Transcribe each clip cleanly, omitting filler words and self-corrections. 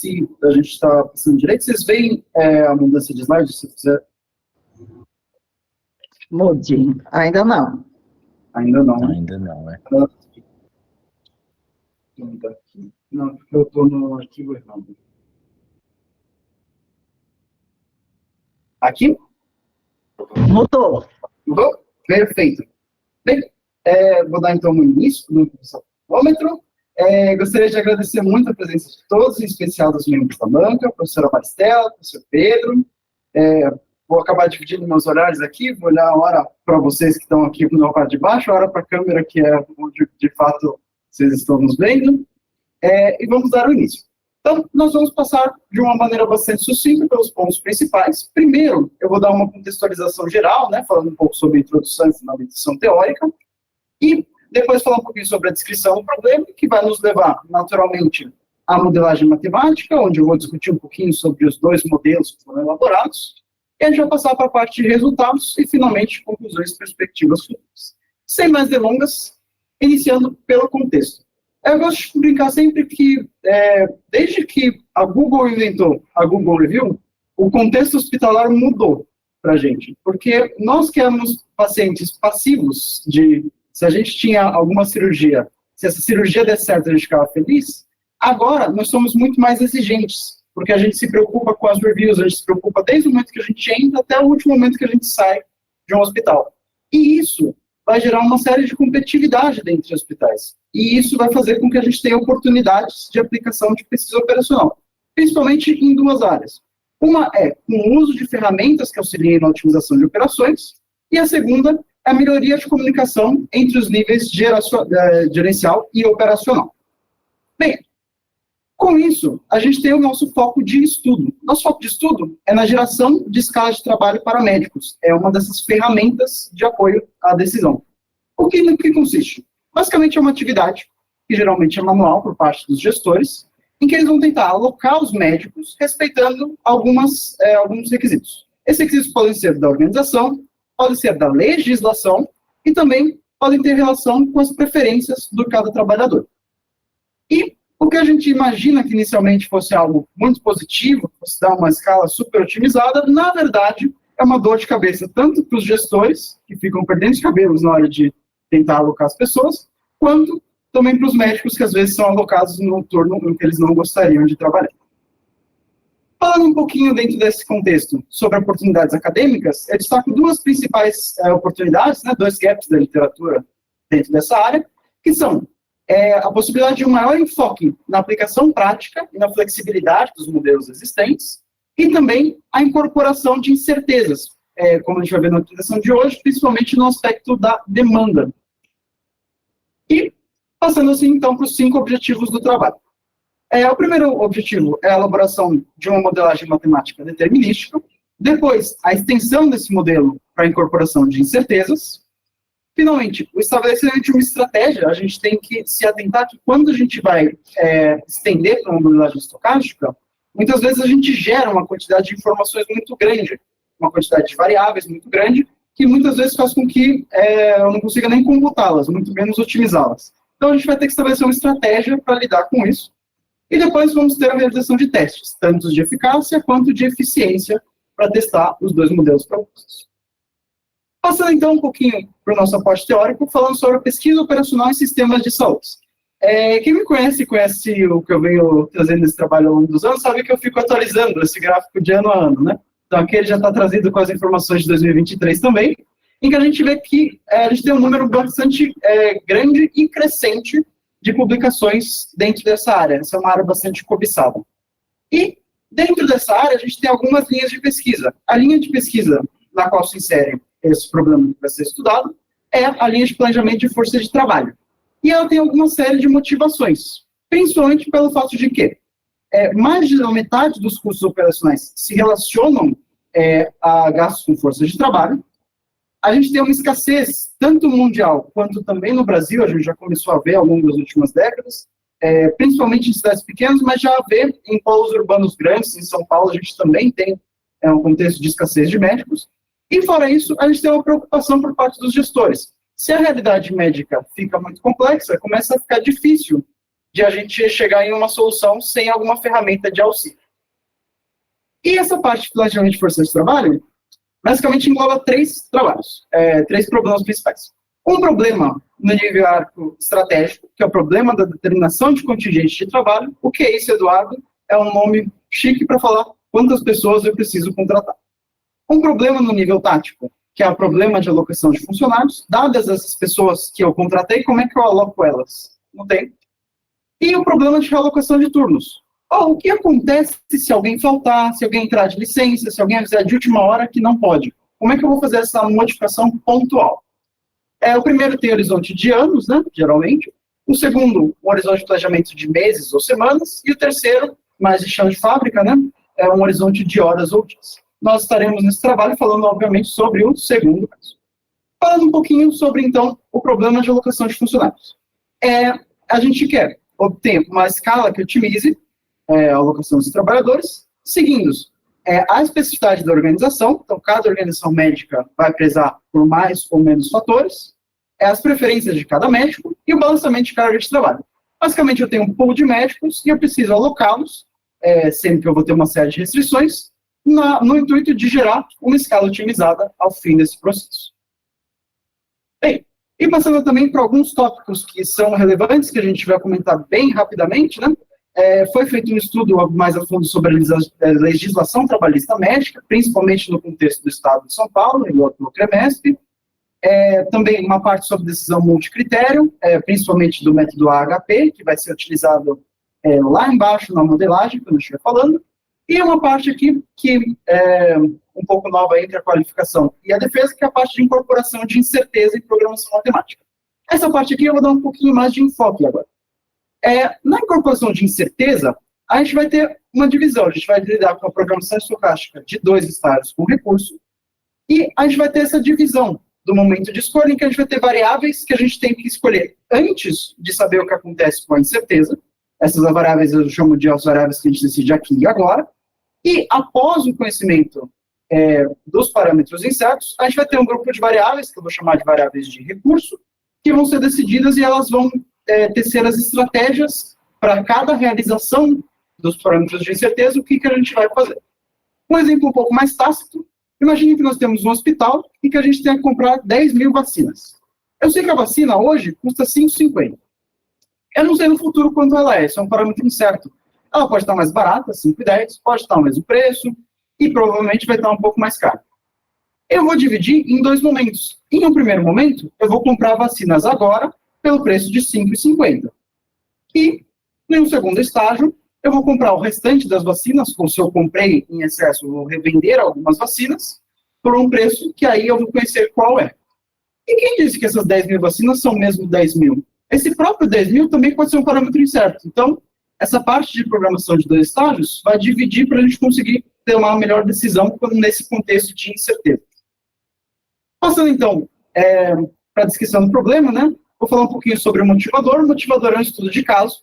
se a gente está passando direito. Vocês veem a mudança de slide, se quiser? Mude. Ainda não. Ainda não. Ainda não, né? Não, porque eu estou no arquivo errado. Aqui? Mudou. Mudou? Perfeito. Bem, vou dar então no início do cronômetro. Gostaria de agradecer muito a presença de todos, em especial dos membros da banca, a professora Maristela, o professor Pedro. Vou acabar dividindo meus horários aqui, vou olhar a hora para vocês que estão aqui na parte de baixo, a hora para a câmera, que é onde de fato vocês estão nos vendo, e vamos dar o início. Então, nós vamos passar de uma maneira bastante sucinta pelos pontos principais. Primeiro, eu vou dar uma contextualização geral, né, falando um pouco sobre a introdução e fundamentação teórica, e depois falar um pouquinho sobre a descrição do problema, que vai nos levar, naturalmente, à modelagem matemática, onde eu vou discutir um pouquinho sobre os dois modelos que foram elaborados, e a gente vai passar para a parte de resultados e, finalmente, conclusões e perspectivas futuras. Sem mais delongas, iniciando pelo contexto. Eu gosto de brincar sempre que, desde que a Google inventou a Google Review, o contexto hospitalar mudou para a gente, porque nós que éramos pacientes passivos de, se a gente tinha alguma cirurgia, se essa cirurgia der certo, a gente ficava feliz, agora nós somos muito mais exigentes, porque a gente se preocupa com as reviews, a gente se preocupa desde o momento que a gente entra até o último momento que a gente sai de um hospital. E isso vai gerar uma série de competitividade dentro de hospitais. E isso vai fazer com que a gente tenha oportunidades de aplicação de pesquisa operacional, principalmente em duas áreas. Uma é com o uso de ferramentas que auxiliem na otimização de operações, e a segunda é a melhoria de comunicação entre os níveis gerencial e operacional. Bem, com isso, a gente tem o nosso foco de estudo. Nosso foco de estudo é na geração de escala de trabalho para médicos. É uma dessas ferramentas de apoio à decisão. No que consiste? Basicamente é uma atividade, que geralmente é manual por parte dos gestores, em que eles vão tentar alocar os médicos respeitando alguns requisitos. Esses requisitos podem ser da organização, podem ser da legislação e também podem ter relação com as preferências de cada trabalhador. E o que a gente imagina que inicialmente fosse algo muito positivo, fosse dar uma escala super otimizada, na verdade é uma dor de cabeça tanto para os gestores, que ficam perdendo os cabelos na hora de tentar alocar as pessoas, quanto também para os médicos que às vezes são alocados no turno em que eles não gostariam de trabalhar. Falando um pouquinho dentro desse contexto sobre oportunidades acadêmicas, eu destaco duas principais oportunidades, né, dois gaps da literatura dentro dessa área, que são a possibilidade de um maior enfoque na aplicação prática e na flexibilidade dos modelos existentes, e também a incorporação de incertezas, como a gente vai ver na apresentação de hoje, principalmente no aspecto da demanda. E passando assim, então, para os 5 objetivos do trabalho. O primeiro objetivo é a elaboração de uma modelagem matemática determinística, depois, a extensão desse modelo para a incorporação de incertezas. Finalmente, o estabelecimento de uma estratégia, a gente tem que se atentar que quando a gente vai estender para uma modelagem estocástica, muitas vezes a gente gera uma quantidade de informações muito grande, uma quantidade de variáveis muito grande, que muitas vezes faz com que eu não consiga nem computá-las, muito menos otimizá-las. Então a gente vai ter que estabelecer uma estratégia para lidar com isso. E depois vamos ter a realização de testes, tanto de eficácia quanto de eficiência, para testar os dois modelos propostos. Passando então um pouquinho para o nosso aporte teórico, falando sobre a pesquisa operacional em sistemas de saúde. Quem me conhece o que eu venho trazendo nesse trabalho ao longo dos anos, sabe que eu fico atualizando esse gráfico de ano a ano, né? Então aqui ele já está trazido com as informações de 2023 também, em que a gente vê que a gente tem um número bastante grande e crescente de publicações dentro dessa área. Essa é uma área bastante cobiçada. E dentro dessa área a gente tem algumas linhas de pesquisa. A linha de pesquisa na qual se insere esse problema que vai ser estudado é a linha de planejamento de força de trabalho. E ela tem alguma série de motivações, principalmente pelo fato de que mais de metade dos custos operacionais se relacionam a gastos com força de trabalho. A gente tem uma escassez, tanto mundial quanto também no Brasil, a gente já começou a ver ao longo das últimas décadas, principalmente em cidades pequenas, mas já vê em polos urbanos grandes, em São Paulo a gente também tem um contexto de escassez de médicos. E fora isso, a gente tem uma preocupação por parte dos gestores. Se a realidade médica fica muito complexa, começa a ficar difícil de a gente chegar em uma solução sem alguma ferramenta de auxílio. E essa parte de planejamento de força de trabalho, basicamente engloba três trabalhos, três problemas principais. Um problema no nível arco estratégico, que é o problema da determinação de contingente de trabalho. O que é isso, Eduardo? É um nome chique para falar quantas pessoas eu preciso contratar. Um problema no nível tático, que é o problema de alocação de funcionários. Dadas essas pessoas que eu contratei, como é que eu aloco elas? Não tem. E o problema de realocação de turnos. O que acontece se alguém faltar, se alguém entrar de licença, se alguém avisar de última hora que não pode? Como é que eu vou fazer essa modificação pontual? O primeiro tem horizonte de anos, né, geralmente. O segundo, um horizonte de planejamento de meses ou semanas. E o terceiro, mais de chão de fábrica, né, é um horizonte de horas ou dias. Nós estaremos nesse trabalho falando, obviamente, sobre o segundo caso. Falando um pouquinho sobre, então, o problema de alocação de funcionários. A gente quer obter uma escala que otimize a alocação dos trabalhadores, seguindo a especificidade da organização. Então, cada organização médica vai prezar por mais ou menos fatores, as preferências de cada médico e o balanceamento de carga de trabalho. Basicamente, eu tenho um pool de médicos e eu preciso alocá-los, sendo que eu vou ter uma série de restrições, no intuito de gerar uma escala otimizada ao fim desse processo. Bem, e passando também para alguns tópicos que são relevantes, que a gente vai comentar bem rapidamente, né? Foi feito um estudo mais a fundo sobre a legislação trabalhista médica, principalmente no contexto do Estado de São Paulo, no CREMESP. Também uma parte sobre decisão multicritério, principalmente do método AHP, que vai ser utilizado lá embaixo na modelagem, que eu não estiver falando. E uma parte aqui que é um pouco nova entre a qualificação e a defesa, que é a parte de incorporação de incerteza e programação matemática. Essa parte aqui eu vou dar um pouquinho mais de enfoque agora. Na incorporação de incerteza, a gente vai ter uma divisão. A gente vai lidar com a programação estocástica de dois estágios com recurso, e a gente vai ter essa divisão do momento de escolha, em que a gente vai ter variáveis que a gente tem que escolher antes de saber o que acontece com a incerteza. Essas variáveis eu chamo de as variáveis que a gente decide aqui e agora. E após o conhecimento dos parâmetros incertos, a gente vai ter um grupo de variáveis, que eu vou chamar de variáveis de recurso, que vão ser decididas e elas vão tecer as estratégias para cada realização dos parâmetros de incerteza, o que a gente vai fazer. Um exemplo um pouco mais tácito: imagine que nós temos um hospital e que a gente tem que comprar 10 mil vacinas. Eu sei que a vacina hoje custa R$ 5,50. Eu não sei no futuro quanto ela é, isso é um parâmetro incerto. Ela pode estar mais barata, 5,10, pode estar o mesmo preço, e provavelmente vai estar um pouco mais caro. Eu vou dividir em dois momentos. Em um primeiro momento, eu vou comprar vacinas agora pelo preço de R$ 5,50. E, em um segundo estágio, eu vou comprar o restante das vacinas, como se eu comprei em excesso, eu vou revender algumas vacinas, por um preço que aí eu vou conhecer qual é. E quem disse que essas 10 mil vacinas são mesmo 10 mil? Esse próprio 10 mil também pode ser um parâmetro incerto. Então, essa parte de programação de dois estágios vai dividir para a gente conseguir ter uma melhor decisão nesse contexto de incerteza. Passando, então, para a descrição do problema, né? Vou falar um pouquinho sobre o motivador. O motivador é um estudo de caso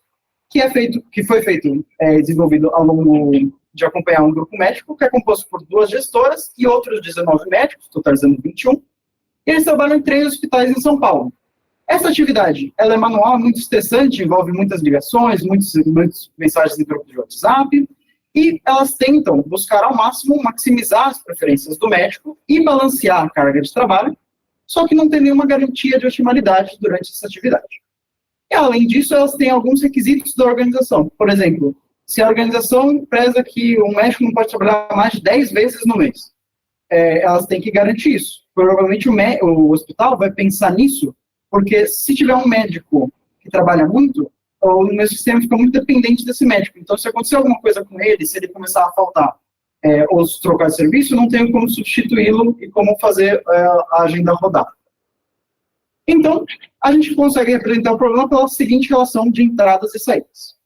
que foi feito, desenvolvido ao longo de acompanhar um grupo médico, que é composto por 2 gestoras e outros 19 médicos, totalizando 21. E eles trabalham em 3 hospitais em São Paulo. Essa atividade, ela é manual, muito estressante, envolve muitas ligações, muitas mensagens em grupo de WhatsApp, e elas tentam buscar ao máximo maximizar as preferências do médico e balancear a carga de trabalho, só que não tem nenhuma garantia de otimalidade durante essa atividade. E, além disso, elas têm alguns requisitos da organização. Por exemplo, se a organização preza que um médico não pode trabalhar mais de 10 vezes no mês, elas têm que garantir isso. Provavelmente o hospital vai pensar nisso, porque se tiver um médico que trabalha muito, o meu sistema fica muito dependente desse médico. Então, se acontecer alguma coisa com ele, se ele começar a faltar ou se trocar de serviço, não tenho como substituí-lo e como fazer a agenda rodar. Então, a gente consegue representar o problema pela seguinte relação de entradas e saídas.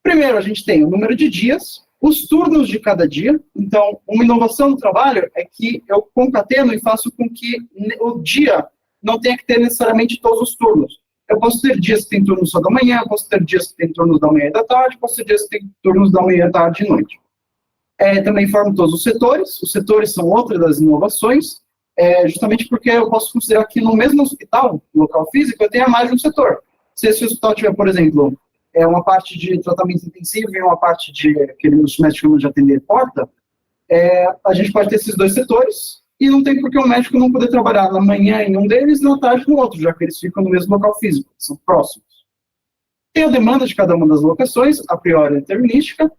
Primeiro, a gente tem o número de dias, os turnos de cada dia. Então, uma inovação no trabalho é que eu concateno e faço com que o dia não tenha que ter necessariamente todos os turnos. Eu posso ter dias que tem turnos só da manhã, posso ter dias que tem turnos da manhã e da tarde, posso ter dias que tem turnos da manhã, tarde e noite. Também formo todos os setores são outra das inovações, justamente porque eu posso considerar que no mesmo hospital, no local físico, eu tenha mais de um setor. Se esse hospital tiver, por exemplo, uma parte de tratamento intensivo e uma parte de aquele os médicos chamam de atender porta, a gente pode ter esses dois setores, e não tem por que um médico não poder trabalhar na manhã em um deles e na tarde no outro, já que eles ficam no mesmo local físico, são próximos. Tem a demanda de cada uma das locações, a priori determinística,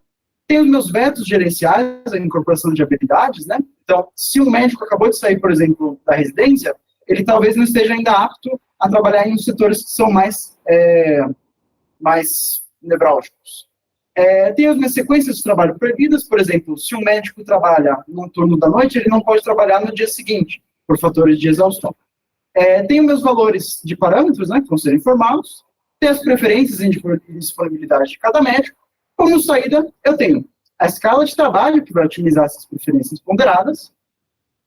tem os meus vetos gerenciais, a incorporação de habilidades, né? Então, se um médico acabou de sair, por exemplo, da residência, ele talvez não esteja ainda apto a trabalhar em setores que são mais nevrálgicos. Tem as minhas sequências de trabalho proibidas, por exemplo, se um médico trabalha no turno da noite, ele não pode trabalhar no dia seguinte, por fatores de exaustão. Tem os meus valores de parâmetros, né, que vão ser informados, tem as preferências e disponibilidade de cada médico. Como saída, eu tenho a escala de trabalho, que vai otimizar essas preferências ponderadas,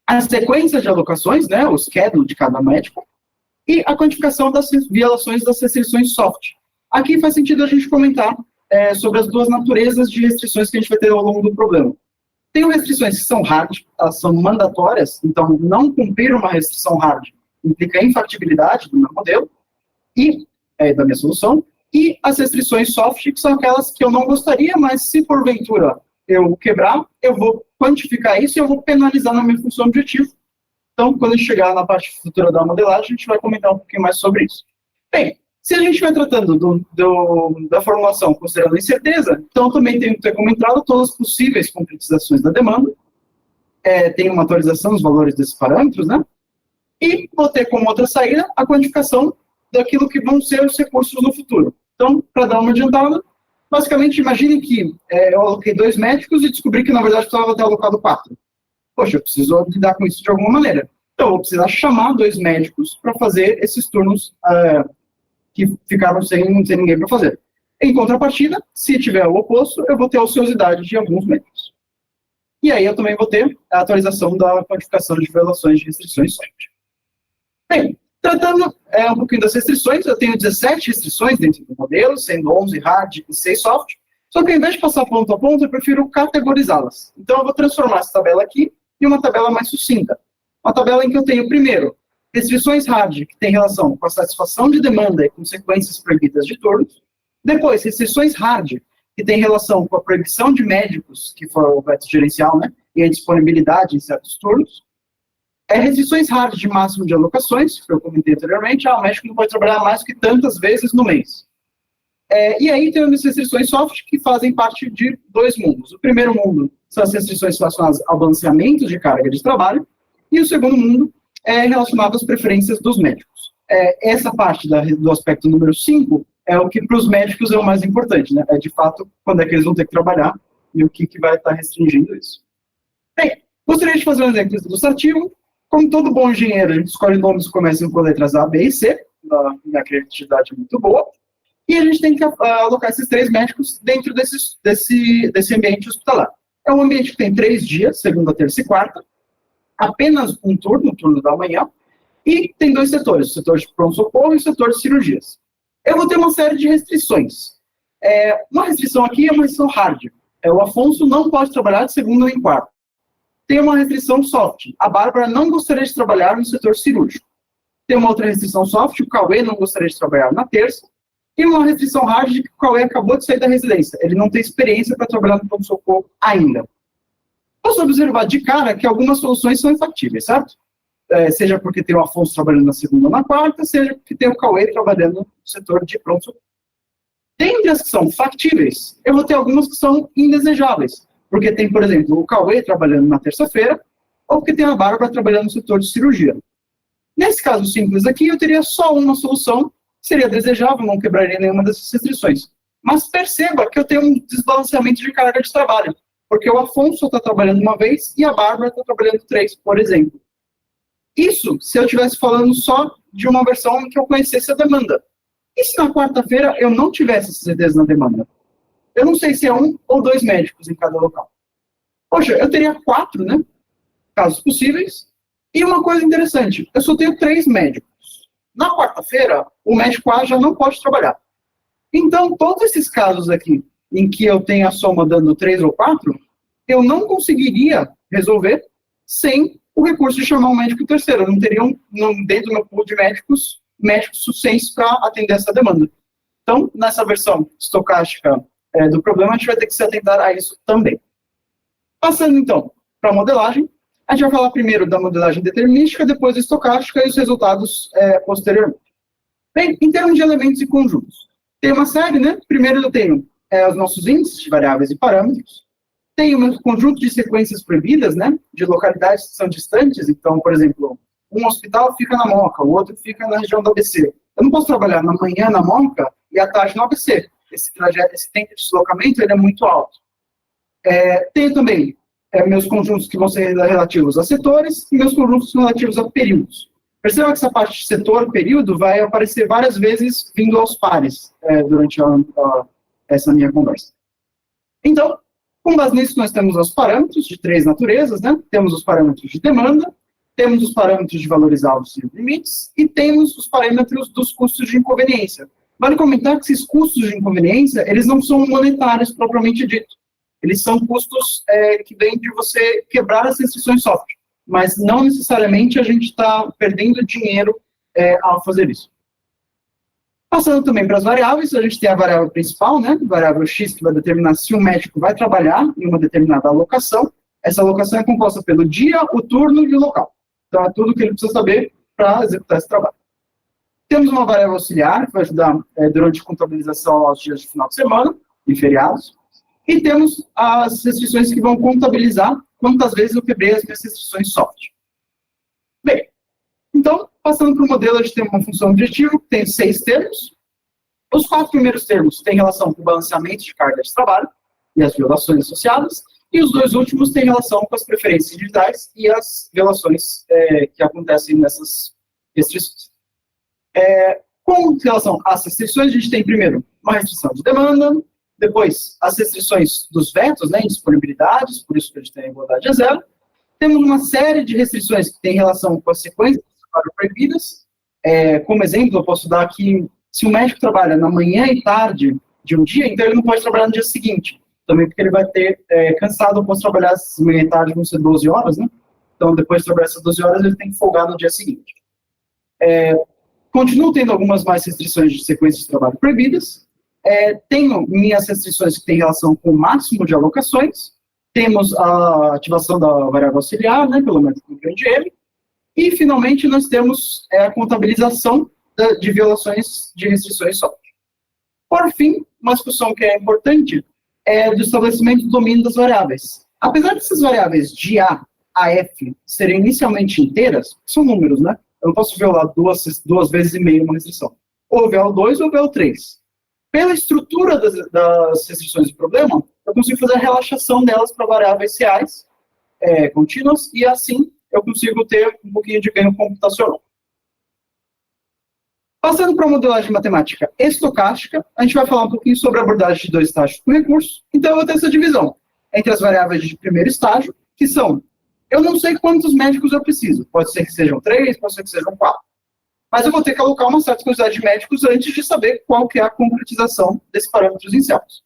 a sequência de alocações, né, o schedule de cada médico, e a quantificação das violações das restrições soft. Aqui faz sentido a gente comentar sobre as duas naturezas de restrições que a gente vai ter ao longo do problema. Tem restrições que são hard, elas são mandatórias, então não cumprir uma restrição hard implica infatibilidade do meu modelo e da minha solução, e as restrições soft, que são aquelas que eu não gostaria, mas se porventura eu quebrar, eu vou quantificar isso e eu vou penalizar na minha função objetivo. Então, quando a gente chegar na parte futura da modelagem, a gente vai comentar um pouquinho mais sobre isso. Bem, se a gente estiver tratando da formulação considerando a incerteza, então também tenho que ter como entrada todas as possíveis concretizações da demanda, tem uma atualização dos valores desses parâmetros, né? E vou ter como outra saída a quantificação daquilo que vão ser os recursos no futuro. Então, para dar uma adiantada, basicamente, imagine que eu aloquei 2 médicos e descobri que, na verdade, precisava ter alocado 4. Poxa, eu preciso lidar com isso de alguma maneira. Então, eu vou precisar chamar 2 médicos para fazer esses turnos que ficaram sem ninguém para fazer. Em contrapartida, se tiver o oposto, eu vou ter a ociosidade de alguns médicos. E aí eu também vou ter a atualização da quantificação de violações de restrições soft. Bem, tratando um pouquinho das restrições, eu tenho 17 restrições dentro do modelo, sendo 11 hard e 6 soft, só que ao invés de passar ponto a ponto, eu prefiro categorizá-las. Então eu vou transformar essa tabela aqui em uma tabela mais sucinta. Uma tabela em que eu tenho, primeiro, restrições hard, que tem relação com a satisfação de demanda e consequências proibidas de turnos. Depois, restrições hard, que tem relação com a proibição de médicos, que foi o veto gerencial, né, e a disponibilidade em certos turnos. Restrições hard de máximo de alocações, que eu comentei anteriormente, o médico não pode trabalhar mais que tantas vezes no mês. E aí temos restrições soft, que fazem parte de 2 mundos. O primeiro mundo são as restrições relacionadas ao balanceamento de carga de trabalho, e o segundo mundo é relacionado às preferências dos médicos. Essa parte do aspecto número 5 é o que para os médicos é o mais importante, né? De fato, quando é que eles vão ter que trabalhar e o que vai estar restringindo isso. Bem, gostaria de fazer um exemplo ilustrativo. Como todo bom engenheiro, a gente escolhe nomes que começam com letras A, B e C, minha criatividade é muito boa, e a gente tem que alocar esses 3 médicos dentro desse ambiente hospitalar. É um ambiente que tem 3 dias, segunda, terça e quarta, apenas um turno, o turno da manhã, e tem 2 setores, o setor de pronto-socorro e o setor de cirurgias. Eu vou ter uma série de restrições. Uma restrição aqui é uma restrição hard. O Afonso não pode trabalhar de segunda nem quarta. Tem uma restrição soft. A Bárbara não gostaria de trabalhar no setor cirúrgico. Tem uma outra restrição soft. O Cauê não gostaria de trabalhar na terça. E uma restrição hard de que o Cauê acabou de sair da residência. Ele não tem experiência para trabalhar no pronto-socorro ainda. Posso observar de cara que algumas soluções são infactíveis, certo? Seja porque tem o Afonso trabalhando na segunda ou na quarta, seja porque tem o Cauê trabalhando no setor de pronto-socorro. Dentre as que são factíveis, eu vou ter algumas que são indesejáveis. Porque tem, por exemplo, o Cauê trabalhando na terça-feira, ou porque tem a Bárbara trabalhando no setor de cirurgia. Nesse caso simples aqui, eu teria só uma solução, seria desejável, não quebraria nenhuma dessas restrições. Mas perceba que eu tenho um desbalanceamento de carga de trabalho, porque o Afonso está trabalhando uma vez e a Bárbara está trabalhando 3, por exemplo. Isso se eu estivesse falando só de uma versão em que eu conhecesse a demanda. E se na quarta-feira eu não tivesse certeza na demanda? Eu não sei se é 1 ou 2 médicos em cada local. Poxa, eu teria 4, né? Casos possíveis. E uma coisa interessante, eu só tenho 3 médicos. Na quarta-feira, o médico A já não pode trabalhar. Então, todos esses casos aqui, em que eu tenho a soma dando 3 ou 4, eu não conseguiria resolver sem o recurso de chamar um médico terceiro. Eu não teria, dentro do meu pool de médicos suficientes para atender essa demanda. Então, nessa versão estocástica do problema, a gente vai ter que se atentar a isso também. Passando, então, para a modelagem, a gente vai falar primeiro da modelagem determinística, depois da estocástica e os resultados posteriormente. Bem, em termos de elementos e conjuntos, tem uma série, né? Primeiro eu tenho os nossos índices de variáveis e parâmetros, tem um conjunto de sequências proibidas, né? De localidades que são distantes, então, por exemplo, um hospital fica na Moca, o outro fica na região do ABC. Eu não posso trabalhar na manhã na Moca e à tarde no ABC. Esse tempo de deslocamento ele é muito alto. Tenho também meus conjuntos que vão ser relativos a setores e meus conjuntos relativos a períodos. Perceba que essa parte de setor, período, vai aparecer várias vezes vindo aos pares durante essa minha conversa. Então, com base nisso, nós temos os parâmetros de 3 naturezas, né? Temos os parâmetros de demanda, temos os parâmetros de valores altos e limites, e temos os parâmetros dos custos de inconveniência. Vale comentar que esses custos de inconveniência, eles não são monetários propriamente dito. Eles são custos que vêm de você quebrar as restrições software, mas não necessariamente a gente está perdendo dinheiro ao fazer isso. Passando também para as variáveis, a gente tem a variável principal, né, variável X, que vai determinar se o médico vai trabalhar em uma determinada alocação. Essa alocação é composta pelo dia, o turno e o local. Então, é tudo que ele precisa saber para executar esse trabalho. Temos uma variável auxiliar, que vai ajudar durante a contabilização aos dias de final de semana e feriados. E temos as restrições que vão contabilizar quantas vezes eu quebrei as minhas restrições soft. Bem, então, passando para o modelo, a gente tem uma função objetivo, que tem 6 termos. Os 4 primeiros termos têm relação com o balanceamento de carga de trabalho e as violações associadas, e os 2 últimos têm relação com as preferências individuais e as violações que acontecem nessas restrições. Com relação às restrições, a gente tem primeiro uma restrição de demanda, depois as restrições dos vetos, né, indisponibilidades, por isso que a gente tem a igualdade a zero. Temos uma série de restrições que têm relação com as sequências de trabalho proibidas. Como exemplo, eu posso dar aqui, se o médico trabalha na manhã e tarde de um dia, então ele não pode trabalhar no dia seguinte, também porque ele vai ter cansado, eu posso trabalhar manhã e tarde, vão ser 12 horas, né? Então, depois de trabalhar essas 12 horas, ele tem que folgar no dia seguinte. Continuo tendo algumas mais restrições de sequências de trabalho proibidas. Tenho minhas restrições que têm relação com o máximo de alocações. Temos a ativação da variável auxiliar, né, pelo método do grande M. E, finalmente, nós temos a contabilização de violações de restrições software. Por fim, uma discussão que é importante é do estabelecimento do domínio das variáveis. Apesar dessas variáveis de A a F serem inicialmente inteiras, são números, né? Eu não posso violar duas vezes e meio uma restrição. Ou violar 2 ou violar 3. Pela estrutura das restrições do problema, eu consigo fazer a relaxação delas para variáveis reais, contínuas, e assim eu consigo ter um pouquinho de ganho computacional. Passando para a modelagem matemática estocástica, a gente vai falar um pouquinho sobre a abordagem de 2 estágios com recurso. Então, eu vou ter essa divisão entre as variáveis de primeiro estágio, que são, eu não sei quantos médicos eu preciso. Pode ser que sejam 3, pode ser que sejam 4. Mas eu vou ter que alocar uma certa quantidade de médicos antes de saber qual que é a concretização desses parâmetros iniciais.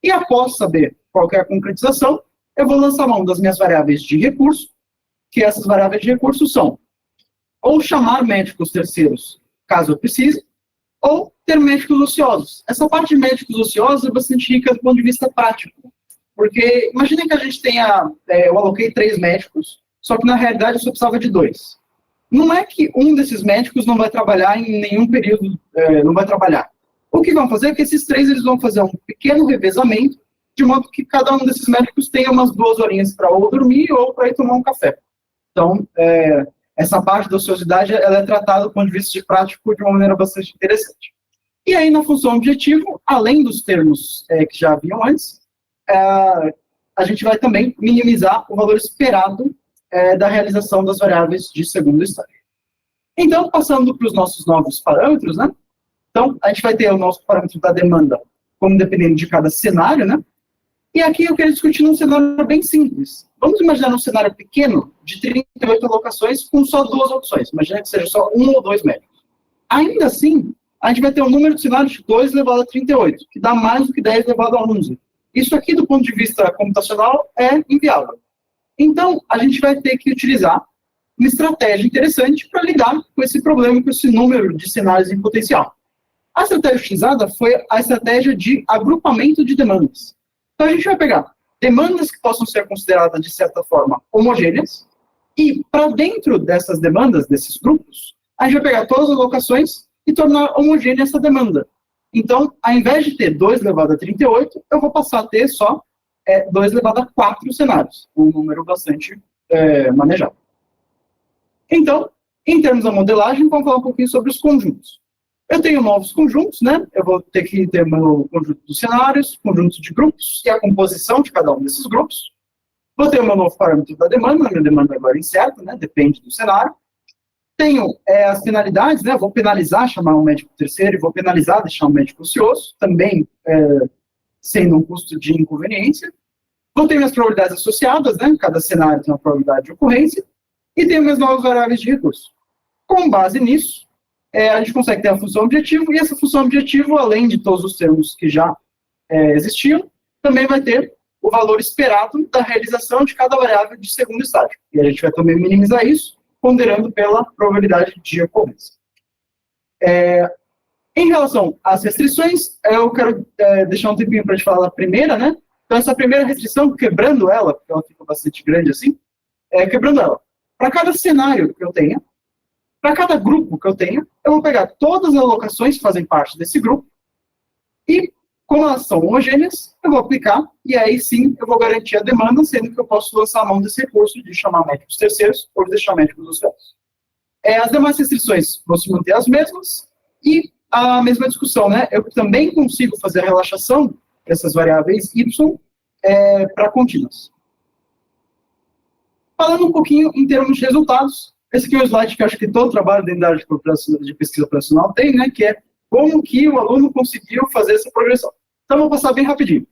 E após saber qual que é a concretização, eu vou lançar mão das minhas variáveis de recurso, que essas variáveis de recurso são ou chamar médicos terceiros, caso eu precise, ou ter médicos ociosos. Essa parte de médicos ociosos é bastante rica do ponto de vista prático. Porque, imaginem que a gente tenha, eu aloquei 3 médicos, só que na realidade eu só precisava de 2. Não é que um desses médicos não vai trabalhar em nenhum período, não vai trabalhar. O que vão fazer é que esses 3 eles vão fazer um pequeno revezamento, de modo que cada um desses médicos tenha umas 2 horinhas para ou dormir ou para ir tomar um café. Então, essa parte da ociosidade ela é tratada do ponto de vista de prático de uma maneira bastante interessante. E aí, na função objetivo, além dos termos que já haviam antes, a gente vai também minimizar o valor esperado da realização das variáveis de segundo estágio. Então, passando para os nossos novos parâmetros, né? Então, a gente vai ter o nosso parâmetro da demanda como dependendo de cada cenário, né? E aqui eu quero discutir num cenário bem simples. Vamos imaginar um cenário pequeno de 38 alocações com só 2 opções. Imagina que seja só 1 ou 2 médicos. Ainda assim, a gente vai ter um número de cenários de 2 elevado a 38, que dá mais do que 10 elevado a 11. Isso aqui, do ponto de vista computacional, é inviável. Então, a gente vai ter que utilizar uma estratégia interessante para lidar com esse problema, com esse número de cenários em potencial. A estratégia utilizada foi a estratégia de agrupamento de demandas. Então, a gente vai pegar demandas que possam ser consideradas, de certa forma, homogêneas, e para dentro dessas demandas, desses grupos, a gente vai pegar todas as alocações e tornar homogênea essa demanda. Então, ao invés de ter 2 elevado a 38, eu vou passar a ter só 2 elevado a 4 cenários, um número bastante manejado. Então, em termos da modelagem, vamos falar um pouquinho sobre os conjuntos. Eu tenho novos conjuntos, né? Eu vou ter que ter meu conjunto dos cenários, conjunto de grupos e a composição de cada um desses grupos. Vou ter o meu novo parâmetro da demanda, a minha demanda agora é incerta, né? Depende do cenário. Tenho as penalidades, né? Vou penalizar, chamar um médico terceiro, e vou penalizar, deixar um médico ocioso, também sendo um custo de inconveniência. Vou ter minhas probabilidades associadas, né? Cada cenário tem uma probabilidade de ocorrência. E tenho minhas novas variáveis de recurso. Com base nisso, a gente consegue ter a função objetivo, e essa função objetivo, além de todos os termos que já existiam, também vai ter o valor esperado da realização de cada variável de segundo estágio. E a gente vai também minimizar isso, ponderando pela probabilidade de ocorrência. Em relação às restrições, eu quero deixar um tempinho para a gente falar da primeira, né? Então, essa primeira restrição, quebrando ela, porque ela fica bastante grande assim, quebrando ela. Para cada cenário que eu tenha, para cada grupo que eu tenha, eu vou pegar todas as alocações que fazem parte desse grupo e, como elas são homogêneas, eu vou aplicar e aí sim eu vou garantir a demanda, sendo que eu posso lançar a mão desse recurso de chamar médicos terceiros ou de deixar médicos ociosos. As demais restrições vão se manter as mesmas e a mesma discussão, né? Eu também consigo fazer a relaxação dessas variáveis y para contínuas. Falando um pouquinho em termos de resultados, esse aqui é um slide que eu acho que todo trabalho dentro da área de pesquisa operacional tem, né, que é como que o aluno conseguiu fazer essa progressão. Então, vou passar bem rapidinho.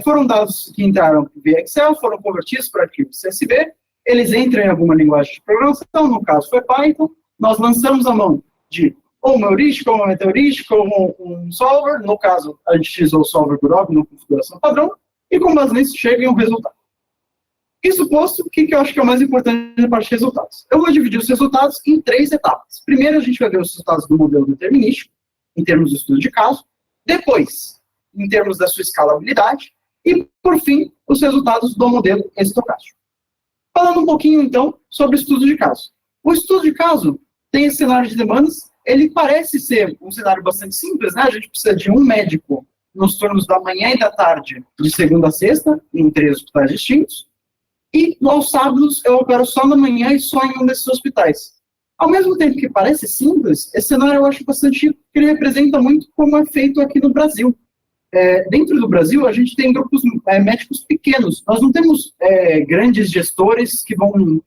Foram dados que entraram via Excel, foram convertidos para arquivos CSV, eles entram em alguma linguagem de programação, no caso foi Python, nós lançamos a mão de ou uma heurística, ou uma meta-heurística, ou um solver, no caso, a gente utilizou o solver Grob na configuração padrão, e com base nisso chega em um resultado. Isso posto, o que eu acho que é o mais importante na parte de resultados? Eu vou dividir os resultados em 3 etapas. Primeiro, a gente vai ver os resultados do modelo determinístico, em termos do estudo de caso. Depois, em termos da sua escalabilidade. E, por fim, os resultados do modelo estocástico. Falando um pouquinho, então, sobre o estudo de caso. O estudo de caso tem esse cenário de demandas. Ele parece ser um cenário bastante simples, né? A gente precisa de um médico nos turnos da manhã e da tarde, de segunda a sexta, em 3 hospitais distintos. E aos sábados eu opero só na manhã e só em um desses hospitais. Ao mesmo tempo que parece simples, esse cenário eu acho bastante que ele representa muito como é feito aqui no Brasil. Dentro do Brasil, a gente tem grupos médicos pequenos. Nós não temos grandes gestores que vão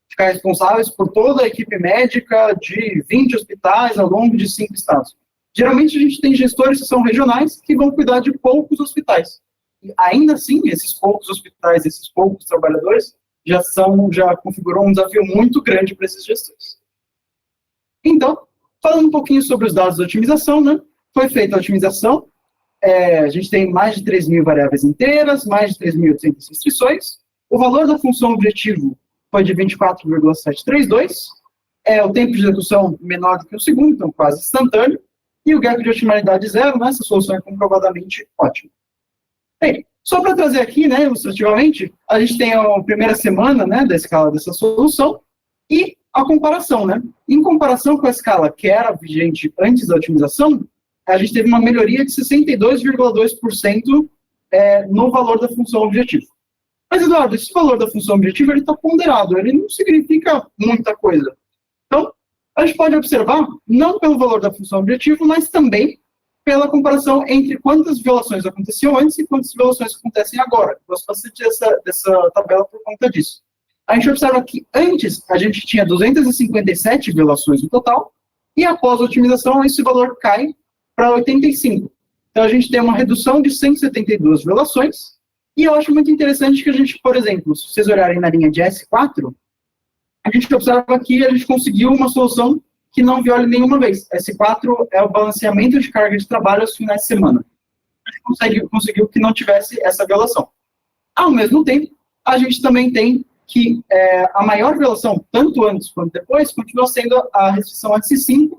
ficar responsáveis por toda a equipe médica de 20 hospitais ao longo de 5 estados. Geralmente a gente tem gestores que são regionais que vão cuidar de poucos hospitais. E ainda assim, esses poucos hospitais, esses poucos trabalhadores, já configurou um desafio muito grande para esses gestores. Então, falando um pouquinho sobre os dados de otimização, né? Foi feita a otimização, a gente tem mais de 3.000 variáveis inteiras, mais de 3.800 restrições, o valor da função objetivo foi de 24,732, o tempo de execução menor do que o segundo, então quase instantâneo, e o gap de otimalidade zero, né? Essa solução é comprovadamente ótima. Bem, só para trazer aqui, né, ilustrativamente, a gente tem a primeira semana, né, da escala dessa solução e a comparação, né? Em comparação com a escala que era vigente antes da otimização, a gente teve uma melhoria de 62,2% no valor da função objetivo. Mas, Eduardo, esse valor da função objetivo está ponderado, ele não significa muita coisa. Então, a gente pode observar, não pelo valor da função objetivo, mas também pela comparação entre quantas violações aconteciam antes e quantas violações acontecem agora. Eu gosto bastante dessa tabela por conta disso. A gente observa que antes a gente tinha 257 violações no total, e após a otimização esse valor cai para 85. Então a gente tem uma redução de 172 violações, e eu acho muito interessante que a gente, por exemplo, se vocês olharem na linha de S4, a gente observa que a gente conseguiu uma solução que não viole nenhuma vez. S4 é o balanceamento de carga de trabalho aos finais de semana. A gente conseguiu que não tivesse essa violação. Ao mesmo tempo, a gente também tem que a maior violação, tanto antes quanto depois, continua sendo a restrição S5,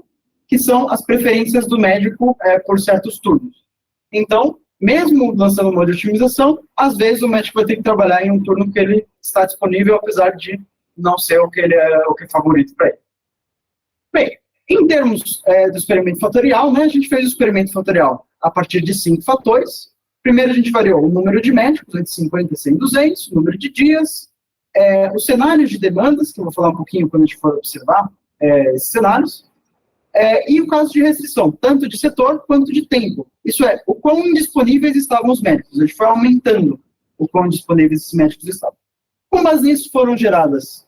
que são as preferências do médico por certos turnos. Então, mesmo lançando um modo de otimização, às vezes o médico vai ter que trabalhar em um turno que ele está disponível, apesar de não ser o que é favorito para ele. Bem, em termos do experimento fatorial, né, a gente fez o experimento fatorial a partir de 5 fatores. Primeiro, a gente variou o número de médicos, entre 50 e 100 e 200, o número de dias, os cenários de demandas, que eu vou falar um pouquinho quando a gente for observar esses cenários, e o caso de restrição, tanto de setor quanto de tempo. Isso é, o quão indisponíveis estavam os médicos. A gente foi aumentando o quão disponíveis esses médicos estavam. Com base nisso, foram geradas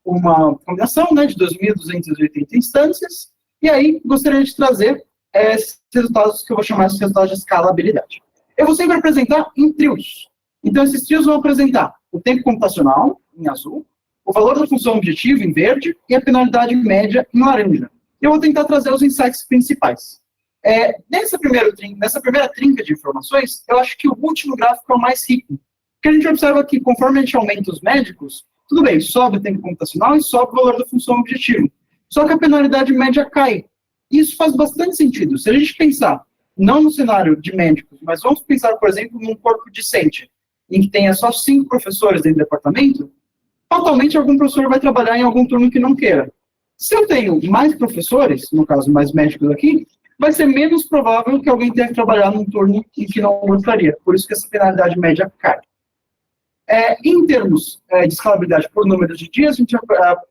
uma combinação, né, de 2.280 instâncias, e aí gostaria de trazer esses resultados que eu vou chamar de resultados de escalabilidade. Eu vou sempre apresentar em trios. Então, esses trios vão apresentar o tempo computacional, em azul, o valor da função objetivo, em verde, e a penalidade média, em laranja. Eu vou tentar trazer os insights principais. Nessa primeira trinca de informações, eu acho que o último gráfico é o mais rico, porque a gente observa que, conforme a gente aumenta os médicos, tudo bem, sobe o tempo computacional e sobe o valor da função objetivo. Só que a penalidade média cai. Isso faz bastante sentido. Se a gente pensar, não no cenário de médicos, mas vamos pensar, por exemplo, num corpo discente, em que tenha só 5 professores dentro do departamento, fatalmente algum professor vai trabalhar em algum turno que não queira. Se eu tenho mais professores, no caso mais médicos aqui, vai ser menos provável que alguém tenha que trabalhar num turno em que não gostaria. Por isso que essa penalidade média cai. Em termos de escalabilidade por número de dias, a gente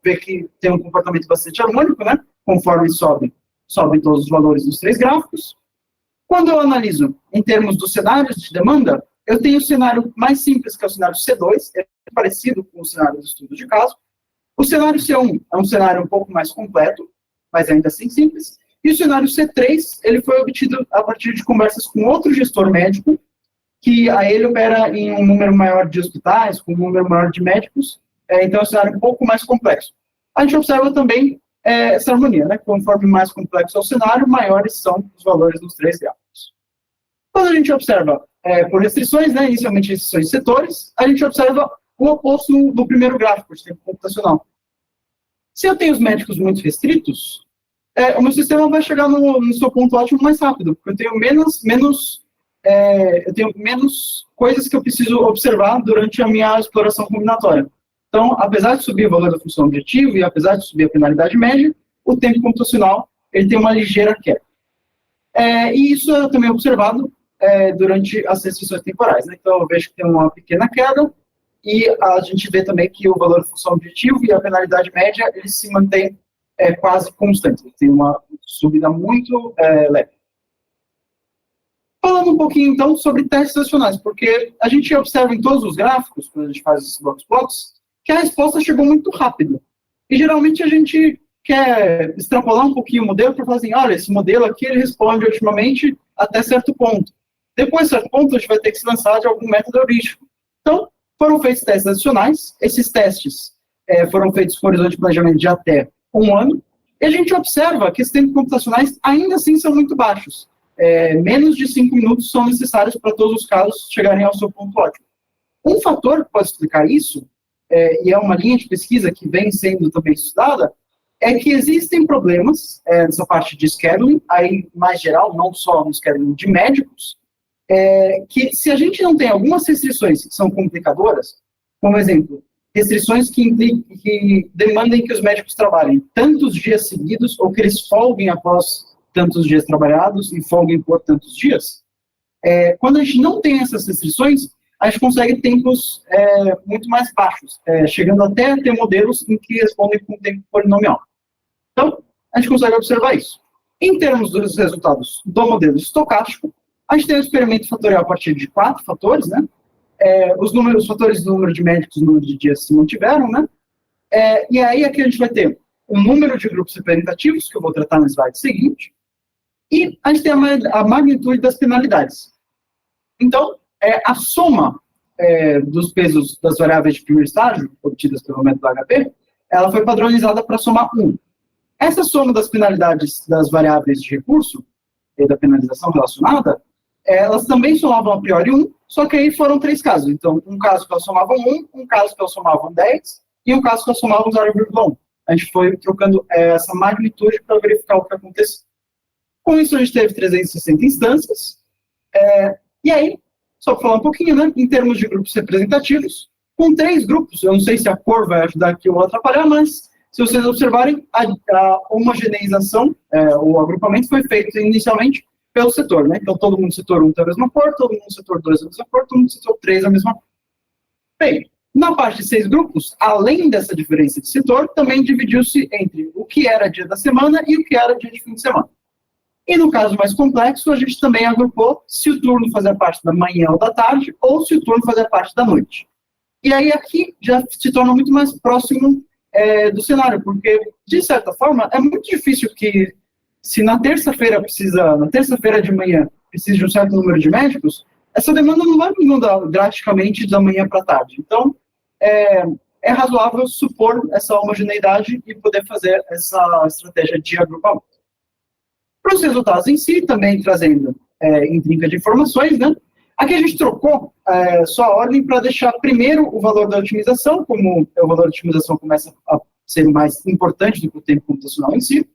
vê que tem um comportamento bastante harmônico, né? Conforme sobem todos os valores dos 3 gráficos. Quando eu analiso em termos dos cenários de demanda, eu tenho o cenário mais simples, que é o cenário C2, é parecido com o cenário do estudo de caso. O cenário C1 é um cenário um pouco mais completo, mas ainda assim simples. E o cenário C3, ele foi obtido a partir de conversas com outro gestor médico, que aí ele opera em um número maior de hospitais, com um número maior de médicos, então é um cenário um pouco mais complexo. A gente observa também essa harmonia, né? Conforme mais complexo é o cenário, maiores são os valores dos 3 gráficos. Quando a gente observa por restrições, né, inicialmente restrições de setores, a gente observa o oposto do primeiro gráfico, de tempo computacional. Se eu tenho os médicos muito restritos, o meu sistema vai chegar no seu ponto ótimo mais rápido, porque eu tenho menos coisas que eu preciso observar durante a minha exploração combinatória. Então, apesar de subir o valor da função objetivo e apesar de subir a penalidade média, o tempo computacional ele tem uma ligeira queda. E isso é também observado durante as restrições temporais, né? Então, eu vejo que tem uma pequena queda e a gente vê também que o valor da função objetivo e a penalidade média eles se mantêm quase constantes. Tem uma subida muito leve. Falando um pouquinho, então, sobre testes adicionais, porque a gente observa em todos os gráficos, quando a gente faz esses blocos, que a resposta chegou muito rápido. E, geralmente, a gente quer extrapolar um pouquinho o modelo para falar assim, olha, esse modelo aqui, ele responde otimamente até certo ponto. Depois de certo ponto, a gente vai ter que se lançar de algum método heurístico. Então, foram feitos testes adicionais. Esses testes foram feitos com horizonte de planejamento de até 1 ano. E a gente observa que esses tempos computacionais ainda assim são muito baixos. Menos de 5 minutos são necessários para todos os casos chegarem ao seu ponto ótimo. Um fator que pode explicar isso, e é uma linha de pesquisa que vem sendo também estudada, é que existem problemas nessa parte de scheduling, aí mais geral, não só no scheduling de médicos, que se a gente não tem algumas restrições que são complicadoras, como exemplo, restrições que demandem que os médicos trabalhem tantos dias seguidos ou que eles folguem após tantos dias trabalhados e folguem por tantos dias, quando a gente não tem essas restrições, a gente consegue tempos muito mais baixos, chegando até a ter modelos em que respondem com tempo polinomial. Então, a gente consegue observar isso. Em termos dos resultados do modelo estocástico, a gente tem um experimento fatorial a partir de 4 fatores, né? Os fatores do número de médicos e número de dias se mantiveram, né? E aí aqui a gente vai ter um número de grupos representativos, que eu vou tratar no slide seguinte, e a gente tem a magnitude das penalidades. Então, a soma dos pesos das variáveis de primeiro estágio, obtidas pelo método HP, ela foi padronizada para somar 1. Essa soma das penalidades das variáveis de recurso, e da penalização relacionada, elas também somavam a priori 1, só que aí foram 3 casos. Então, um caso que elas somavam 1, um caso que elas somavam 10, e um caso que elas somavam 0,1. A gente foi trocando essa magnitude para verificar o que aconteceu. Com isso, a gente teve 360 instâncias. E aí, só para falar um pouquinho, né, em termos de grupos representativos, com 3 grupos, eu não sei se a cor vai ajudar aqui ou atrapalhar, mas se vocês observarem, a homogeneização, o agrupamento foi feito inicialmente pelo setor, né? Então, todo mundo no setor 1 tem a mesma cor, todo mundo no setor 2 tem a mesma cor, todo mundo no setor 3 a mesma cor. Bem, na parte de 6 grupos, além dessa diferença de setor, também dividiu-se entre o que era dia da semana e o que era dia de fim de semana. E no caso mais complexo, a gente também agrupou se o turno fazia parte da manhã ou da tarde, ou se o turno fazia parte da noite. E aí aqui já se torna muito mais próximo do cenário, porque, de certa forma, é muito difícil que, se na terça-feira de manhã, precisa de um certo número de médicos, essa demanda não vai mudar drasticamente da manhã para a tarde. Então, é razoável supor essa homogeneidade e poder fazer essa estratégia de agrupamento. Para os resultados em si, também trazendo intrinca de informações, né? Aqui a gente trocou só a ordem para deixar primeiro o valor da otimização, como o valor da otimização começa a ser mais importante do que o tempo computacional em si.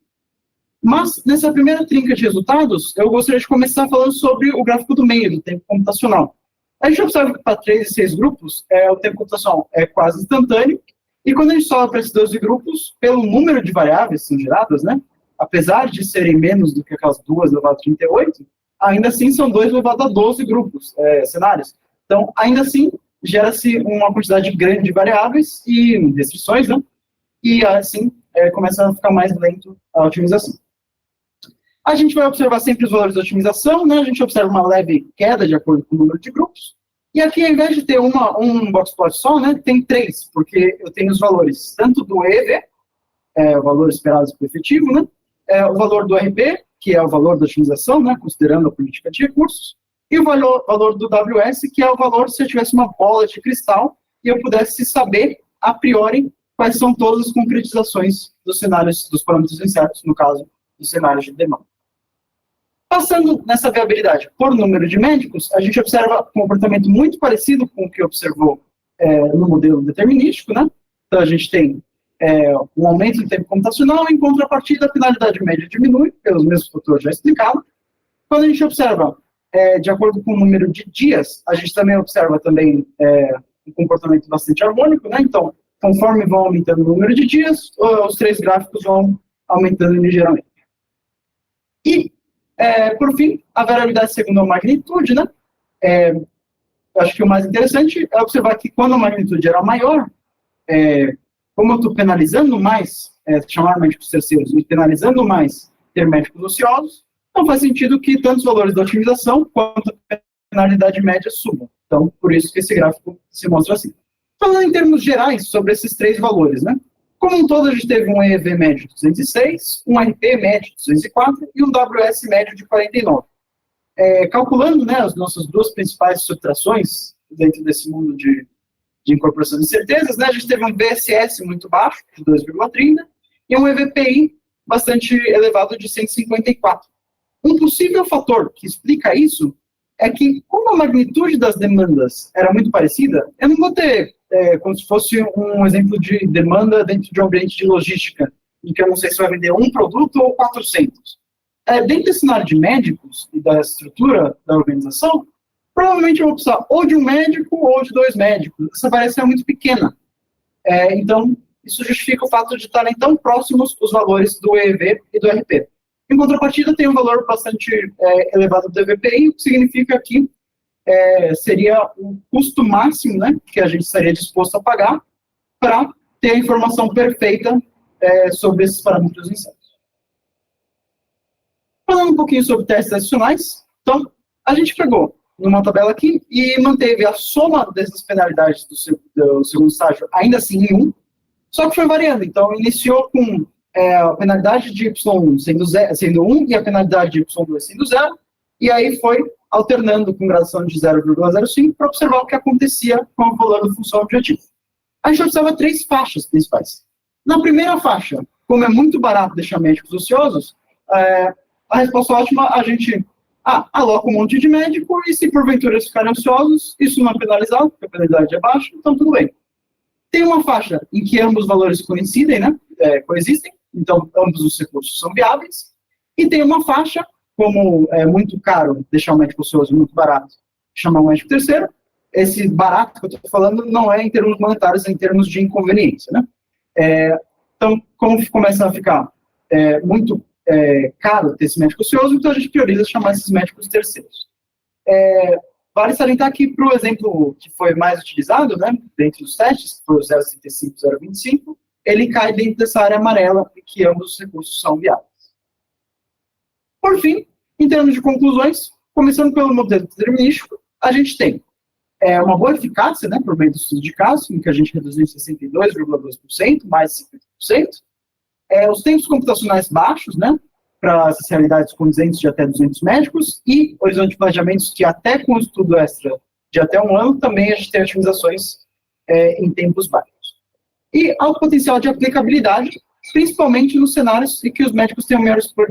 Mas, nessa primeira trinca de resultados, eu gostaria de começar falando sobre o gráfico do meio, do tempo computacional. A gente observa que para 3 e 6 grupos, o tempo computacional é quase instantâneo, e quando a gente sobe para esses 12 grupos, pelo número de variáveis que são geradas, né, apesar de serem menos do que aquelas 2 elevado a 38, ainda assim são 2 elevado a 12 grupos, cenários. Então, ainda assim, gera-se uma quantidade grande de variáveis e restrições, né? E assim, começa a ficar mais lento a otimização. A gente vai observar sempre os valores da otimização, né? A gente observa uma leve queda de acordo com o número de grupos. E aqui, ao invés de ter um boxplot só, né, tem 3, porque eu tenho os valores tanto do EV, o valor esperado por efetivo, né? O valor do RP, que é o valor da otimização, né, considerando a política de recursos, e o valor do WS, que é o valor se eu tivesse uma bola de cristal e eu pudesse saber, a priori, quais são todas as concretizações dos cenários, dos parâmetros incertos, no caso, dos cenários de demanda. Passando nessa viabilidade por número de médicos, a gente observa um comportamento muito parecido com o que observou no modelo determinístico, né? Então, a gente tem um aumento do tempo computacional, em contrapartida, a penalidade média diminui, pelos mesmos fatores já explicados. Quando a gente observa, de acordo com o número de dias, a gente também observa também um comportamento bastante harmônico, né? Então, conforme vão aumentando o número de dias, os 3 gráficos vão aumentando ligeiramente. E, por fim, a variabilidade segundo a magnitude, né? Eu acho que o mais interessante é observar que quando a magnitude era maior, como eu estou penalizando mais chamar médicos terceiros e penalizando mais ter médicos ociosos, não faz sentido que tanto os valores da otimização quanto a penalidade média subam. Então, por isso que esse gráfico se mostra assim. Falando em termos gerais sobre esses 3 valores, né? Como um todo, a gente teve um EV médio de 206, um RP médio de 204 e um WS médio de 49. Calculando, né, as nossas 2 principais subtrações dentro desse mundo de incorporação de incertezas, né, a gente teve um VSS muito baixo, de 2,30, e um EVPI bastante elevado, de 154. Um possível fator que explica isso é que, como a magnitude das demandas era muito parecida, eu não vou ter, como se fosse um exemplo de demanda dentro de um ambiente de logística, em que eu não sei se vai vender um produto ou 400. Dentro desse cenário de médicos e da estrutura da organização, provavelmente eu vou precisar ou de um médico ou de 2 médicos. Essa variação é muito pequena. Então, isso justifica o fato de estarem tão próximos os valores do EV e do RP. Em contrapartida, tem um valor bastante elevado do EVPI, o que significa que seria o custo máximo, né, que a gente estaria disposto a pagar para ter a informação perfeita sobre esses parâmetros incertos. Falando um pouquinho sobre testes adicionais, então, a gente pegou numa tabela aqui e manteve a soma dessas penalidades do segundo estágio, ainda assim em 1, só que foi variando. Então, iniciou com a penalidade de Y1 sendo 1 e a penalidade de Y2 sendo 0, e aí foi alternando com gradação de 0,05 para observar o que acontecia com o valor da função objetivo. A gente observa 3 faixas principais. Na primeira faixa, como é muito barato deixar médicos ociosos, a resposta ótima, a gente aloca um monte de médico e se porventura eles ficarem ociosos, isso não é penalizado, porque a penalidade é baixa, então tudo bem. Tem uma faixa em que ambos os valores coincidem, né? Coexistem, então ambos os recursos são viáveis. E tem uma faixa, como é muito caro deixar o médico ocioso, muito barato chamar um médico terceiro. Esse barato que eu estou falando não é em termos monetários, é em termos de inconveniência, né? Então, como começa a ficar muito caro ter esse médico ocioso, então a gente prioriza chamar esses médicos terceiros. Vale salientar que, para o exemplo que foi mais utilizado, né, dentro dos testes, que foi o 0,65 e 0,25, ele cai dentro dessa área amarela, em que ambos os recursos são viáveis. Por fim, em termos de conclusões, começando pelo modelo determinístico, a gente tem uma boa eficácia, né, por meio do estudo de caso, em que a gente reduziu em 62,2%, mais de 50%. Os tempos computacionais baixos, né, para as especialidades condizentes de até 200 médicos, e horizonte de planejamentos que até com o estudo extra de até 1 ano, também a gente tem otimizações em tempos baixos. E alto potencial de aplicabilidade, principalmente nos cenários em que os médicos têm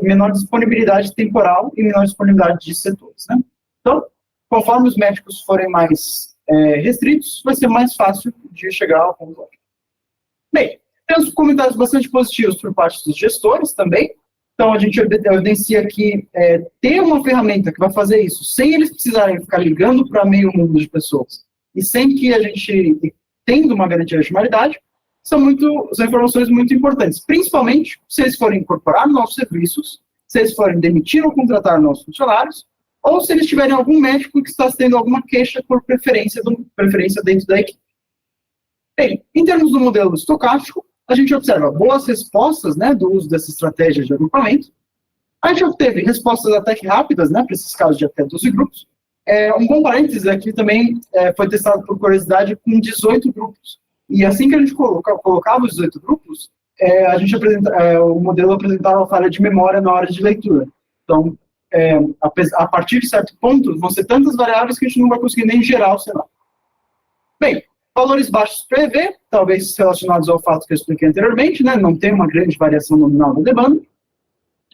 menor disponibilidade temporal e menor disponibilidade de setores, né? Então, conforme os médicos forem mais restritos, vai ser mais fácil de chegar ao ponto. Bem, temos comentários bastante positivos por parte dos gestores também. Então, a gente evidencia que ter uma ferramenta que vai fazer isso, sem eles precisarem ficar ligando para meio mundo de pessoas, e sem que a gente, tendo uma garantia de originalidade, são informações muito importantes, principalmente se eles forem incorporar novos serviços, se eles forem demitir ou contratar novos funcionários, ou se eles tiverem algum médico que está tendo alguma queixa por preferência dentro da equipe. Bem, em termos do modelo estocástico, a gente observa boas respostas, né, do uso dessa estratégia de agrupamento. A gente obteve respostas até que rápidas, né, para esses casos de até 12 grupos. Um bom parênteses aqui também foi testado por curiosidade com 18 grupos. E assim que a gente colocava os 18 grupos, o modelo apresentava uma falha de memória na hora de leitura. Então, a partir de certo ponto, vão ser tantas variáveis que a gente não vai conseguir nem gerar o cenário. Bem, valores baixos para EV, talvez relacionados ao fato que eu expliquei anteriormente, né, não tem uma grande variação nominal da demanda,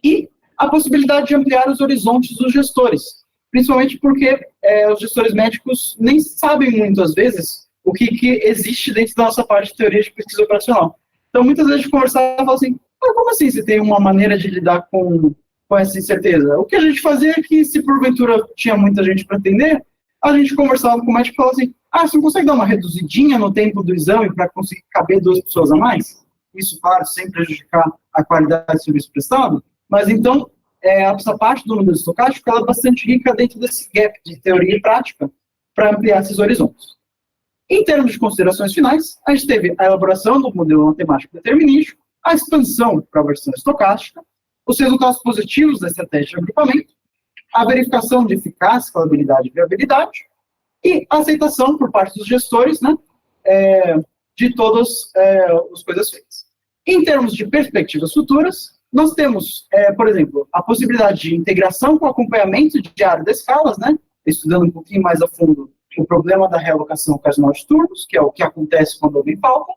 e a possibilidade de ampliar os horizontes dos gestores, principalmente porque os gestores médicos nem sabem muito, às vezes, o que existe dentro da nossa parte de teoria de pesquisa operacional. Então, muitas vezes a gente conversava e falava assim, como assim você tem uma maneira de lidar com essa incerteza? O que a gente fazia é que, se porventura tinha muita gente para atender, a gente conversava com o médico e falava assim, você não consegue dar uma reduzidinha no tempo do exame para conseguir caber 2 pessoas a mais? Isso, claro, sem prejudicar a qualidade do serviço prestado, mas então, essa parte do modelo estocástico ela é bastante rica dentro desse gap de teoria e prática para ampliar esses horizontes. Em termos de considerações finais, a gente teve a elaboração do modelo matemático determinístico, a expansão para a versão estocástica, os resultados positivos da estratégia de agrupamento, a verificação de eficácia, escalabilidade e viabilidade, e a aceitação por parte dos gestores, né, de todas as coisas feitas. Em termos de perspectivas futuras, nós temos, por exemplo, a possibilidade de integração com acompanhamento diário das escalas, né, estudando um pouquinho mais a fundo o problema da realocação ocasional de turnos, que é o que acontece quando alguém falta.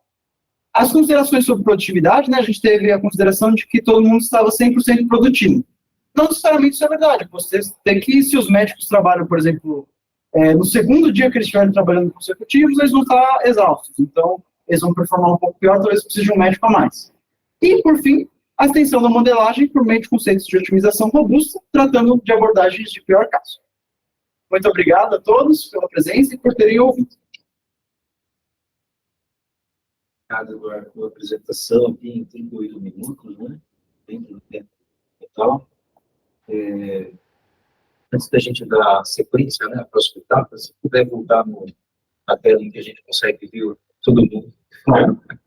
As considerações sobre produtividade, né, a gente teve a consideração de que todo mundo estava 100% produtivo. Não necessariamente isso é verdade. Você tem que, se os médicos trabalham, por exemplo, no segundo dia que eles estiverem trabalhando consecutivos, eles vão estar exaustos. Então, eles vão performar um pouco pior, talvez precise de um médico a mais. E, por fim, a extensão da modelagem por meio de conceitos de otimização robusta, tratando de abordagens de pior caso. Muito obrigado a todos pela presença e por terem ouvido. Obrigado, Eduardo, pela apresentação aqui em 38 minutos, né? Dentro do tempo total. Antes da gente dar sequência, né, a próxima etapa, se puder voltar na tela em que a gente consegue ver todo mundo. Claro. A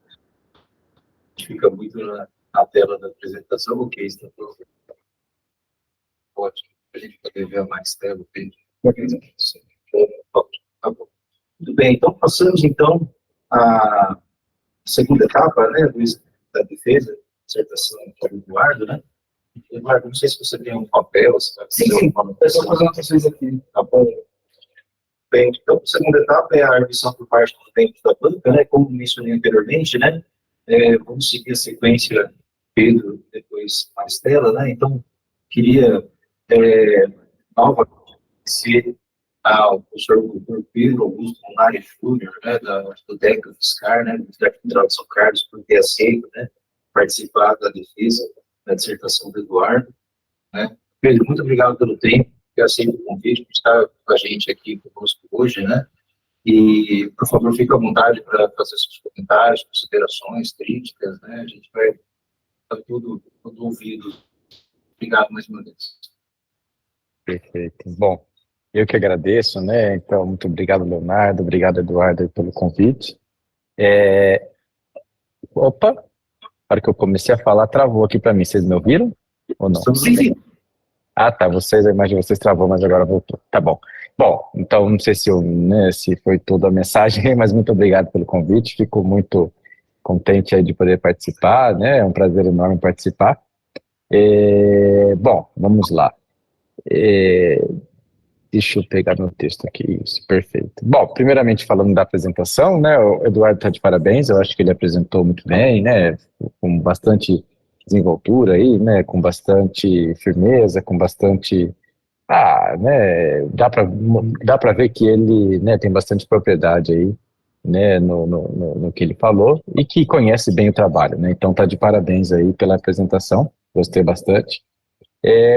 gente fica muito na tela da apresentação, ok, está pronto. Ótimo, a gente poder ver mais tela. Tá bom. Muito bem, então passamos então a segunda etapa, né, da defesa, dissertação do Eduardo, né? Eduardo, não sei se você tem um papel, se vai fazer Sim. uma anotação. Eu vou fazer anotações aqui. Tá bom. Bem, então a segunda etapa é a revisão por parte dos membros da banca, né? Como mencionei anteriormente, né? Vamos seguir a sequência Pedro, depois Maristela, né? Então, queria novamente agradecer o professor Dr. Pedro Augusto Munari Júnior, né, do DEC UFSCar, né, do Universidade Federal de São Carlos, por ter aceito, né, participar da defesa da dissertação do Eduardo, né. Pedro, muito obrigado pelo tempo, que aceito o convite, por estar com a gente aqui conosco hoje, né, e, por favor, fique à vontade para fazer seus comentários, considerações, críticas, né, a gente vai estar tudo ouvido. Obrigado mais uma vez. Perfeito. Bom, eu que agradeço, né? Então, muito obrigado, Leonardo, obrigado, Eduardo, pelo convite. Opa, na hora que eu comecei a falar, travou aqui para mim. Vocês me ouviram ou não? Sim. Ah, tá. A imagem de vocês travou, mas agora voltou. Tá bom. Bom, então, não sei se foi toda a mensagem, mas muito obrigado pelo convite. Fico muito contente aí de poder participar, né? É um prazer enorme participar. Bom, vamos lá. Deixa eu pegar meu texto aqui, isso, perfeito. Bom, primeiramente falando da apresentação, né, o Eduardo está de parabéns, eu acho que ele apresentou muito bem, né, com bastante desenvoltura aí, né, com bastante firmeza, com bastante, né, dá para ver que ele, né, tem bastante propriedade aí, né, no que ele falou e que conhece bem o trabalho, né, então tá de parabéns aí pela apresentação, gostei bastante.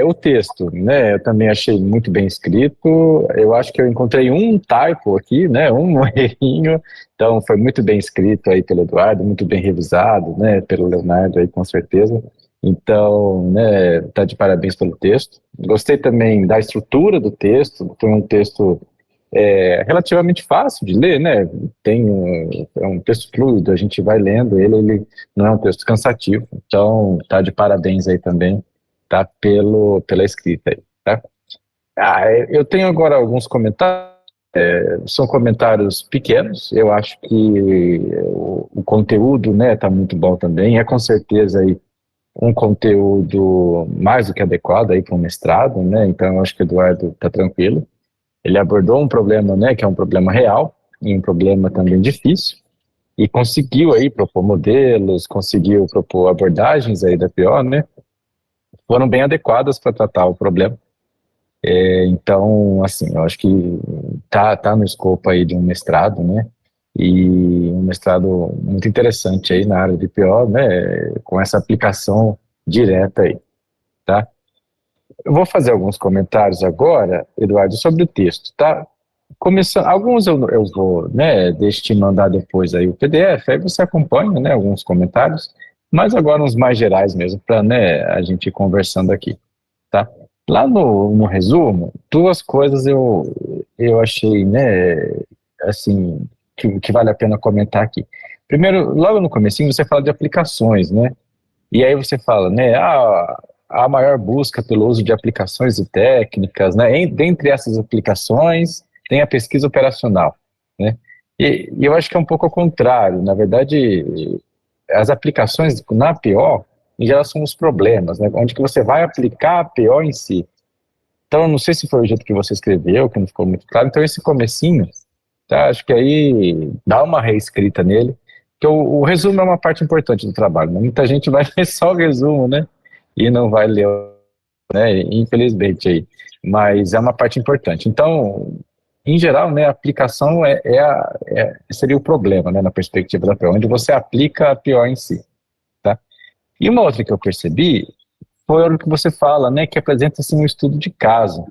O texto, né, eu também achei muito bem escrito, eu acho que eu encontrei um typo aqui, né, um errinho, então foi muito bem escrito aí pelo Eduardo, muito bem revisado, né, pelo Leonardo aí com certeza, então, né, tá de parabéns pelo texto. Gostei também da estrutura do texto, foi um texto relativamente fácil de ler, né, é um texto fluido, a gente vai lendo ele não é um texto cansativo, então tá de parabéns aí também, tá, pela escrita aí, tá? Eu tenho agora alguns comentários, são comentários pequenos, eu acho que o conteúdo, né, tá muito bom também, é com certeza aí um conteúdo mais do que adequado aí para um mestrado, né, então eu acho que o Eduardo tá tranquilo, ele abordou um problema, né, que é um problema real, e um problema também difícil, e conseguiu aí propor modelos, conseguiu propor abordagens aí da PO, né, foram bem adequadas para tratar o problema. Então, assim, eu acho que tá no escopo aí de um mestrado, né? E um mestrado muito interessante aí na área de PO, né? Com essa aplicação direta aí, tá? Eu vou fazer alguns comentários agora, Eduardo, sobre o texto, tá? Começando, alguns eu vou, né, deixa te mandar depois aí o PDF, aí você acompanha, né, alguns comentários, mas agora uns mais gerais mesmo, para, né, a gente ir conversando aqui, tá? Lá no resumo, duas coisas eu achei, né, assim, que vale a pena comentar aqui. Primeiro, logo no comecinho, você fala de aplicações, né? E aí você fala, né, a maior busca pelo uso de aplicações e técnicas, né? Dentre essas aplicações, tem a pesquisa operacional, né? E eu acho que é um pouco ao contrário. Na verdade, as aplicações na PO, em geral, são os problemas, né? Onde que você vai aplicar a PO em si. Então, eu não sei se foi o jeito que você escreveu, que não ficou muito claro. Então, esse comecinho, tá? Acho que aí dá uma reescrita nele, porque o resumo é uma parte importante do trabalho, né? Muita gente vai ler só o resumo, né? E não vai ler, né? Infelizmente aí. Mas é uma parte importante. Então, em geral, né, a aplicação seria o problema, né, na perspectiva da PO, onde você aplica a PO em si, tá? E uma outra que eu percebi foi o que você fala, né, que apresenta-se um estudo de caso.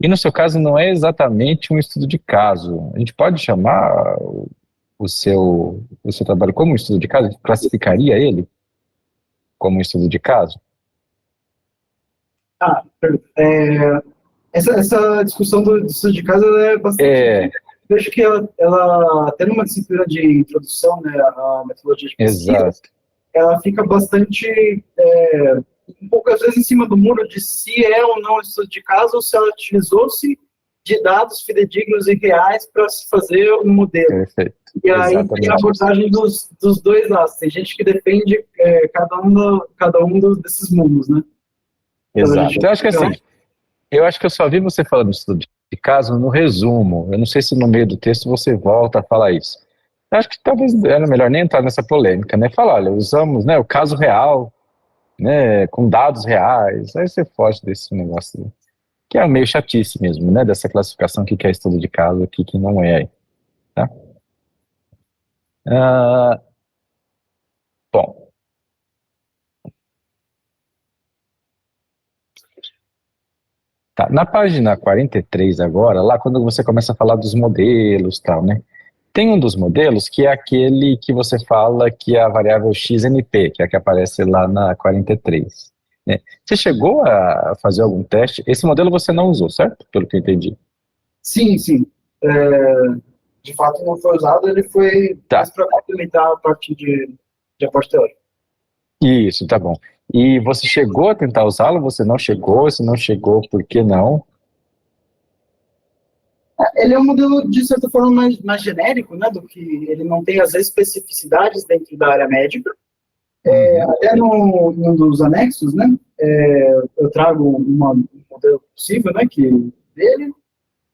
E no seu caso não é exatamente um estudo de caso. A gente pode chamar o seu trabalho como um estudo de caso? A gente classificaria ele como um estudo de caso? Essa discussão do estudo de caso é bastante... Vejo que ela até numa disciplina de introdução, né, à metodologia de pesquisa, exato, ela fica bastante, um pouco às vezes em cima do muro de se é ou não estudo de caso, ou se ela utilizou-se de dados fidedignos e reais para se fazer um modelo. Perfeito. E aí tem a abordagem dos dois lados. Tem gente que defende cada um desses mundos, né? Exato. Então, eu acho que eu só vi você falando de estudo de caso no resumo. Eu não sei se no meio do texto você volta a falar isso. Eu acho que talvez era melhor nem entrar nessa polêmica, né? Falar, olha, usamos, né, o caso real, né, com dados reais. Aí você foge desse negócio. que é meio chatice mesmo, né, dessa classificação, o que é estudo de caso, o que não é, tá? Ah, bom, tá, na página 43 agora, lá quando você começa a falar dos modelos e tal, né, tem um dos modelos que é aquele que você fala que é a variável XNP, que é a que aparece lá na 43, né? Você chegou a fazer algum teste? Esse modelo você não usou, certo? Pelo que eu entendi. Sim, sim. De fato, não foi usado, ele foi Tá. mais para complementar a parte de aporte teórico. Isso, tá bom. E você chegou a tentar usá-lo? Você não chegou? Se não chegou, por que não? Ele é um modelo, de certa forma, mais genérico, né, do que ele não tem as especificidades dentro da área médica. Até em um dos anexos, né, eu trago um modelo possível, né, dele,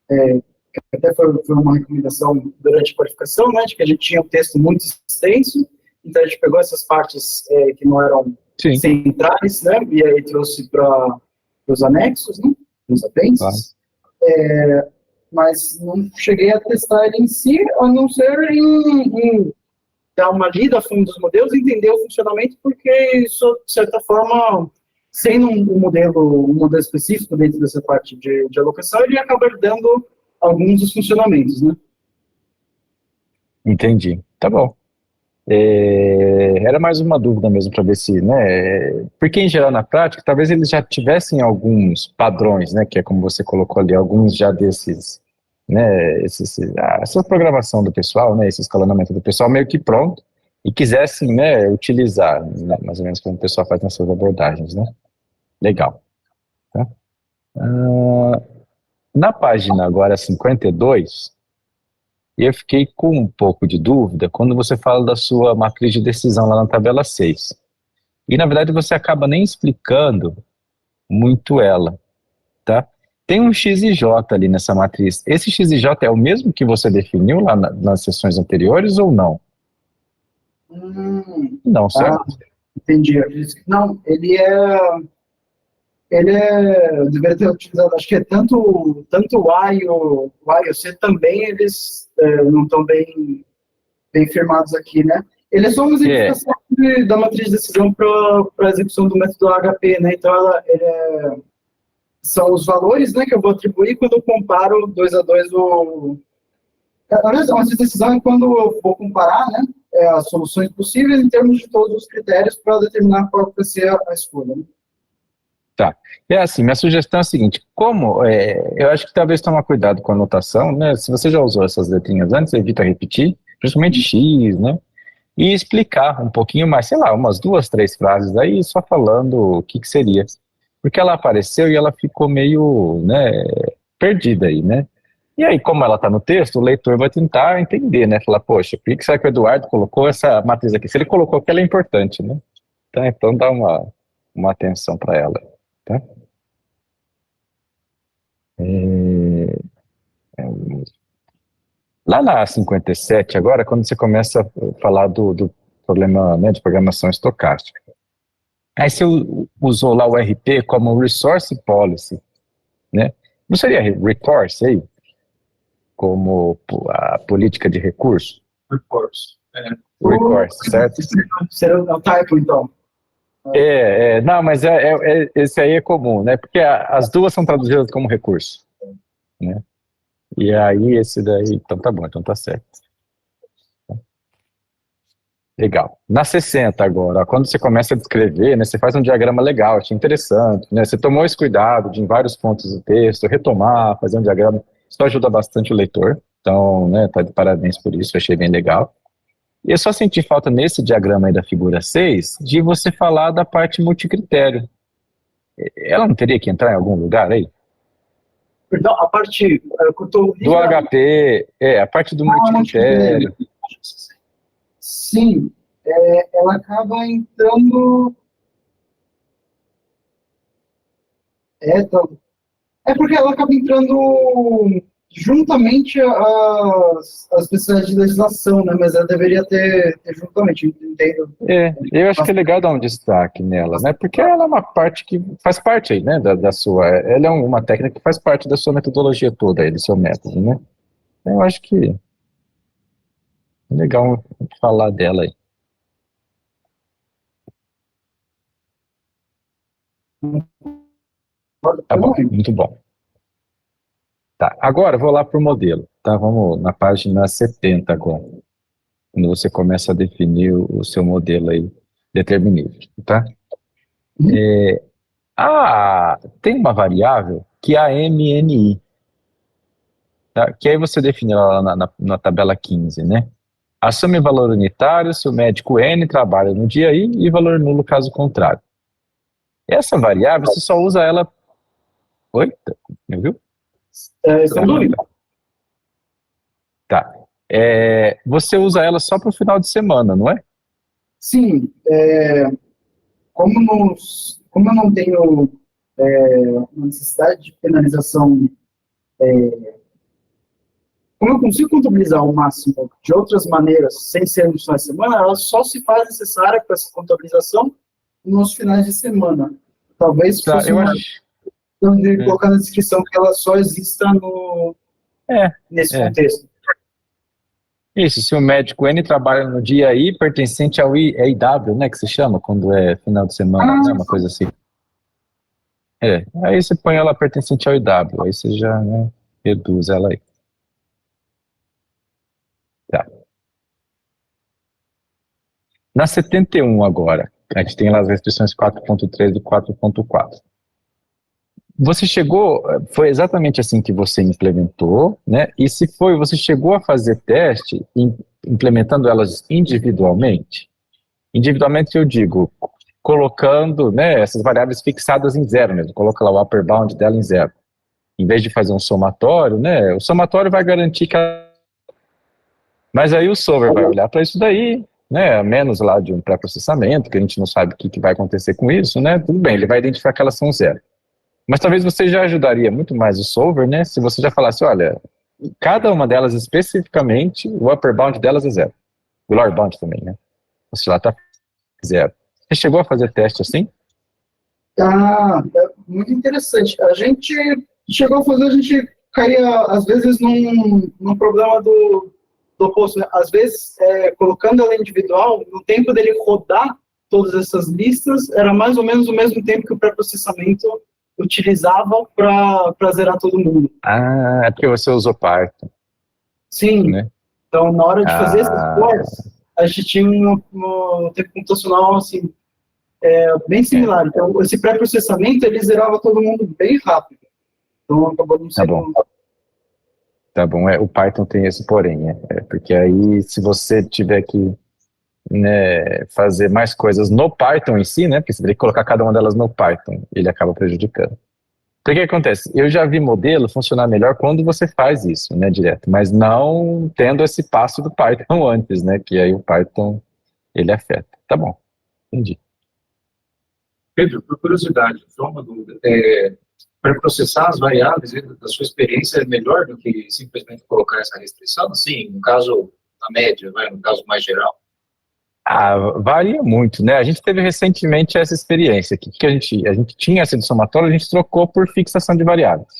que até foi uma recomendação durante a qualificação, né, de que a gente tinha um texto muito extenso, então a gente pegou essas partes que não eram Sim. centrais, né, e aí trouxe para os anexos, né, os apêndices. Mas não cheguei a testar ele em si, a não ser em dar uma lida a fundo dos modelos, entender o funcionamento, porque isso, de certa forma, sendo um modelo específico dentro dessa parte de alocação, ele acaba dando alguns dos funcionamentos, né? Entendi. Tá bom. Era mais uma dúvida mesmo para ver se, né? Porque em geral na prática, talvez eles já tivessem alguns padrões, né? Que é como você colocou ali, alguns já desses, né? Essa programação do pessoal, né? Esse escalonamento do pessoal meio que pronto e quisessem, né? Utilizar, né, mais ou menos como o pessoal faz nas suas abordagens, né? Legal. Tá? Na página agora 52, eu fiquei com um pouco de dúvida quando você fala da sua matriz de decisão lá na tabela 6. E, na verdade, você acaba nem explicando muito ela, tá? Tem um x e j ali nessa matriz. Esse x e j é o mesmo que você definiu lá nas sessões anteriores ou não? Não, certo? Entendi. Não, eu deveria ter utilizado, acho que é tanto o A e o C também, eles não estão bem firmados aqui, né? Ele é só uma exemplificação da matriz de decisão para a execução do método HP, né? Então, são os valores, né, que eu vou atribuir quando eu comparo 2 a 2 a matriz de decisão é quando eu vou comparar, né, as soluções possíveis em termos de todos os critérios para determinar qual vai ser a escolha, né? Tá. É assim, minha sugestão é a seguinte, eu acho que talvez tomar cuidado com a anotação, né, se você já usou essas letrinhas antes, evita repetir, principalmente X, né, e explicar um pouquinho mais, sei lá, umas 2, 3 frases aí, só falando o que seria. Porque ela apareceu e ela ficou meio, né, perdida aí, né. E aí, como ela está no texto, o leitor vai tentar entender, né, falar, poxa, por que será que o Eduardo colocou essa matriz aqui? Se ele colocou, porque ela é importante, né. Então dá uma atenção para ela, tá? Lá na 57, agora, quando você começa a falar do problema, né, de programação estocástica, aí você usou lá o RP como Resource Policy, né? Não seria Recourse aí? Como a política de recurso? Reforço. Recourse, certo? Será o typo, então. Não, mas esse aí é comum, né? Porque as duas são traduzidas como recurso, né? E aí esse daí, então tá bom, então tá certo. Legal. Na 60 agora, ó, quando você começa a descrever, né, você faz um diagrama legal, achei interessante, né, você tomou esse cuidado de em vários pontos do texto, retomar, fazer um diagrama, isso ajuda bastante o leitor, então, né, tá de parabéns por isso, achei bem legal. E eu só senti falta nesse diagrama aí da figura 6, de você falar da parte multicritério. Ela não teria que entrar em algum lugar aí? Perdão, a parte Do HP, a parte do multicritério. Sim, ela acaba entrando. Então, é porque ela acaba entrando juntamente as especialidades de legislação, né? Mas ela deveria ter juntamente, entendo. Eu acho que é legal dar um destaque nela, né? Porque ela é uma parte que faz parte aí, né? Da sua. Ela é uma técnica que faz parte da sua metodologia toda aí, do seu método, né? Eu acho que é legal falar dela aí. Tá bom, muito bom. Tá, agora eu vou lá para o modelo, tá? Vamos na página 70 agora, quando você começa a definir o seu modelo aí determinístico, tá? Tem uma variável que é a MNI, tá? Que aí você define lá na tabela 15, né? Assume valor unitário se o médico N trabalha no dia I e valor nulo caso contrário. Essa variável, você só usa ela... Oi? Me viu? Sem dúvida. Tá. Você usa ela só para o final de semana, não é? Sim. Como eu não tenho uma necessidade de penalização, como eu consigo contabilizar o máximo de outras maneiras, sem ser no final de semana, ela só se faz necessária para essa contabilização nos finais de semana. Talvez fosse de colocar na descrição que ela só exista nesse contexto. Isso, se o médico N trabalha no dia I, pertencente ao IW, né, que se chama, quando é final de semana, né, uma coisa assim. Aí você põe ela pertencente ao IW, aí você já, né, reduz ela aí. Tá. Na 71 agora, a gente tem lá as restrições 4.3 e 4.4. Você foi exatamente assim que você implementou, né? E se foi, você chegou a fazer teste implementando elas individualmente? Individualmente eu digo, colocando, né, essas variáveis fixadas em zero mesmo, coloca lá o upper bound dela em zero. Em vez de fazer um somatório, né, o somatório vai garantir que mas aí o solver vai olhar para isso daí, né, menos lá de um pré-processamento, que a gente não sabe o que vai acontecer com isso, né, tudo bem, ele vai identificar que elas são zero. Mas talvez você já ajudaria muito mais o solver, né, se você já falasse, olha, cada uma delas especificamente, o upper bound delas é zero. O lower bound também, né. Você lá está zero. Você chegou a fazer teste assim? É muito interessante. A gente chegou a fazer, a gente caía, às vezes, num problema do oposto, né? Às vezes, colocando ela individual, no tempo dele rodar todas essas listas, era mais ou menos o mesmo tempo que o pré-processamento utilizava para zerar todo mundo. É porque você usou Python. Sim. Né? Então, na hora de fazer essas coisas, a gente tinha um tempo computacional, assim, bem similar. Então, esse pré-processamento, ele zerava todo mundo bem rápido. Então, acabou não sendo... Tá bom, o Python tem esse porém, né? Porque aí, se você tiver que, né, fazer mais coisas no Python em si, né? Porque você teria que colocar cada uma delas no Python, ele acaba prejudicando. Então, o que acontece? Eu já vi modelo funcionar melhor quando você faz isso, né, direto, mas não tendo esse passo do Python antes, né? Que aí o Python, ele afeta. Tá bom, entendi. Pedro, por curiosidade, só uma dúvida. Para processar as variáveis, da sua experiência, é melhor do que simplesmente colocar essa restrição? Sim, no caso, na média, no caso mais geral? Varia muito, né? A gente teve recentemente essa experiência aqui, que a gente tinha essa de somatório, a gente trocou por fixação de variáveis.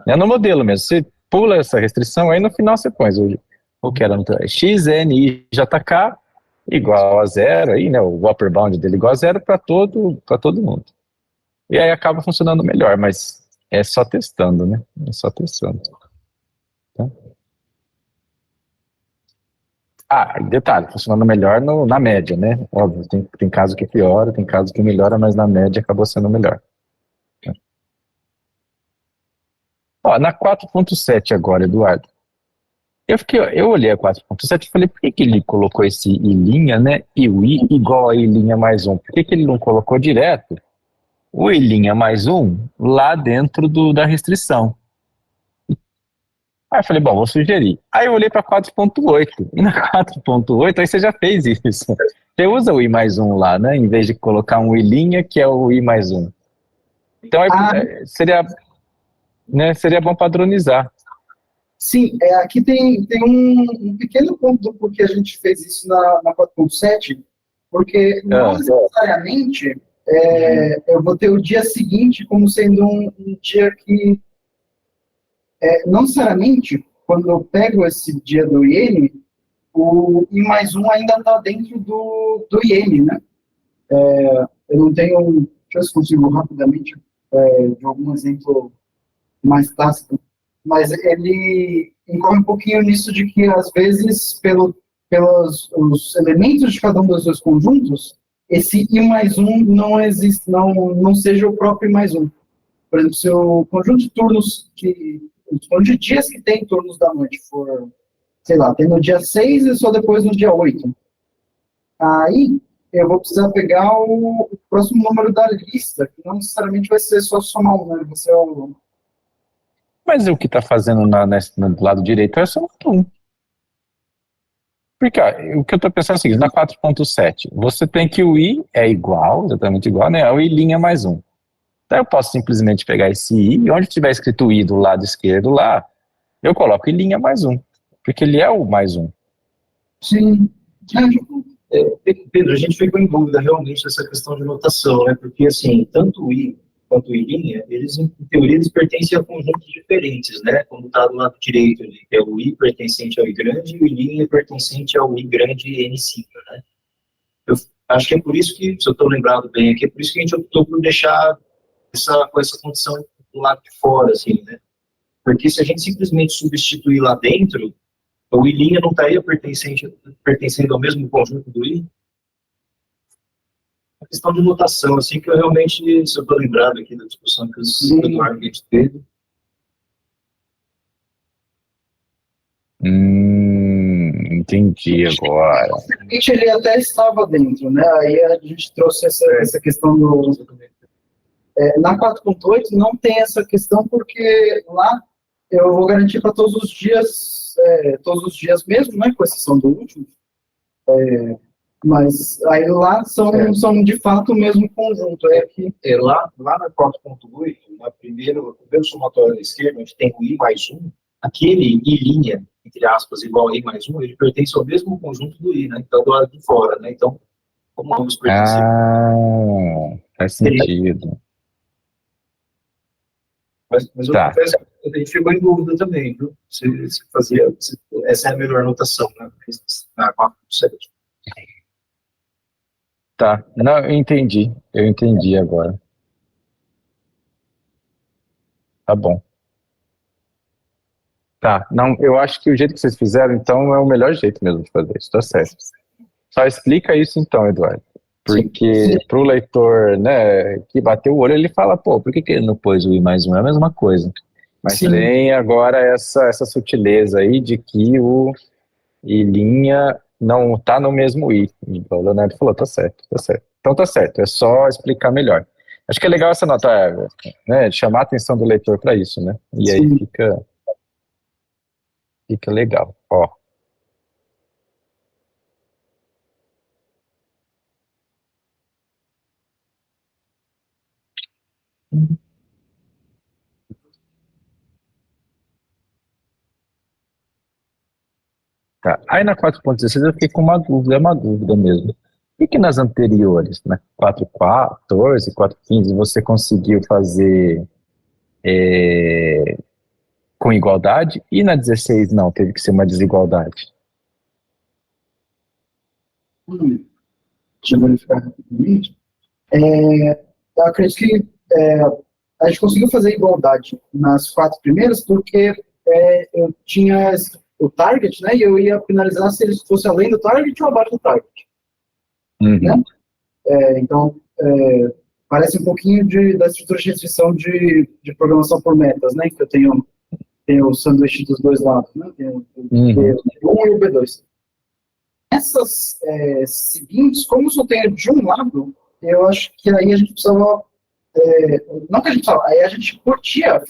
No modelo mesmo, você pula essa restrição, aí no final você põe o que era x, n, i, jk, igual a zero, aí, né, o upper bound dele igual a zero para todo mundo. E aí acaba funcionando melhor, mas é só testando, né? É só testando. Tá? Detalhe, funcionando melhor na média, né? Óbvio, tem caso que piora, tem caso que melhora, mas na média acabou sendo melhor. Ó, na 4.7 agora, Eduardo. Eu olhei a 4.7 e falei, por que ele colocou esse I', né? E o I igual a I' mais 1? Por que ele não colocou direto o I' mais 1 lá dentro da restrição? Aí eu falei, bom, vou sugerir. Aí eu olhei para 4.8, e na 4.8 aí você já fez isso. Você usa o I mais 1 lá, né? Em vez de colocar um I', que é o I mais 1. Então aí, seria bom padronizar. Sim, aqui tem um pequeno ponto do porquê a gente fez isso na 4.7, porque não necessariamente eu vou ter o dia seguinte como sendo um dia que, não necessariamente, quando eu pego esse dia do iene, o I mais um ainda está dentro do iene, né? Eu não tenho, deixa eu ver se consigo rapidamente de algum exemplo mais clássico, mas ele incorre um pouquinho nisso de que, às vezes, pelos os elementos de cada um dos dois conjuntos, esse I mais um não existe, não seja o próprio I mais um. Por exemplo, se o conjunto de turnos, o conjunto de dias que tem turnos da noite for, sei lá, tem no dia 6 e só depois no dia 8, aí eu vou precisar pegar o próximo número da lista, que não necessariamente vai ser só somar um, né? Vai ser o... Mas o que está fazendo do lado direito é só um. Porque o que eu estou pensando é o seguinte, na 4.7, você tem que o I é igual, exatamente igual, né? O I' mais um. Então eu posso simplesmente pegar esse I, e onde tiver escrito I do lado esquerdo lá, eu coloco I' mais um. Porque ele é o mais um. Sim. Pedro, a gente ficou em dúvida realmente nessa questão de notação, né? Porque, assim, tanto o I quanto o I', eles, em teoria, eles pertencem a conjuntos diferentes, né? Como está do lado direito ali, que é o I pertencente ao I grande e o I' pertencente ao I grande N5, né? Eu acho que é por isso que, se eu estou lembrado bem aqui, é por isso que a gente optou por deixar com essa condição do lado de fora, assim, né? Porque se a gente simplesmente substituir lá dentro, o I' não estaria pertencendo ao mesmo conjunto do I? A questão de notação, assim, que eu realmente, se eu estou lembrado aqui da discussão que o Eduardo teve. Entendi agora. Ele até estava dentro, né? Aí a gente trouxe essa questão do... na 4.8 não tem essa questão, porque lá eu vou garantir para todos os dias mesmo, né? Com exceção do último. Mas aí lá são de fato o mesmo conjunto. Lá na 4.8, no primeiro somatório da esquerda, onde tem o I mais um, aquele I', entre aspas, igual a I mais um, ele pertence ao mesmo conjunto do I, né? Então, do lado de fora, né? Então, como ambos pertencem... faz sentido. Mas eu confesso que a gente ficou em dúvida também, viu? Essa é a melhor notação, né? Na 4.7. Tá, não, eu entendi agora. Tá bom. Tá, não, eu acho que o jeito que vocês fizeram, então, é o melhor jeito mesmo de fazer isso, tá certo. Só explica isso então, Eduardo. Porque pro leitor, né, que bateu o olho, ele fala, pô, por que ele não pôs o I mais um? É a mesma coisa. Mas tem agora essa sutileza aí de que o I' não tá no mesmo I. Então, o Leonardo falou, tá certo. Então tá certo, é só explicar melhor. Acho que é legal essa nota, né, chamar a atenção do leitor para isso, né? E aí fica legal, ó. Tá. Aí na 4.16 eu fiquei com uma dúvida mesmo. E que nas anteriores, na 4.14, 4.15, você conseguiu fazer com igualdade, e na 16 não, teve que ser uma desigualdade? Deixa eu verificar rapidamente. Eu acredito que a gente conseguiu fazer igualdade nas 4 primeiras, porque eu tinha o target, né, e eu ia finalizar se ele fosse além do target ou abaixo do target. Né? Então, parece um pouquinho da estrutura de restrição de programação por metas, né, que eu tenho o sanduíche dos dois lados, né, tem o B1 e o B2. Essas seguintes, como só tenho de um lado, eu acho que aí a gente precisava, não que a gente precisava, aí a gente podia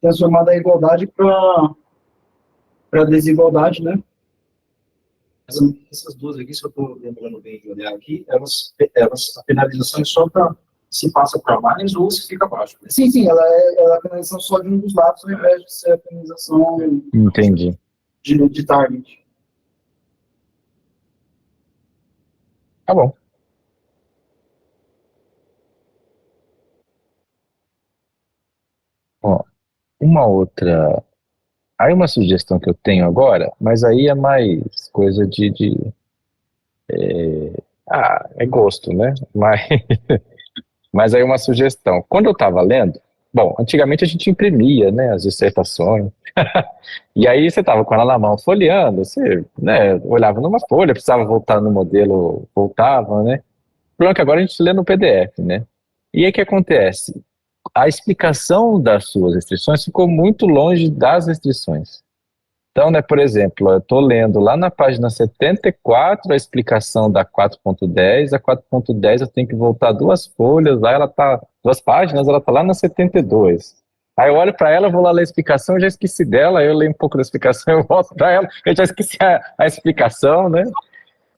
transformar da igualdade para desigualdade, né? Essas duas aqui, se eu estou lembrando bem de olhar aqui, a penalização é só para se passa para mais ou se fica abaixo. Sim, ela é a penalização só de um dos lados, ao invés de ser a penalização Entendi. de target. Tá bom. Ó, uma outra. Aí uma sugestão que eu tenho agora, mas aí é mais coisa é gosto, né? Mas aí uma sugestão. Quando eu estava lendo, bom, antigamente a gente imprimia, né, as dissertações. E aí você estava com ela na mão, folheando, você, né, olhava numa folha, precisava voltar no modelo, voltava, né? O problema é que agora a gente lê no PDF, né? E aí o que acontece? A explicação das suas restrições ficou muito longe das restrições. Então, né, por exemplo, eu estou lendo lá na página 74 a explicação da 4.10, a 4.10 eu tenho que voltar duas folhas, lá ela tá, duas páginas, ela está lá na 72. Aí eu olho para ela, vou lá ler a explicação, eu já esqueci dela, aí eu leio um pouco da explicação, eu volto para ela, eu já esqueci a explicação, né?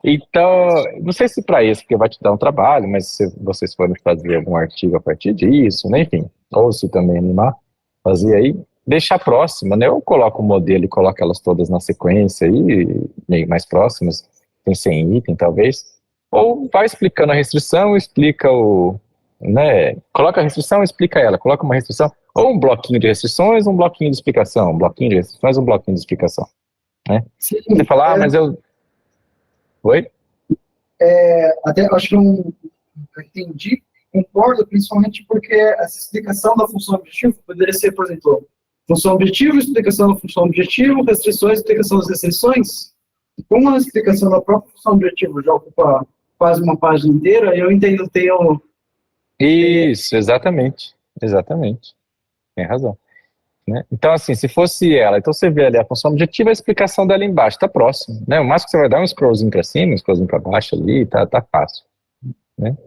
Então, não sei se para isso, porque vai te dar um trabalho, mas se vocês forem fazer algum artigo a partir disso, né, enfim, ou se também animar, fazer aí, deixar próxima, né, eu coloco o modelo e coloco elas todas na sequência aí, meio mais próximas, tem 100 itens talvez, ou vai explicando a restrição, explica né, coloca a restrição, explica ela, coloca uma restrição, ou um bloquinho de restrições, um bloquinho de explicação, um bloquinho de restrições, um bloquinho de explicação, né. Sim, Você fala, mas eu... Oi? até acho que eu entendi, concordo, principalmente porque essa explicação da função objetivo poderia ser, por exemplo, função objetivo, explicação da função objetivo, restrições, explicação das restrições. Como a explicação da própria função objetivo já ocupa quase uma página inteira, eu entendo, tenho... Isso, exatamente, tem razão. Né? Então, assim, se fosse ela, então você vê ali a função objetiva, a explicação dela embaixo, tá próximo, né? O máximo que você vai dar é um scrollzinho para cima, um scrollzinho para baixo ali, tá fácil, né?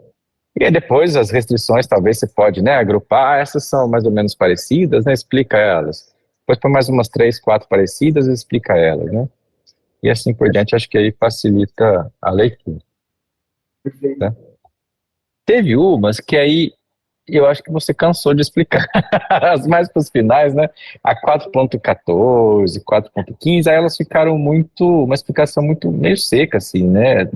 E aí depois as restrições, talvez você pode, né, agrupar, essas são mais ou menos parecidas, né? Explica elas. Depois põe mais umas 3, 4 parecidas e explica elas, né? E assim por diante, acho que aí facilita a leitura. Né? Teve umas que aí eu acho que você cansou de explicar, as mais para os finais, né? A 4.14, 4.15, aí elas ficaram uma explicação muito meio seca, assim, né?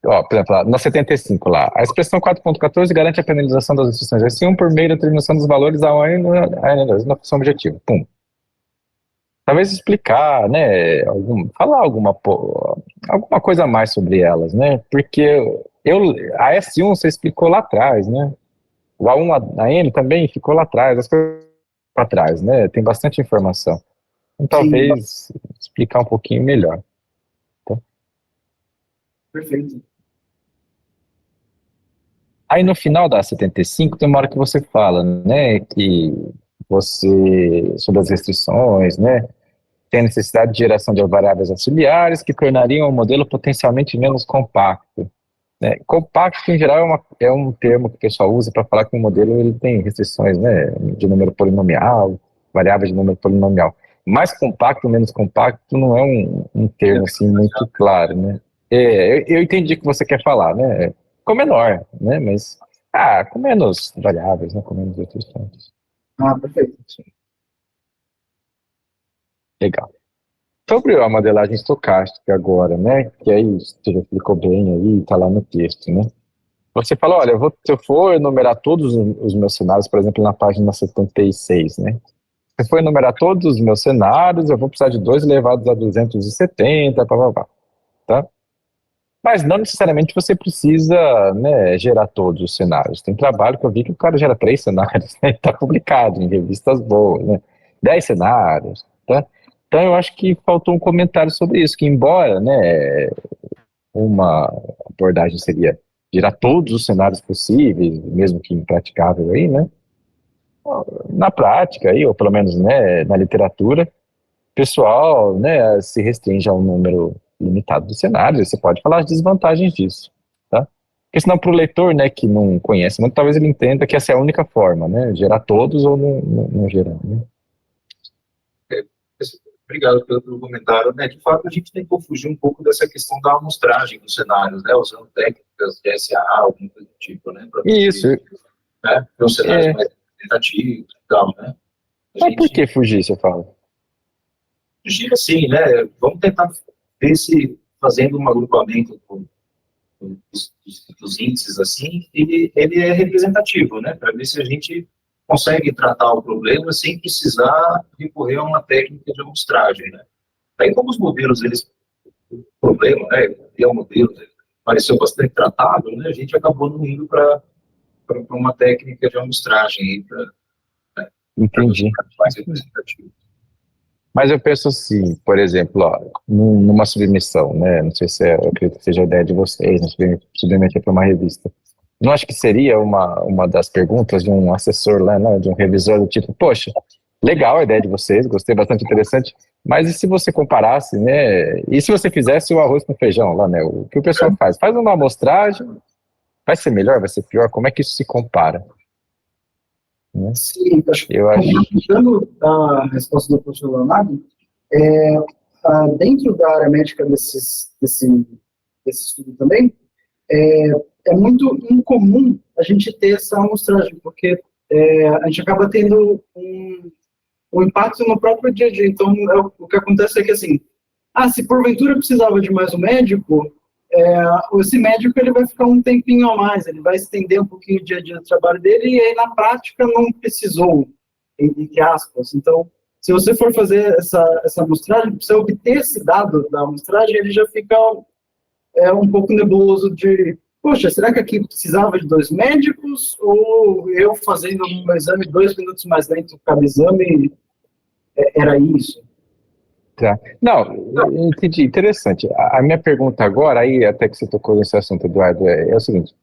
Ó, por exemplo, na 75 lá, a expressão 4.14 garante a penalização das instruções S1 por meio da determinação dos valores a na função objetivo. Pum. Talvez explicar, né? Falar alguma coisa a mais sobre elas, né? Porque a S1 você explicou lá atrás, né? O A1, a N também ficou lá atrás, as coisas para trás, né? Tem bastante informação. Então, talvez explicar um pouquinho melhor. Tá? Perfeito. Aí no final da 75 tem uma hora que você fala, né, que você, sobre as restrições, né, tem a necessidade de geração de variáveis auxiliares que tornariam o modelo potencialmente menos compacto. Né? Compacto, em geral, é um termo que o pessoal usa para falar que o modelo ele tem restrições, né, de número polinomial, variáveis de número polinomial. Mais compacto, menos compacto, não é um termo assim, muito claro. Né? Eu entendi o que você quer falar, né? Com menor, né? Mas com menos variáveis, né? Com menos restrições. Perfeito. Legal. Sobre a modelagem estocástica agora, né? Que aí você já explicou bem aí, está lá no texto, né? Você fala, olha, se eu for enumerar todos os meus cenários, por exemplo, na página 76, né? Se eu for enumerar todos os meus cenários, eu vou precisar de 2 elevados a 270, tá? Mas não necessariamente você precisa, né, gerar todos os cenários. Tem trabalho que eu vi que o cara gera 3 cenários, né? Está publicado em revistas boas, né? 10 cenários, tá? Então eu acho que faltou um comentário sobre isso, que embora, né, uma abordagem seria gerar todos os cenários possíveis, mesmo que impraticável aí, né? Na prática aí, ou pelo menos, né, na literatura, o pessoal, né, se restringe a um número limitado de cenários, você pode falar as desvantagens disso, tá? Porque senão para o leitor, né, que não conhece muito, talvez ele entenda que essa é a única forma, né, gerar todos ou não gerar, né? Obrigado pelo comentário. Né? De fato, a gente tentou fugir um pouco dessa questão da amostragem dos cenários, né? Usando técnicas de SAA, alguma coisa do tipo, né? Isso. Né? Ter os cenários mais representativos e tal, né? Mas por que fugir, você fala? Fugir assim, né? Vamos tentar ver se, fazendo um agrupamento dos índices assim, ele é representativo, né? Para ver se a gente consegue tratar o problema sem precisar recorrer a uma técnica de amostragem, né? Aí, como os modelos, o problema, né, criar um modelo pareceu bastante tratável, né, a gente acabou não indo para uma técnica de amostragem, Entendi. mais representativo. Mas eu penso assim, por exemplo, ó, numa submissão, né? Não sei se eu acredito que seja a ideia de vocês, submeter para uma revista. Não acho que seria uma das perguntas de um assessor lá, né, de um revisor do tipo, poxa, legal a ideia de vocês, gostei, bastante interessante, mas e se você comparasse, né? E se você fizesse o arroz com feijão lá, né? O que o pessoal faz? Faz uma amostragem, vai ser melhor, vai ser pior? Como é que isso se compara? Né? Sim, Eu acho. Dando a resposta do professor Leonardo, dentro da área médica desse estudo também, é muito incomum a gente ter essa amostragem, porque a gente acaba tendo um impacto no próprio dia a dia. Então, o que acontece é que, assim, se porventura precisava de mais um médico, esse médico ele vai ficar um tempinho a mais, ele vai estender um pouquinho o dia a dia do trabalho dele, e aí, na prática, não precisou, entre aspas. Então, se você for fazer essa amostragem, para você obter esse dado da amostragem, ele já fica um pouco nebuloso de, poxa, será que aqui precisava de 2 médicos, ou eu fazendo um exame 2 minutos mais lento cada exame, era isso? Tá. Não, entendi, interessante. A minha pergunta agora, aí até que você tocou nesse assunto, Eduardo, é o seguinte,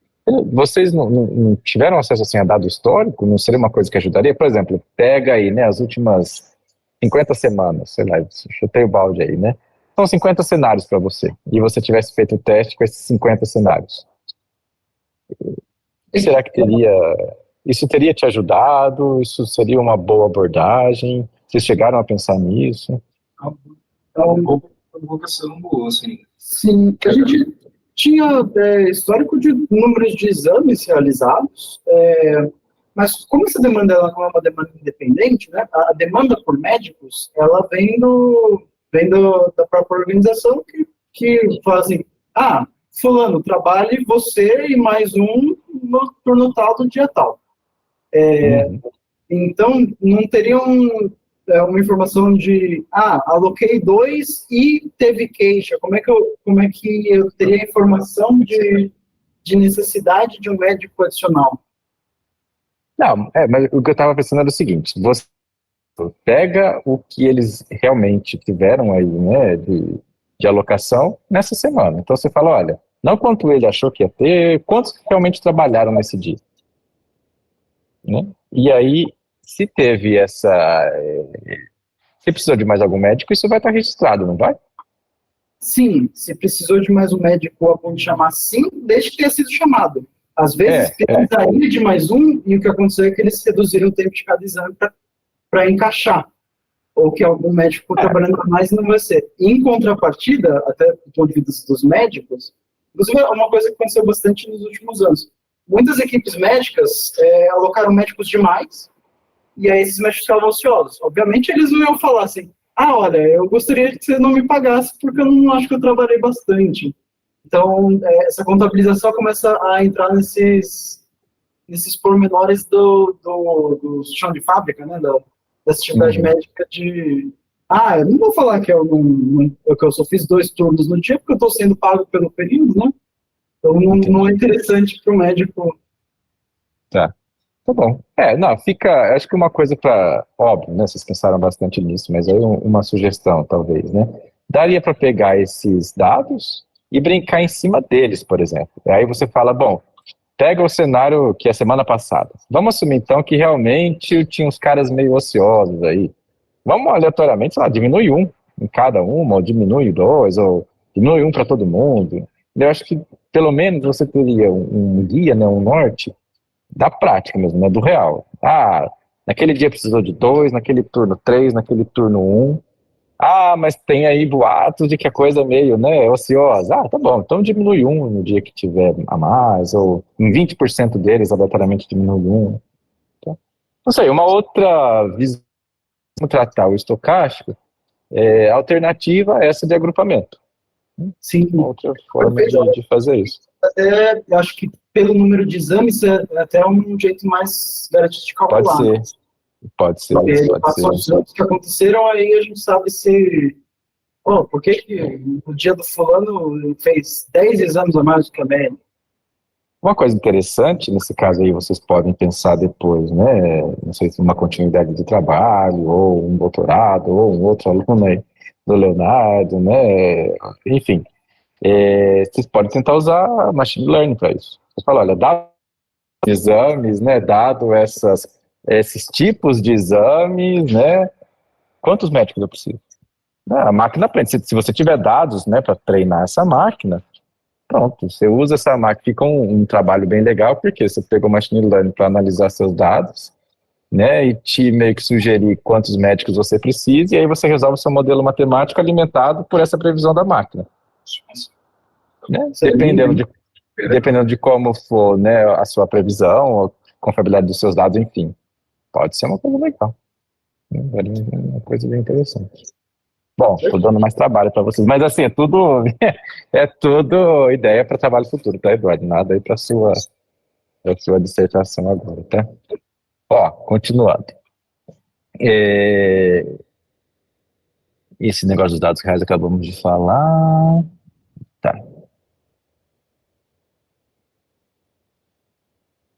vocês não tiveram acesso assim, a dado histórico? Não seria uma coisa que ajudaria? Por exemplo, pega aí, né, as últimas 50 semanas, sei lá, chutei o balde aí, né? São 50 cenários para você, e você tivesse feito o teste com esses 50 cenários. Será que isso teria te ajudado? Isso seria uma boa abordagem? Vocês chegaram a pensar nisso? É uma provocação boa, assim. Sim, a gente tinha histórico de números de exames realizados, mas como essa demanda ela não é uma demanda independente, né, a demanda por médicos, ela vem da própria organização que fazem, fulano, trabalhe você e mais um no turno tal do dia tal. Então, não teriam uma informação de, aloquei 2 e teve queixa. Como é que eu teria informação de necessidade de um médico adicional? Não, mas o que eu estava pensando era o seguinte, você pega o que eles realmente tiveram aí, né, de alocação nessa semana. Então você fala, olha, não quanto ele achou que ia ter, quantos realmente trabalharam nesse dia. Né? E aí, se teve se precisou de mais algum médico, isso vai estar registrado, não vai? Sim, se precisou de mais um médico a ponto de chamar, sim, desde que tenha sido chamado. Às vezes, precisaria de mais um, e o que aconteceu é que eles reduziram o tempo de cada exame para encaixar. Ou que algum médico trabalhando mais não vai ser. Em contrapartida, até do ponto de vista dos médicos, inclusive é uma coisa que aconteceu bastante nos últimos anos. Muitas equipes médicas alocaram médicos demais, e aí esses médicos ficavam ociosos. Obviamente, eles não iam falar assim, olha, eu gostaria que você não me pagasse, porque eu não acho que eu trabalhei bastante. Então, essa contabilização começa a entrar nesses pormenores do chão de fábrica, né, dessa atividade médica de, eu não vou falar que eu só fiz 2 turnos no dia, porque eu estou sendo pago pelo período, né? Então, não é interessante para o médico. Tá bom. Fica, acho que uma coisa para, óbvio, né, vocês pensaram bastante nisso, mas aí uma sugestão, talvez, né? Daria para pegar esses dados e brincar em cima deles, por exemplo. Aí você fala, bom, pega o cenário que é semana passada. Vamos assumir, então, que realmente tinha uns caras meio ociosos aí. Vamos aleatoriamente, sei lá, diminui um em cada uma, ou diminui 2, ou diminui um para todo mundo. Eu acho que, pelo menos, você teria um guia, né, um norte, da prática mesmo, né, do real. Naquele dia precisou de 2, naquele turno 3, naquele turno 1. Mas tem aí boatos de que a coisa é meio, né, ociosa. Tá bom, então diminui um no dia que tiver a mais, ou em 20% deles, aleatoriamente diminui um. Então, não sei, uma outra visão de tratar o estocástico é alternativa a essa de agrupamento. Sim, Uma outra forma perfeito. de fazer isso. Até, eu acho que pelo número de exames é até um jeito mais garantido de calcular. Pode ser. Porque passou os exames que aconteceram, aí a gente sabe se... por que no dia do fulano fez 10 exames a mais do que a média? Uma coisa interessante, nesse caso aí, vocês podem pensar depois, né? Não sei se uma continuidade de trabalho, ou um doutorado, ou um outro aluno aí do Leonardo, né? Enfim, vocês podem tentar usar machine learning para isso. Você fala, olha, dado exames, né? Dado esses tipos de exames, né? Quantos médicos eu preciso? A máquina aprende. Se você tiver dados, né, para treinar essa máquina, pronto, você usa essa máquina, fica um trabalho bem legal, porque você pegou o machine learning para analisar seus dados, né, e te meio que sugerir quantos médicos você precisa, e aí você resolve o seu modelo matemático alimentado por essa previsão da máquina. Né? Dependendo de como for, né, a sua previsão, a confiabilidade dos seus dados, enfim, pode ser uma coisa legal. Uma coisa bem interessante. Bom, estou dando mais trabalho para vocês, mas assim, é tudo ideia para trabalho futuro, tá, Eduardo? Nada aí para sua dissertação agora, tá? Continuando. Esse negócio dos dados reais acabamos de falar. Tá.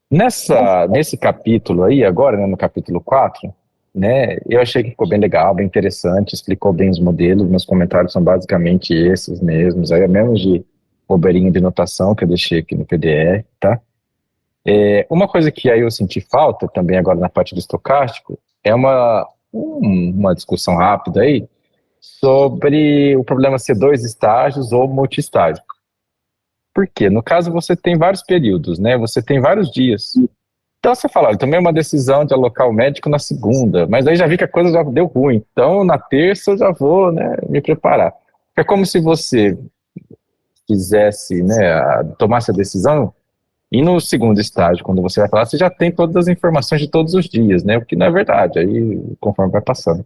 Nesse capítulo aí, agora, né, no capítulo 4, né, eu achei que ficou bem legal, bem interessante, explicou bem os modelos, meus comentários são basicamente esses mesmos, aí é menos de bobeirinha de notação que eu deixei aqui no PDR, tá? Uma coisa que aí eu senti falta também agora na parte do estocástico é uma discussão rápida aí sobre o problema ser 2 estágios ou multi-estágio. Por quê? No caso você tem vários períodos, né? Você tem vários dias. Então você fala, eu tomei uma decisão de alocar o médico na segunda, mas aí já vi que a coisa já deu ruim, então na terça eu já vou, né, me preparar. É como se você fizesse, né, tomasse a decisão e no segundo estágio, quando você vai falar, você já tem todas as informações de todos os dias, né, o que não é verdade, aí conforme vai passando.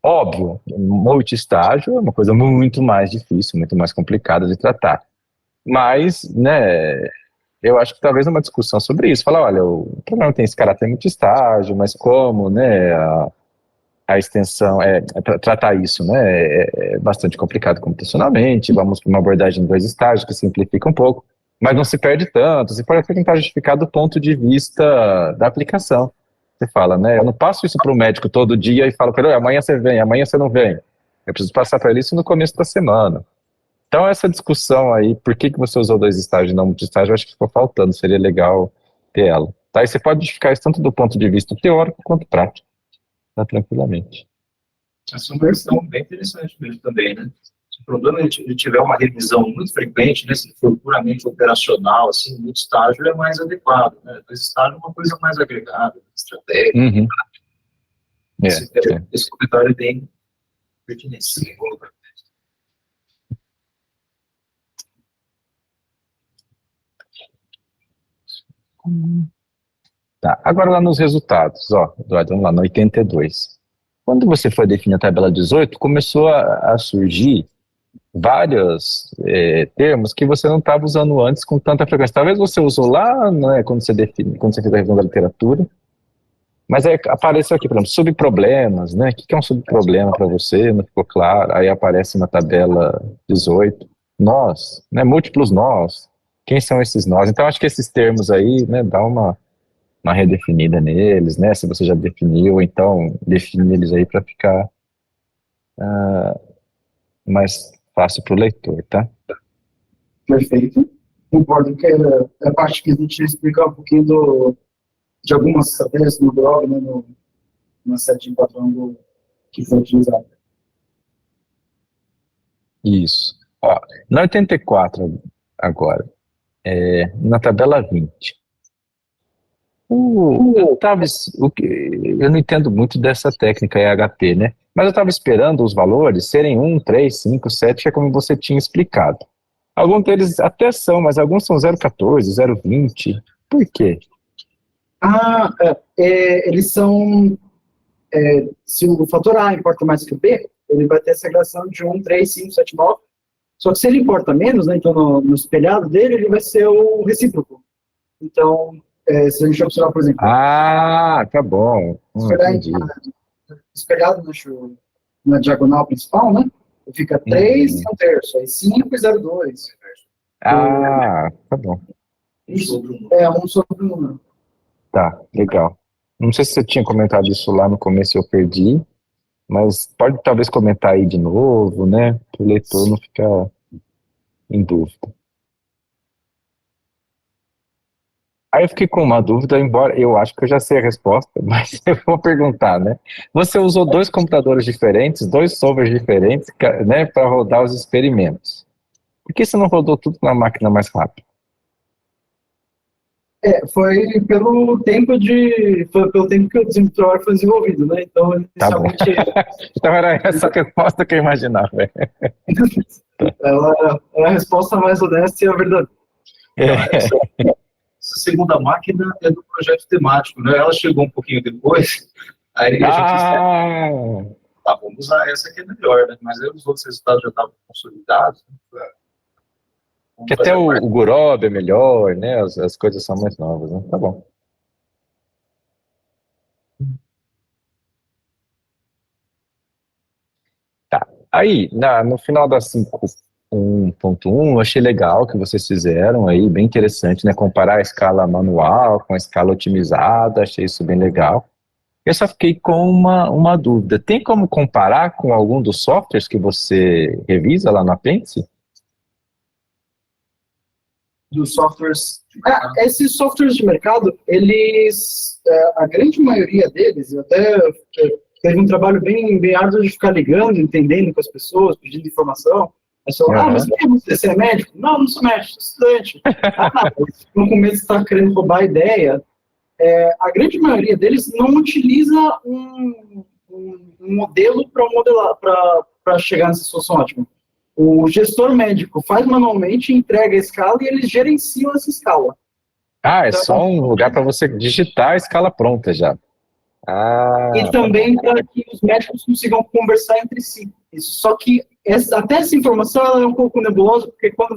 Óbvio, multi-estágio é uma coisa muito mais difícil, muito mais complicada de tratar, mas, né, eu acho que talvez uma discussão sobre isso. Falar, olha, o programa tem esse caráter multi-estágio, mas como, né, a extensão, tratar isso, né, é bastante complicado computacionalmente, vamos para uma abordagem em 2 estágios, que simplifica um pouco, mas não se perde tanto, você pode até tentar justificar do ponto de vista da aplicação. Você fala, né, eu não passo isso para o médico todo dia e falo para ele, amanhã você vem, amanhã você não vem. Eu preciso passar para ele isso no começo da semana. Então, essa discussão aí, por que você usou 2 estágios e não multi-estágio, eu acho que ficou faltando, seria legal ter ela. Tá? E você pode justificar isso tanto do ponto de vista teórico quanto prático, tá? Tranquilamente. Essa é uma questão bem interessante mesmo também, né? Se o problema ele tiver uma revisão muito frequente, né, se for puramente operacional, assim, muito estágio é mais adequado, né? 2 estágios é uma coisa mais agregada, estratégica. Uhum. Esse comentário é bem pertinente. Tá, agora lá nos resultados, Eduardo, vamos lá, no 82. Quando você foi definir a tabela 18, começou a surgir vários termos que você não estava usando antes com tanta frequência. Talvez você usou lá, né, quando você fez a revisão da literatura, mas aí apareceu aqui, por exemplo, subproblemas, né? O que é um subproblema para você? Não ficou claro. Aí aparece na tabela 18, nós, né? Múltiplos nós. Quem são esses nós? Então, acho que esses termos aí, né, dá uma redefinida neles, né? Se você já definiu, então define eles aí para ficar mais fácil para o leitor, tá? Perfeito. Concordo que é a parte que a gente explica um pouquinho de algumas estratégias no blog, né, na sete de padrão que foi utilizado. Isso. Na 84 agora, na tabela 20, eu não entendo muito dessa técnica EHP, né? Mas eu estava esperando os valores serem 1, 3, 5, 7, que é como você tinha explicado. Alguns deles até são, mas alguns são 0,14, 0,20. Por quê? Eles são... se o fator A importa mais que o B, ele vai ter essa relação de 1, 3, 5, 7, 9. Só que se ele importa menos, né, então no espelhado dele, ele vai ser o recíproco. Então, se a gente observar, por exemplo... Tá bom. Entendi. Espelhado na diagonal principal, né? Fica 3 e 1/3, aí 5 e 0,2. Tá bom. Isso é 1 sobre o número. Tá, legal. Não sei se você tinha comentado isso lá no começo e eu perdi, mas pode talvez comentar aí de novo, né? Para o leitor não ficar em dúvida. Aí eu fiquei com uma dúvida, embora eu acho que eu já sei a resposta, mas eu vou perguntar, né? Você usou 2 computadores diferentes, 2 softwares diferentes, né, para rodar os experimentos. Por que você não rodou tudo na máquina mais rápida? Foi pelo tempo que o desenvolvedor foi desenvolvido, né? Então, inicialmente... Então era essa a resposta que eu imaginava. Ela é a resposta mais honesta e a verdadeira. Essa segunda máquina é do projeto temático, né? Ela chegou um pouquinho depois, aí a gente vamos usar essa que é melhor, né? Mas aí os outros resultados já estavam consolidados. Que até o Gurob é melhor, né? As coisas são mais novas, né? Tá bom. Tá. Aí, no final da 5.1.1, eu achei legal o que vocês fizeram aí, bem interessante, né? Comparar a escala manual com a escala otimizada, achei isso bem legal. Eu só fiquei com uma dúvida. Tem como comparar com algum dos softwares que você revisa lá no apêndice? Dos softwares... esses softwares de mercado, eles... a grande maioria deles, até teve um trabalho bem árduo de ficar ligando, entendendo com as pessoas, pedindo informação. Aí você fala, mas você é médico? Não, não sou médico, sou estudante. No começo você está querendo roubar a ideia. A grande maioria deles não utiliza um modelo para chegar nessa solução ótima. O gestor médico faz manualmente, entrega a escala e eles gerenciam essa escala. É só um lugar para você digitar a escala pronta já. E também para que os médicos consigam conversar entre si. Só que até essa informação ela é um pouco nebulosa, porque como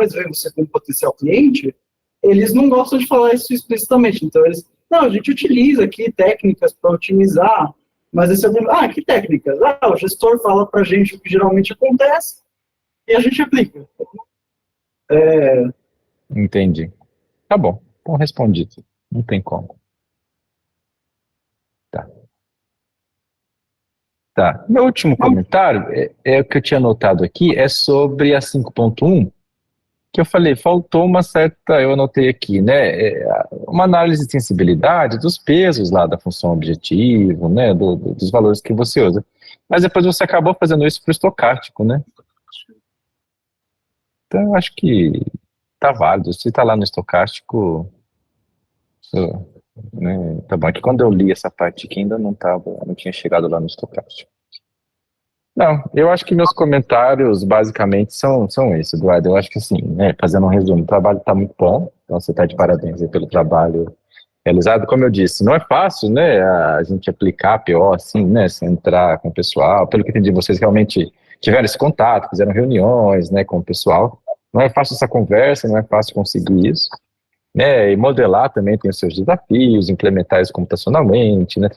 eles veem você como potencial cliente, eles não gostam de falar isso explicitamente. Então, a gente utiliza aqui técnicas para otimizar, mas esse é que técnicas? O gestor fala para a gente o que geralmente acontece e a gente aplica. Entendi. Tá bom, então respondido. Não tem como. Tá. Meu último comentário, o que eu tinha notado aqui, é sobre a 5.1, que eu falei, faltou eu anotei aqui, né, uma análise de sensibilidade dos pesos lá da função objetivo, né, dos valores que você usa. Mas depois você acabou fazendo isso para o estocástico, né? Então, eu acho que tá válido. Se tá lá no estocástico, né, tá bom. É que quando eu li essa parte aqui ainda não tinha chegado lá no estocástico. Não, eu acho que meus comentários basicamente são esses, Eduardo. Eu acho que assim, né, fazendo um resumo, o trabalho está muito bom, então você está de parabéns aí pelo trabalho realizado. Como eu disse, não é fácil, né, a gente aplicar a PO assim, né, sem entrar com o pessoal. Pelo que entendi, vocês realmente tiveram esse contato, fizeram reuniões, né, com o pessoal. Não é fácil essa conversa, não é fácil conseguir isso. E modelar também tem os seus desafios, implementar isso computacionalmente, né,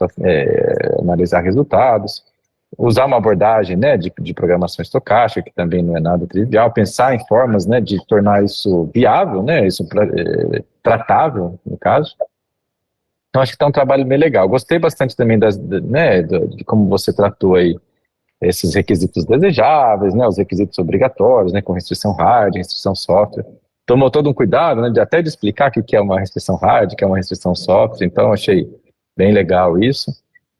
analisar resultados. Usar uma abordagem, né, de programação estocástica, que também não é nada trivial, pensar em formas, né, de tornar isso viável, né, isso tratável, no caso. Então, acho que está um trabalho bem legal. Gostei bastante também de como você tratou aí esses requisitos desejáveis, né, os requisitos obrigatórios, né, com restrição hard, restrição software. Tomou todo um cuidado, né, até de explicar o que é uma restrição hard, o que é uma restrição software, então achei bem legal isso.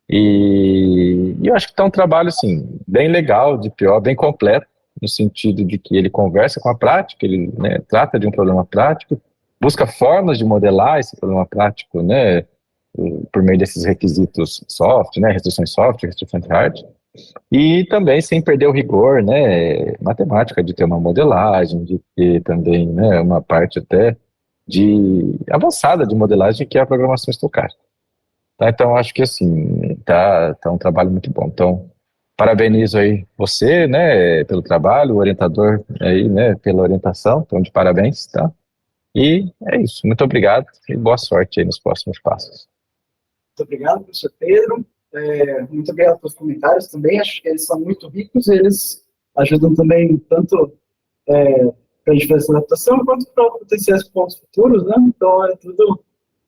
E eu acho que está um trabalho, assim, bem legal, de PO, bem completo, no sentido de que ele conversa com a prática, ele, né, trata de um problema prático, busca formas de modelar esse problema prático, né, por meio desses requisitos soft, né, restrições soft, restrições hard, E também sem perder o rigor, né, matemática, de ter uma modelagem, de ter também, né, uma parte até de avançada de modelagem, que é a programação estocástica. Tá? Então, acho que assim, tá um trabalho muito bom. Então, parabenizo aí você, né, pelo trabalho, o orientador aí, né, pela orientação, então de parabéns, tá? E é isso, muito obrigado e boa sorte aí nos próximos passos. Muito obrigado, professor Pedro. Muito obrigado pelos comentários também. Acho que eles são muito ricos. Eles ajudam também tanto para a gente fazer essa adaptação, quanto para potenciais pontos futuros, né? Então,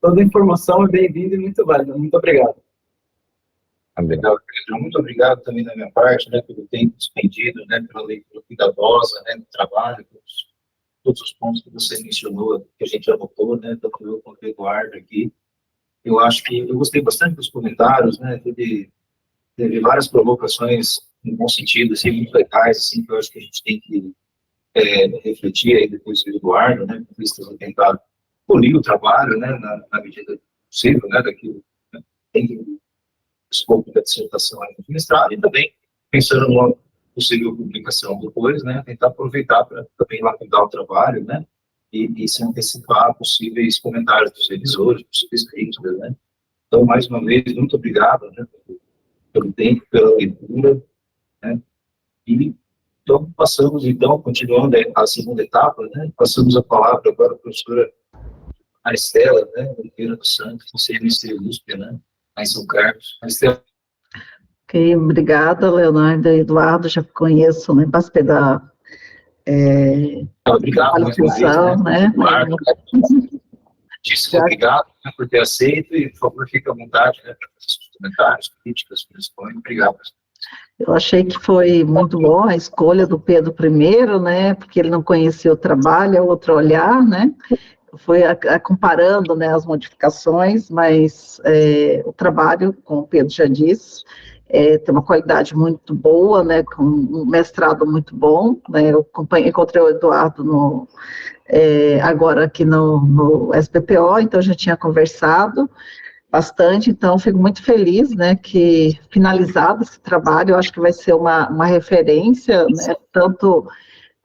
toda a informação é bem-vinda e muito válida. Muito obrigado. Legal, Pedro. Muito obrigado também da minha parte, né, pelo tempo despendido, né, pela leitura cuidadosa, né, do trabalho, todos os pontos que você mencionou, que a gente anotou, né, tanto eu quanto o Eduardo aqui. Eu acho que eu gostei bastante dos comentários, né, teve várias provocações no bom sentido, assim, muito legais, assim, que eu acho que a gente tem que refletir aí depois do Eduardo, né, com vistas a tentar polir o trabalho, né, na medida possível, né, daquilo que tem o escopo da dissertação administrada, e também pensando numa possível publicação depois, né, tentar aproveitar para também lapidar o trabalho, né, e se antecipar a possíveis comentários dos revisores, possíveis críticas, né. Então, mais uma vez, muito obrigado, né, pelo tempo, pela leitura, né, e então passamos, então, continuando a segunda etapa, né, passamos a palavra agora à professora Maristela, né, Oliveira dos Santos, conselheira USP, né, em São Carlos. Maristela. Ok, obrigada, Leonardo e Eduardo, já conheço, né, participei da Obrigado mais uma vez, né? Eduardo. Muitíssimo obrigado, né, por ter aceito e, por favor, fique à vontade, né, para fazer seus comentários, críticas, sugestões. Obrigado. Eu achei que foi muito bom a escolha do Pedro I, né, porque ele não conhecia o trabalho, é outro olhar, né, foi comparando, né, as modificações, mas o trabalho, como o Pedro já disse, tem uma qualidade muito boa, né, com um mestrado muito bom, né, eu encontrei o Eduardo agora aqui no SPPO, então já tinha conversado bastante, então fico muito feliz, né, que finalizado esse trabalho, eu acho que vai ser uma referência, né, tanto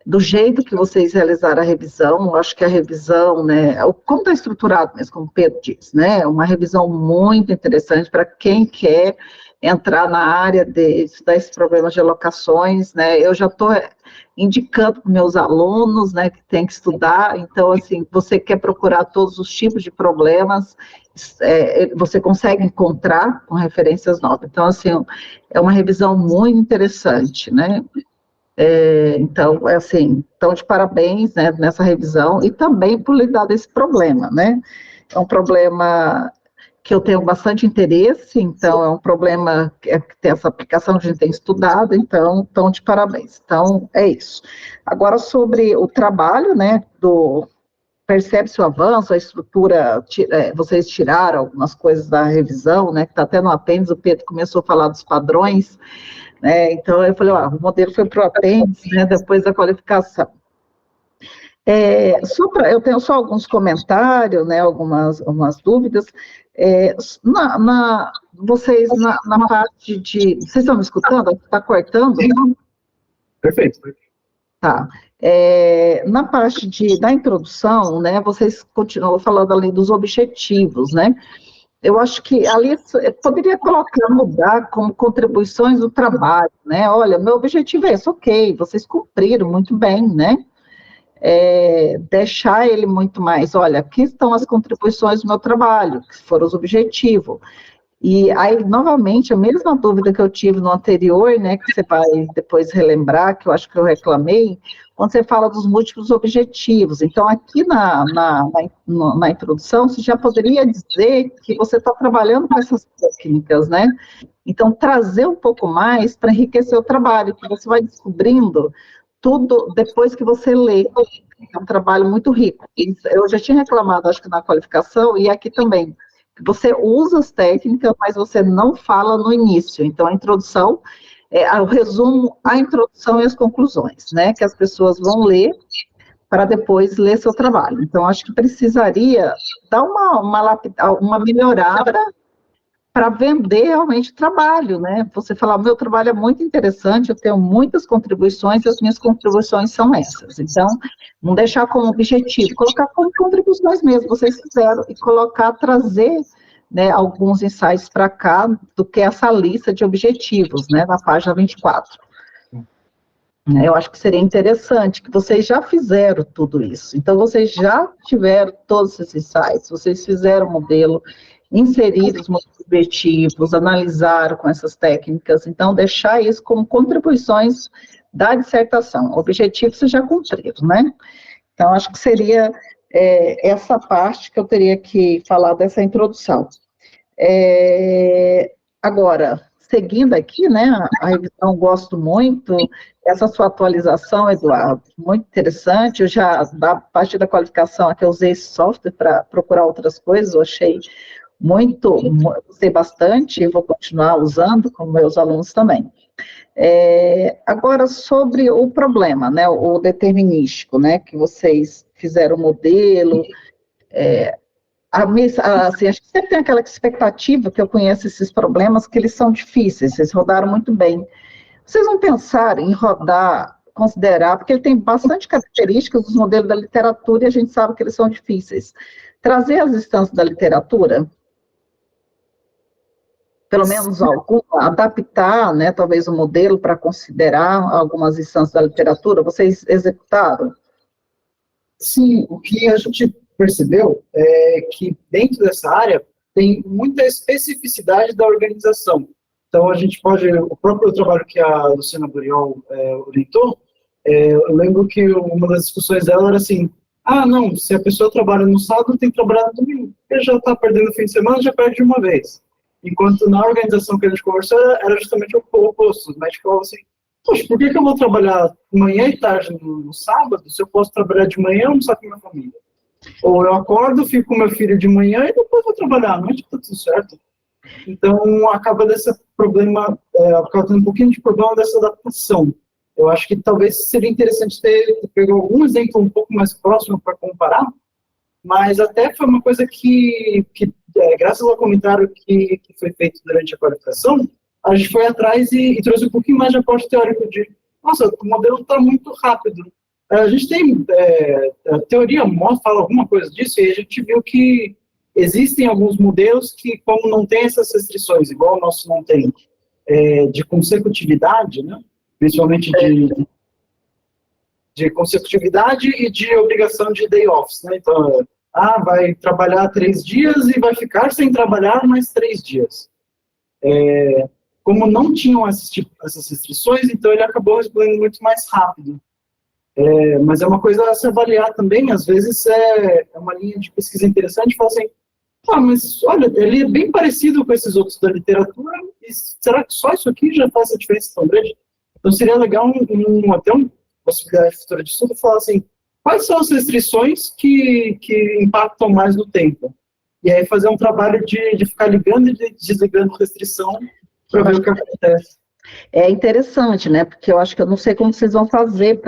do jeito que vocês realizaram a revisão, eu acho que a revisão, né, como está estruturado mesmo, como o Pedro diz, né, uma revisão muito interessante para quem quer entrar na área de estudar esses problemas de alocações, né, eu já estou indicando para meus alunos, né, que tem que estudar, então, assim, você quer procurar todos os tipos de problemas, você consegue encontrar com referências novas, então, assim, é uma revisão muito interessante, né, então, assim, então, de parabéns, né, nessa revisão, e também por lidar desse problema, né, é um problema que eu tenho bastante interesse, então, é um problema que tem essa aplicação que a gente tem estudado, então, de parabéns. Então, é isso. Agora, sobre o trabalho, né, percebe-se o avanço, a estrutura, vocês tiraram algumas coisas da revisão, né, que está até no apêndice, o Pedro começou a falar dos padrões, né, então eu falei, o modelo foi para o apêndice, né, depois da qualificação. Eu tenho só alguns comentários, né, algumas dúvidas. Vocês, na parte de... Vocês estão me escutando? Está cortando? Perfeito. Tá. Na parte da introdução, né, vocês continuam falando ali dos objetivos, né? Eu acho que ali poderia mudar como contribuições do trabalho, né? Olha, meu objetivo é esse, ok, vocês cumpriram muito bem, né? Deixar ele muito mais, olha, aqui estão as contribuições do meu trabalho, que foram os objetivos. E aí, novamente, a mesma dúvida que eu tive no anterior, né, que você vai depois relembrar, que eu acho que eu reclamei, quando você fala dos múltiplos objetivos. Então, aqui na introdução, você já poderia dizer que você está trabalhando com essas técnicas, né? Então, trazer um pouco mais para enriquecer o trabalho, que você vai descobrindo tudo depois que você lê. É um trabalho muito rico. Eu já tinha reclamado, acho que na qualificação, e aqui também. Você usa as técnicas, mas você não fala no início. Então, a introdução, o resumo, a introdução e as conclusões, né? Que as pessoas vão ler para depois ler seu trabalho. Então, acho que precisaria dar uma melhorada para vender realmente trabalho, né? Você falar, o meu trabalho é muito interessante, eu tenho muitas contribuições, e as minhas contribuições são essas. Então, não deixar como objetivo, colocar como contribuições mesmo, vocês fizeram, e colocar, trazer, né, alguns insights para cá, do que essa lista de objetivos, né, na página 24. Eu acho que seria interessante, que vocês já fizeram tudo isso, então vocês já tiveram todos esses insights, vocês fizeram o modelo, inseriram os objetivos, analisaram com essas técnicas, então deixar isso como contribuições da dissertação. O objetivo vocês já cumpriram, né? Então, acho que seria essa parte que eu teria que falar dessa introdução. Agora, seguindo aqui, né, a revisão gosto muito, essa sua atualização, Eduardo, muito interessante, eu já, da parte da qualificação, aqui eu usei esse software para procurar outras coisas, eu achei gostei bastante, e vou continuar usando com meus alunos também. Agora, sobre o problema, né, o determinístico, né, que vocês fizeram o modelo, assim, acho que sempre tem aquela expectativa que eu conheço esses problemas, que eles são difíceis, vocês rodaram muito bem. Vocês vão pensar em rodar, considerar, porque ele tem bastante características dos modelos da literatura e a gente sabe que eles são difíceis. Trazer as instâncias da literatura, pelo menos alguma, adaptar, né, talvez o modelo para considerar algumas instâncias da literatura, vocês executaram? Sim, o que a gente percebeu é que dentro dessa área tem muita especificidade da organização. Então, a gente pode, o próprio trabalho que a Luciana Buriol orientou, eu lembro que uma das discussões dela era assim, não, se a pessoa trabalha no sábado, tem que trabalhar no domingo, porque já está perdendo o fim de semana, já perde de uma vez. Enquanto na organização que a gente conversou, era justamente o oposto. Os médicos falavam assim, poxa, por que eu vou trabalhar manhã e tarde no sábado, se eu posso trabalhar de manhã e almoçar com a minha família? Ou eu acordo, fico com meu filho de manhã e depois vou trabalhar à noite, tá tudo certo. Então, acaba desse problema, acaba tendo um pouquinho de problema dessa adaptação. Eu acho que talvez seria interessante ter pegar algum exemplo um pouco mais próximo para comparar, mas até foi uma coisa que graças ao comentário que foi feito durante a qualificação, a gente foi atrás e trouxe um pouquinho mais de aporte teórico de, nossa, o modelo está muito rápido. A gente tem, a teoria fala alguma coisa disso, e a gente viu que existem alguns modelos que, como não tem essas restrições, igual o nosso não tem, de consecutividade, né, principalmente de consecutividade e de obrigação de day offs, né, então, vai trabalhar 3 dias e vai ficar sem trabalhar mais 3 dias. Como não tinham essas restrições, então ele acabou respondendo muito mais rápido. Mas é uma coisa a se avaliar também, às vezes é uma linha de pesquisa interessante, fala assim, mas olha, ele é bem parecido com esses outros da literatura, e será que só isso aqui já faz a diferença tão grande? Então seria legal até uma possibilidade futura de estudo falar assim, quais são as restrições que impactam mais no tempo? E aí fazer um trabalho de ficar ligando e desligando restrição para ver o que acontece. É interessante, né, porque eu acho que eu não sei como vocês vão fazer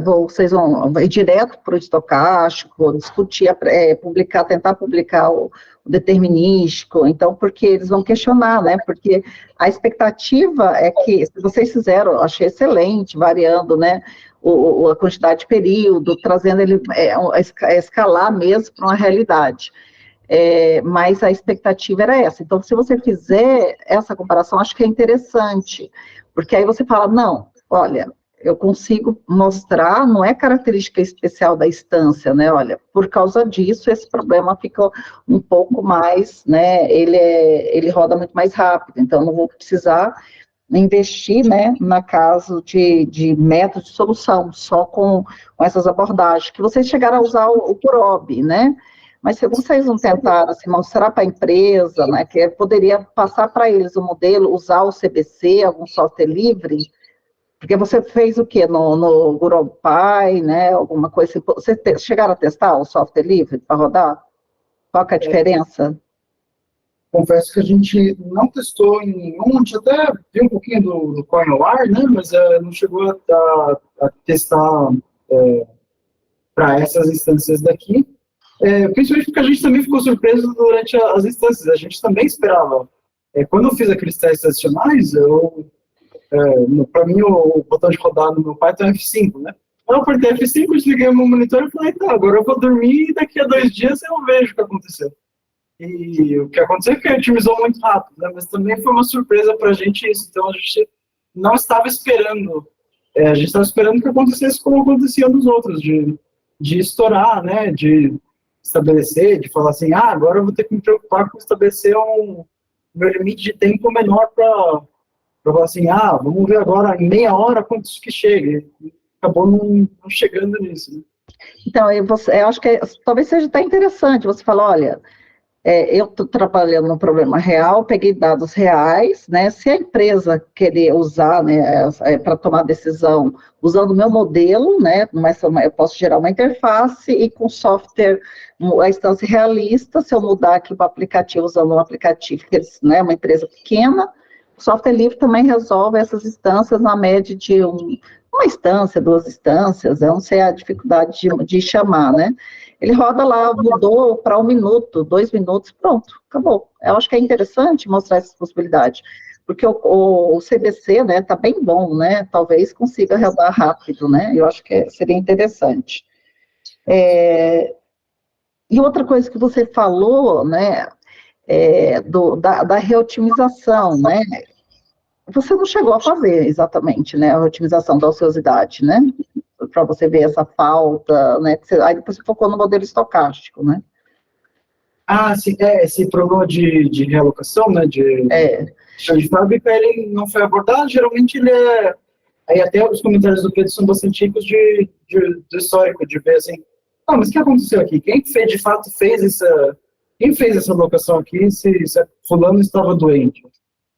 vocês vão ir direto para o estocástico, discutir, tentar publicar o determinístico, então, porque eles vão questionar, né, porque a expectativa é que, se vocês fizeram, eu achei excelente, variando, né, a quantidade de período, trazendo ele a escalar mesmo para uma realidade. Mas a expectativa era essa. Então, se você fizer essa comparação, acho que é interessante, porque aí você fala, não, olha, eu consigo mostrar, não é característica especial da instância, né, olha, por causa disso, esse problema fica um pouco mais, né, ele roda muito mais rápido, então não vou precisar investir, né, na caso de método de solução, só com essas abordagens, que vocês chegaram a usar o PUROB, né, mas se vocês não tentaram assim, mostrar para a empresa, né, que poderia passar para eles o modelo, usar o CBC, algum software livre, porque você fez o quê? No GuroPy, né, alguma coisa assim, vocês chegaram a testar o software livre para rodar? Qual que é a diferença? Confesso que a gente não testou em nenhum, a gente até viu um pouquinho do CoinOR, né, mas não chegou a testar para essas instâncias daqui. Principalmente porque a gente também ficou surpreso durante as instâncias, a gente também esperava quando eu fiz aqueles testes adicionais, para mim o botão de rodar no meu Python é F5, né? Eu apertei F5, desliguei o meu monitor e falei, tá, agora eu vou dormir e daqui a 2 dias eu vejo o que aconteceu. E o que aconteceu é que otimizou muito rápido, né? Mas também foi uma surpresa para a gente isso. Então a gente não estava esperando, a gente estava esperando que acontecesse como acontecia nos outros, de estourar, né? De estabelecer, de falar assim, agora eu vou ter que me preocupar com estabelecer meu limite de tempo menor para falar assim, vamos ver agora em meia hora quantos que chega. E acabou não chegando nisso, né? Então, eu acho que talvez seja até interessante você falar, olha, eu estou trabalhando num problema real, peguei dados reais, né? Se a empresa querer usar, né, para tomar decisão, usando o meu modelo, né? Mas eu posso gerar uma interface e com software, a instância realista, se eu mudar aqui para o aplicativo, usando um aplicativo, né, uma empresa pequena, o software livre também resolve essas instâncias na média de uma instância, 2 instâncias, eu não sei a dificuldade de chamar, né? Ele roda lá, mudou para 1 minuto, 2 minutos, pronto, acabou. Eu acho que é interessante mostrar essas possibilidades, porque o CBC, né, tá bem bom, né, talvez consiga rodar rápido, né, eu acho que seria interessante. E outra coisa que você falou, né, da reotimização, né, você não chegou a fazer exatamente, né, a otimização da ociosidade, né, para você ver essa falta, né, aí depois você focou no modelo estocástico, né. Sim, esse problema de realocação, né, de fábrica, ele não foi abordado, geralmente ele aí até os comentários do Pedro são bastante ricos do histórico, de ver assim, mas o que aconteceu aqui? Quem de fato fez essa alocação aqui, se fulano estava doente?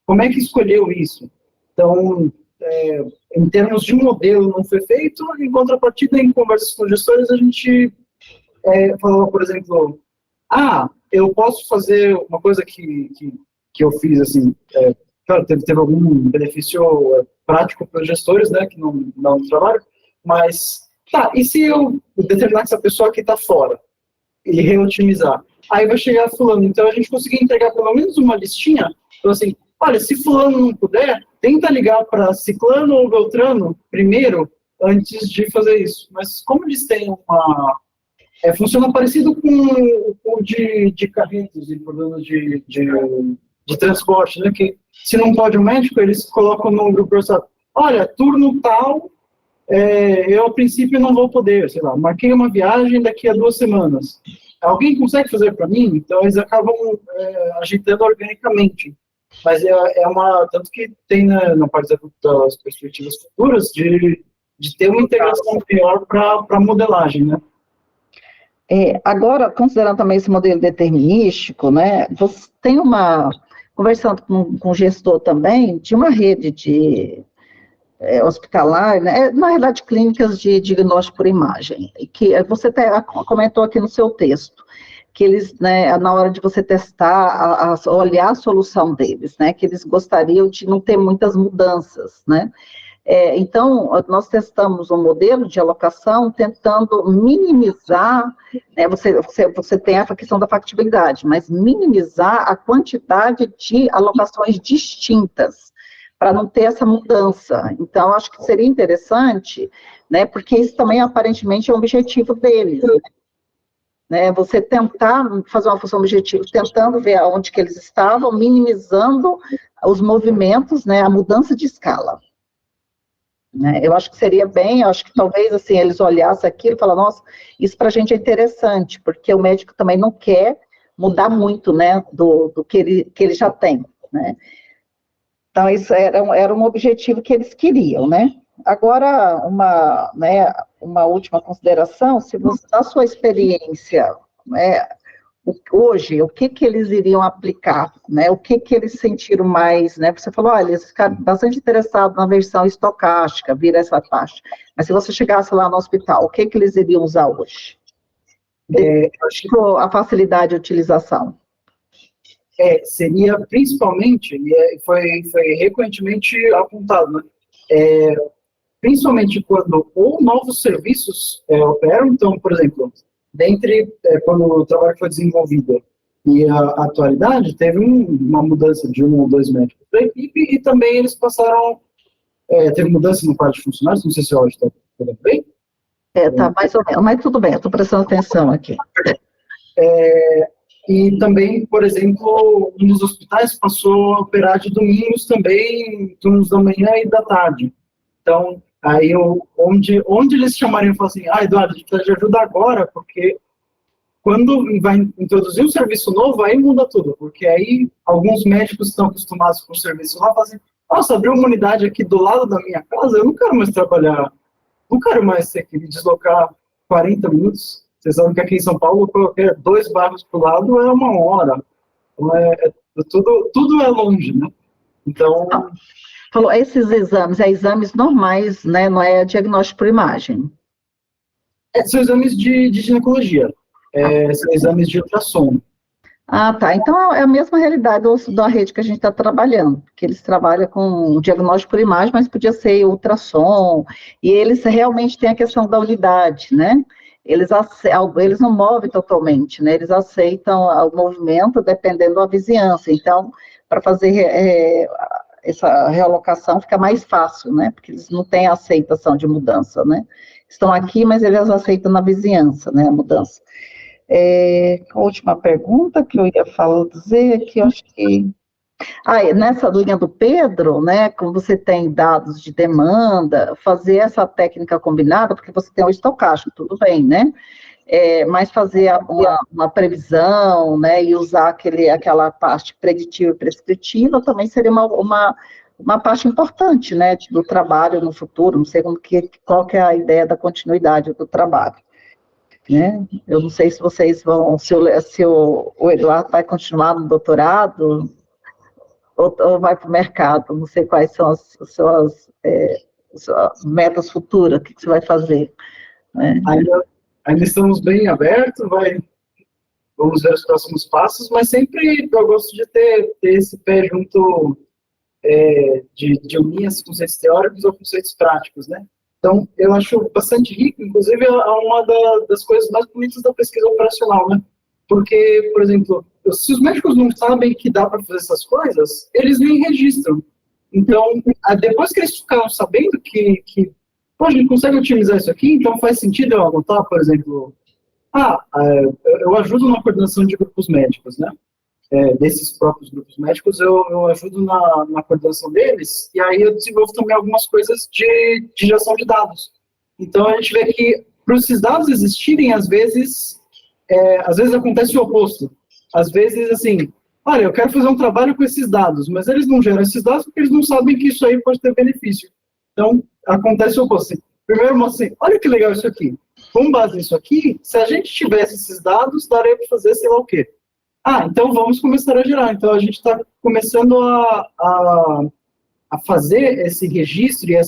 Como é que escolheu isso? Então, em termos de modelo não foi feito, em contrapartida, em conversas com gestores, a gente falou, por exemplo, eu posso fazer uma coisa que eu fiz, assim, claro, teve algum benefício prático para os gestores, né, que não trabalham, mas, e se eu determinar que essa pessoa aqui está fora e reotimizar? Aí vai chegar fulano, então a gente conseguir entregar pelo menos uma listinha, então assim, olha, se fulano não puder, tenta ligar para ciclano ou beltrano primeiro, antes de fazer isso. Mas como eles têm funciona parecido com o de carretos e problemas de transporte, né? Que se não pode o médico, eles colocam no grupo, olha, turno tal, eu a princípio não vou poder, sei lá, marquei uma viagem daqui a 2 semanas. Alguém consegue fazer para mim? Então eles acabam agitando organicamente. Mas tanto que tem na parte das perspectivas futuras de ter uma integração maior para modelagem, né? Agora, considerando também esse modelo determinístico, né, você tem conversando com o gestor também, de uma rede hospitalar, né, na realidade, clínicas de diagnóstico por imagem, que você até comentou aqui no seu texto, que eles, né, na hora de você testar, olhar a solução deles, né, que eles gostariam de não ter muitas mudanças, né. Então, nós testamos um modelo de alocação tentando minimizar, né, você tem a questão da factibilidade, mas minimizar a quantidade de alocações distintas, para não ter essa mudança. Então, acho que seria interessante, né, porque isso também aparentemente é um objetivo deles, né, você tentar fazer uma função objetiva, tentando ver aonde que eles estavam, minimizando os movimentos, né, a mudança de escala. Né, eu acho que seria eu acho que talvez assim, eles olhassem aquilo e falassem, nossa, isso para a gente é interessante, porque o médico também não quer mudar muito, né, do que ele já tem, né. Então, isso era um objetivo que eles queriam, né. Agora, uma última consideração, se você, na sua experiência, né, hoje, o que eles iriam aplicar, né, o que eles sentiram mais, né, você falou, olha, eles ficaram bastante interessados na versão estocástica, vira essa parte, mas se você chegasse lá no hospital, o que eles iriam usar hoje? A facilidade de utilização. Seria principalmente, e foi recorrentemente apontado, né, principalmente quando novos serviços operam, então, por exemplo, quando o trabalho foi desenvolvido, E a atualidade teve uma mudança de 1 ou 2 médicos para a equipe, e também eles passaram, teve mudança no quadro de funcionários, não sei se hoje está tudo bem. Tá mais ou menos, mas tudo bem, eu estou prestando atenção aqui. E também, por exemplo, um dos hospitais passou a operar de domingos também, turnos da manhã e da tarde. Então, aí onde eles chamarem e falam assim, Eduardo, a gente precisa de ajuda agora, porque quando vai introduzir um serviço novo, aí muda tudo, porque aí alguns médicos estão acostumados com o serviço lá, falam assim, nossa, abriu uma unidade aqui do lado da minha casa, eu não quero mais trabalhar, não quero mais ter que me deslocar 40 minutos. Vocês sabem que aqui em São Paulo, qualquer 2 bairros para o lado é 1 hora. Então, tudo é longe, né? Então... Falou, esses exames, exames normais, né? Não é diagnóstico por imagem. São exames de ginecologia. São exames de ultrassom. Tá. Então, é a mesma realidade da rede que a gente está trabalhando, porque eles trabalham com diagnóstico por imagem, mas podia ser ultrassom, e eles realmente têm a questão da unidade, né? Eles não movem totalmente, né? Eles aceitam o movimento dependendo da vizinhança. Então, para fazer essa realocação fica mais fácil, né? Porque eles não têm aceitação de mudança, né? Estão aqui, mas eles aceitam na vizinhança, né? A mudança. A última pergunta que eu ia dizer aqui, eu acho que... nessa linha do Pedro, né, como você tem dados de demanda, fazer essa técnica combinada, porque você tem o estocástico, tudo bem, né? Mas fazer uma previsão, né, e usar aquela parte preditiva e prescritiva também seria uma parte importante, né, do trabalho no futuro, não sei qual que é a ideia da continuidade do trabalho. Né? Eu não sei se vocês se o Eduardo vai continuar no doutorado ou vai para o mercado, não sei quais são as suas metas futuras, o que você vai fazer. Né? Ainda estamos bem abertos, vamos ver os próximos passos, mas sempre eu gosto de ter esse pé junto de unir os conceitos teóricos aos conceitos práticos, né? Então, eu acho bastante rico, inclusive é uma das coisas mais bonitas da pesquisa operacional, né? Porque, por exemplo, se os médicos não sabem que dá para fazer essas coisas, eles nem registram. Então, depois que eles ficaram sabendo que a gente consegue otimizar isso aqui, então faz sentido eu anotar, por exemplo, eu ajudo na coordenação de grupos médicos, né? Desses próprios grupos médicos, eu ajudo na coordenação deles, e aí eu desenvolvo também algumas coisas de geração de dados. Então, a gente vê que, para esses dados existirem, às vezes acontece o oposto. Às vezes, assim, olha, eu quero fazer um trabalho com esses dados, mas eles não geram esses dados porque eles não sabem que isso aí pode ter benefício. Então, acontece o oposto. Primeiro, mostra assim, olha que legal isso aqui. Com base nisso aqui, se a gente tivesse esses dados, daria para fazer sei lá o quê. Então vamos começar a gerar. Então a gente está começando a fazer esse registro e a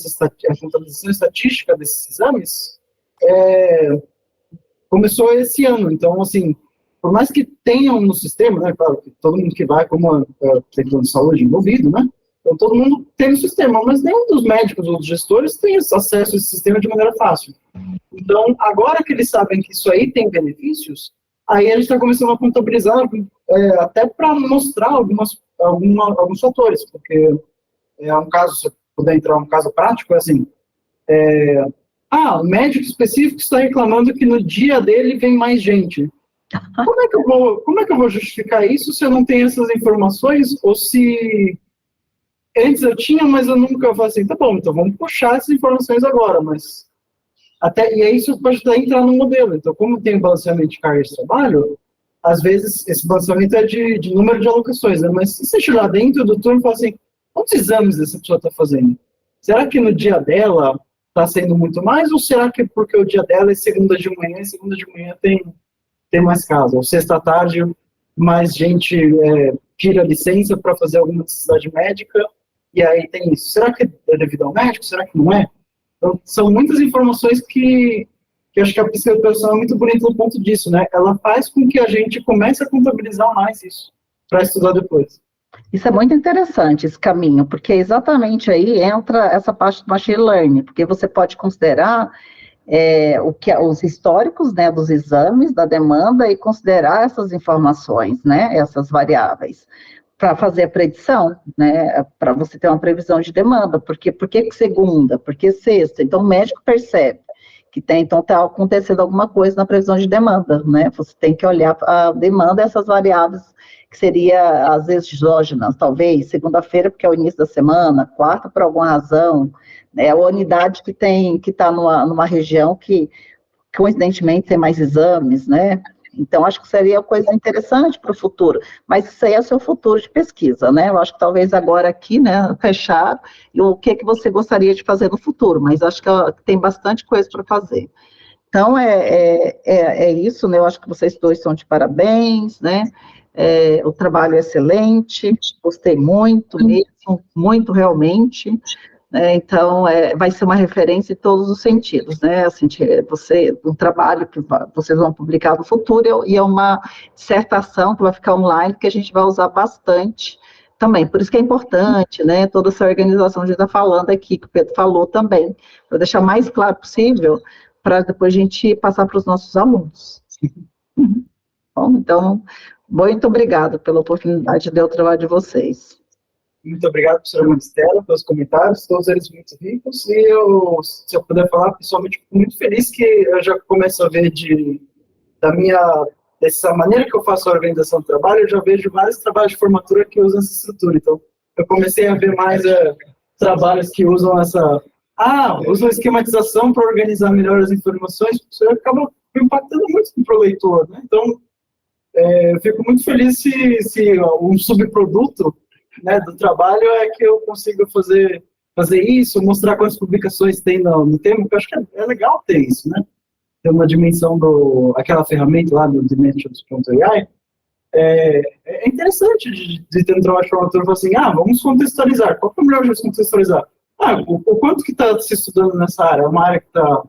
contabilização estatística desses exames. Começou esse ano. Então, assim, por mais que tenham no sistema, né, claro, que todo mundo que vai, como tem plano de saúde envolvido, né, então todo mundo tem no sistema, mas nenhum dos médicos ou dos gestores tem acesso a esse sistema de maneira fácil. Então, agora que eles sabem que isso aí tem benefícios, aí a gente está começando a contabilizar até para mostrar alguns fatores, porque um caso, se eu puder entrar um caso prático, é assim, um médico específico está reclamando que no dia dele vem mais gente. Como é que eu vou justificar isso se eu não tenho essas informações, ou se antes eu tinha, mas eu nunca faço assim, tá bom, então vamos puxar essas informações agora, mas... e aí isso pode entrar no modelo. Então, como tem balanceamento de carga de trabalho, às vezes esse balanceamento é de número de alocações, né? Mas se você chegar dentro do turno e falar assim, quantos exames essa pessoa está fazendo? Será que no dia dela está sendo muito mais, ou será que porque o dia dela é segunda de manhã, e segunda de manhã tem mais casos? Ou sexta tarde, mais gente tira licença para fazer alguma necessidade médica, e aí tem isso. Será que é devido ao médico? Será que não é? Então, são muitas informações que acho que a pesquisa operacional é muito bonita no ponto disso, né? Ela faz com que a gente comece a contabilizar mais isso, para estudar depois. Isso é muito interessante, esse caminho, porque exatamente aí entra essa parte do machine learning, porque você pode considerar os históricos, né, dos exames, da demanda, e considerar essas informações, né, essas variáveis, para fazer a predição, né, para você ter uma previsão de demanda. Por que segunda? Por que sexta? Então, o médico percebe que então está acontecendo alguma coisa na previsão de demanda, né? Você tem que olhar a demanda, essas variáveis que seria, às vezes, exógenas, talvez, segunda-feira, porque é o início da semana, quarta, por alguma razão, né? A unidade que está numa região que, coincidentemente, tem mais exames, né? Então, acho que seria coisa interessante para o futuro, mas isso aí é o seu futuro de pesquisa, né? Eu acho que talvez agora aqui, né, fechado, e o que você gostaria de fazer no futuro, mas acho que tem bastante coisa para fazer. Então, é isso, né? Eu acho que vocês dois estão de parabéns, né? O trabalho é excelente, gostei muito mesmo, muito realmente. Então, vai ser uma referência em todos os sentidos, né? Assim, um trabalho que vocês vão publicar no futuro, e é uma dissertação que vai ficar online, que a gente vai usar bastante também. Por isso que é importante, né? Toda essa organização que a gente está falando aqui, que o Pedro falou também, para deixar o mais claro possível, para depois a gente passar para os nossos alunos. Bom, então, muito obrigada pela oportunidade de ver o trabalho de vocês. Muito obrigado, professora Maristela, pelos comentários, todos eles muito ricos, e se eu puder falar, pessoalmente, fico muito feliz que eu já começo a ver dessa maneira que eu faço a organização do trabalho, eu já vejo vários trabalhos de formatura que usam essa estrutura. Então, eu comecei a ver mais trabalhos que usam usam esquematização para organizar melhor as informações, isso acaba impactando muito para o leitor, né? Então, eu fico muito feliz se um subproduto, né, do trabalho é que eu consigo fazer isso, mostrar quantas publicações tem no tema, porque eu acho que é legal ter isso, né? Ter uma dimensão aquela ferramenta lá do Dimensions.ai, é interessante de ter um trabalho de formatura e falar assim, vamos contextualizar, qual que é o melhor jeito de contextualizar? O quanto que está se estudando nessa área? É uma área que está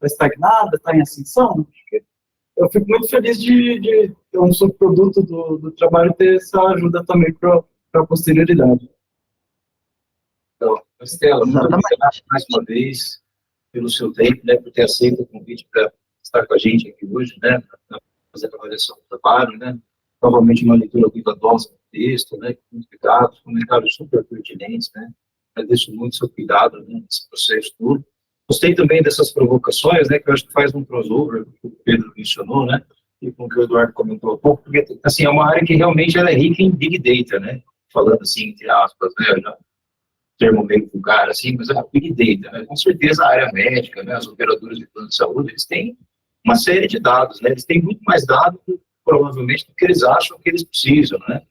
estagnada, está em ascensão? Eu fico muito feliz de ter um subproduto do trabalho ter essa ajuda também para a posterioridade. Então, Estela, muito obrigado mais uma vez pelo seu tempo, né, por ter aceito o convite para estar com a gente aqui hoje, né, para fazer a avaliação do trabalho, né, novamente uma leitura cuidadosa do texto, né, muito obrigado, comentários super pertinentes, né, agradeço muito o seu cuidado, né, nesse processo todo. Gostei também dessas provocações, né, que eu acho que faz um crossover, que o Pedro mencionou, né, e com o que o Eduardo comentou há pouco, porque, assim, é uma área que realmente ela é rica em Big Data, né, falando assim, entre aspas, né, já, termo meio vulgar, assim, mas é Big Data, né, com certeza a área médica, né, as operadoras de plano de saúde, eles têm uma série de dados, né, eles têm muito mais dados, provavelmente, do que eles acham que eles precisam, né,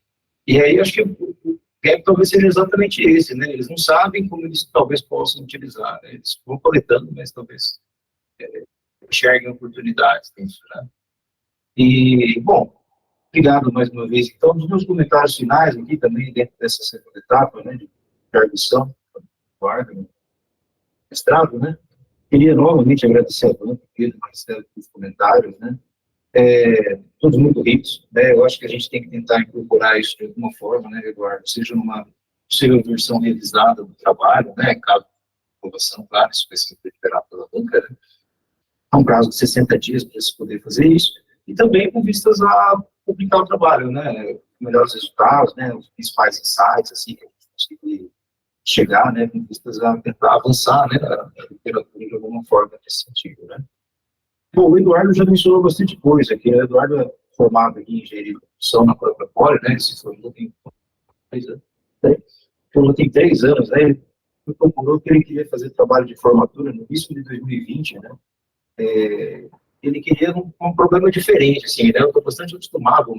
e aí acho que o gap talvez seja exatamente esse, né, eles não sabem como eles talvez possam utilizar, né, eles vão coletando, mas talvez enxerguem oportunidades nisso, né. E, bom, obrigado mais uma vez. Então, nos meus comentários finais aqui também, dentro dessa segunda etapa, né, de arguição, do mestrado, né, queria novamente agradecer a Banca, Pedro, Marcelo, pelos comentários, né, todos muito ricos, né, eu acho que a gente tem que tentar incorporar isso de alguma forma, né, Eduardo, seja numa possível versão revisada do trabalho, né, caso de aprovação, claro, isso vai ser liberado pela Banca, né, há um prazo de 60 dias para se poder fazer isso, e também com vistas a publicar o trabalho, né, melhores resultados, né, os principais insights, assim, que a gente conseguir chegar, né, com vistas a tentar avançar, né, a literatura de alguma forma nesse sentido, né. Bom, o Eduardo já mencionou bastante coisa aqui, né, o Eduardo é formado aqui em engenharia de produção na própria Poli, né, se formou tem 3 anos, né, ele me procurou que ele queria fazer trabalho de formatura no início de 2020, né, ele queria um problema diferente, assim, né, eu estou bastante acostumado com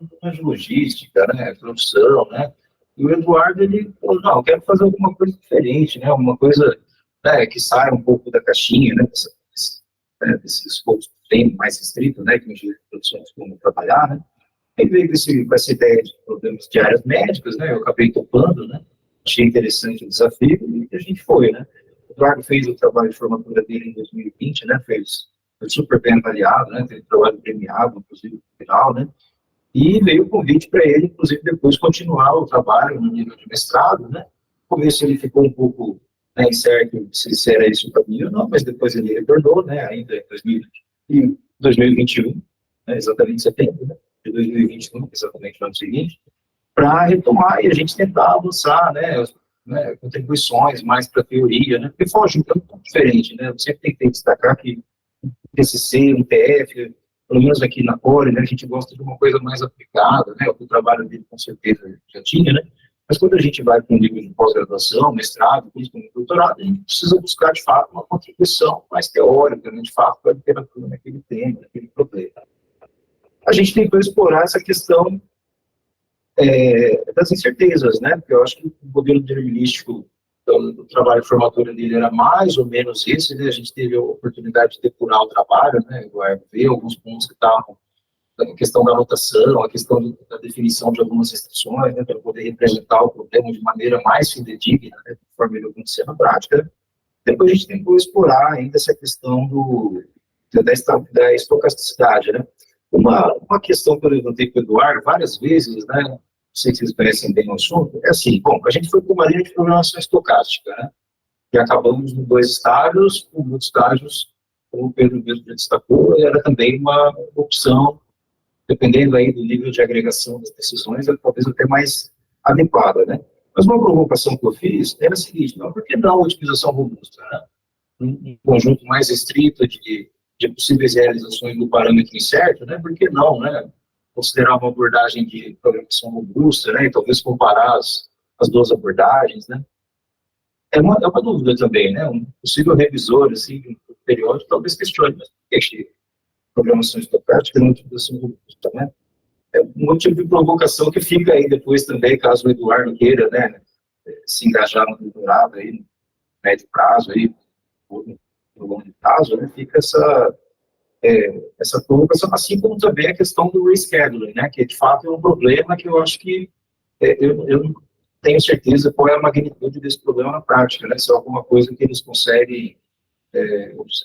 problemas de logística, né, produção, né, e o Eduardo, ele falou, não, eu quero fazer alguma coisa diferente, né, alguma coisa, né, que saia um pouco da caixinha, né, desse escopo mais restrito, né, que a gente produção costuma trabalhar, né, ele veio com essa ideia de problemas de áreas médicas, né, eu acabei topando, né, achei interessante o desafio e a gente foi, né. O Eduardo fez o trabalho de formatura dele em 2020, né, foi super bem avaliado, né, teve trabalho premiado, inclusive, no final, né, e veio o convite para ele, inclusive, depois continuar o trabalho no nível de mestrado, né, no começo ele ficou um pouco incerto se era isso o caminho ou não, mas depois ele retornou, né, ainda em 2021, né, exatamente em setembro, né, de 2021, exatamente no ano seguinte, para retomar e a gente tentar avançar, contribuições mais para a teoria, né, porque foge um pouco diferente, né, eu sempre tentei destacar que TCC, um TF, pelo menos aqui na Core, né, a gente gosta de uma coisa mais aplicada, né, o trabalho dele com certeza já tinha, né, mas quando a gente vai para um nível de pós-graduação, mestrado, principalmente doutorado, a gente precisa buscar, de fato, uma contribuição mais teórica, né, de fato, para a literatura naquele tema, naquele problema. A gente tentou explorar essa questão das incertezas, né, porque eu acho que o modelo determinístico do trabalho de formatura dele era mais ou menos esse, né, a gente teve a oportunidade de depurar o trabalho, né, ver alguns pontos que estavam, a questão da anotação, a questão da definição de algumas restrições, né, para poder representar o problema de maneira mais fidedigna, né, conforme ele acontecia na prática. Depois a gente tentou explorar ainda essa questão da estocasticidade, né. Uma questão que eu levantei com o Eduardo várias vezes, né, não sei se vocês conhecem bem o assunto, é assim, bom, a gente foi para uma linha de programação estocástica, né, e acabamos em 2 estágios, com muitos estágios, como o Pedro mesmo já destacou, era também uma opção, dependendo aí do nível de agregação das decisões, talvez até mais adequada, né. Mas uma provocação que eu fiz era a seguinte, não, por que não a otimização robusta, né, um conjunto mais restrito de possíveis realizações do parâmetro incerto, né, por que não, né, considerar uma abordagem de programação robusta, né, e talvez comparar as 2 abordagens, né. É uma dúvida também, né, um possível revisor, assim, de um periódico, talvez questione, mas por que programação estocástica e não utilização robusta, né. É um motivo de provocação que fica aí depois também, caso o Eduardo queira, né, se engajar no doutorado aí, no médio prazo aí, no longo prazo, né, fica essa provocação, assim como também a questão do rescheduling, né, que de fato é um problema que eu acho que eu não tenho certeza qual é a magnitude desse problema na prática, né, se é alguma coisa que eles conseguem,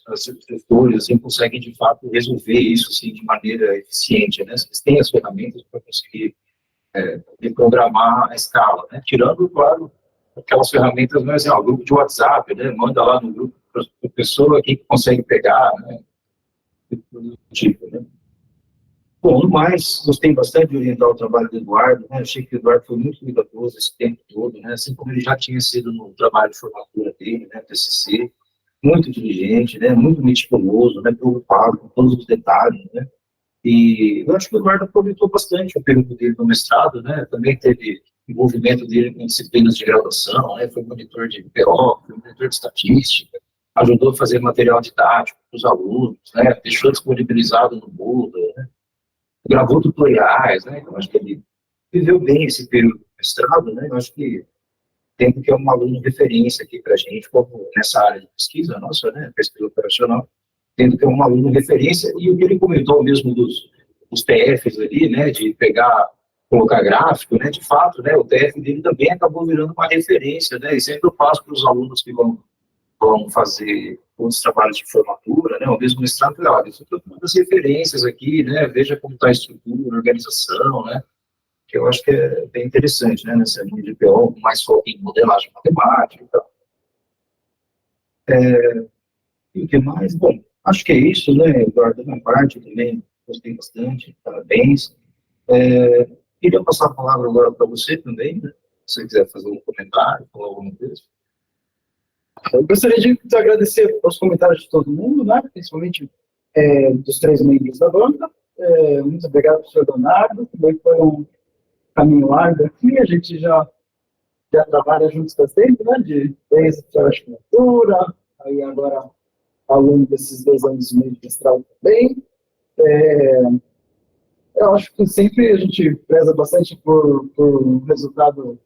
as estruturas assim, conseguem de fato resolver isso assim, de maneira eficiente, né, eles têm as ferramentas para conseguir programar a escala, né, tirando, claro, aquelas ferramentas, mas o grupo de WhatsApp, né, manda lá no grupo para a pessoa aqui que consegue pegar, né, tipo, né. Bom, no mais, gostei bastante de orientar o trabalho do Eduardo, né, achei que o Eduardo foi muito cuidadoso esse tempo todo, né, assim como ele já tinha sido no trabalho de formatura dele, né, TCC, muito diligente, né, muito meticuloso, né, preocupado com todos os detalhes, né, e eu acho que o Eduardo aproveitou bastante o período dele no mestrado, né, também teve envolvimento dele com disciplinas de graduação, né, foi monitor de PO, foi monitor de estatística, ajudou a fazer material didático para os alunos, né, deixou disponibilizado no Moodle, né, gravou tutoriais, né, então acho que ele viveu bem esse período do mestrado, né, eu acho que tendo que é um aluno de referência aqui para a gente, como nessa área de pesquisa nossa, né, pesquisa operacional, tendo que é um aluno de referência, e o que ele comentou mesmo dos TFs ali, né, de pegar, colocar gráfico, né, de fato, né, o TF dele também acabou virando uma referência, né, e sempre eu passo para os alunos que vão fazer outros trabalhos de formatura, né, ou mesmo mestrado, olha, isso é uma das referências aqui, né, veja como está a estrutura, a organização, né, que eu acho que é bem interessante, né, nessa linha de PO, mais foco em modelagem matemática e tal. E o que mais? Bom, acho que é isso, né, Eduardo, da minha parte também, gostei bastante, parabéns. Queria passar a palavra agora para você também, né, se você quiser fazer um comentário, falar alguma coisa. Eu gostaria de agradecer os comentários de todo mundo, né, principalmente dos 3 membros da banca. Muito obrigado, professor Leonardo, também foi um caminho largo aqui, a gente já trabalha juntos há tempo, né, desde a arquitetura, aí agora ao longo desses 2 anos e meio de mestrado também. Eu acho que sempre a gente preza bastante por um resultado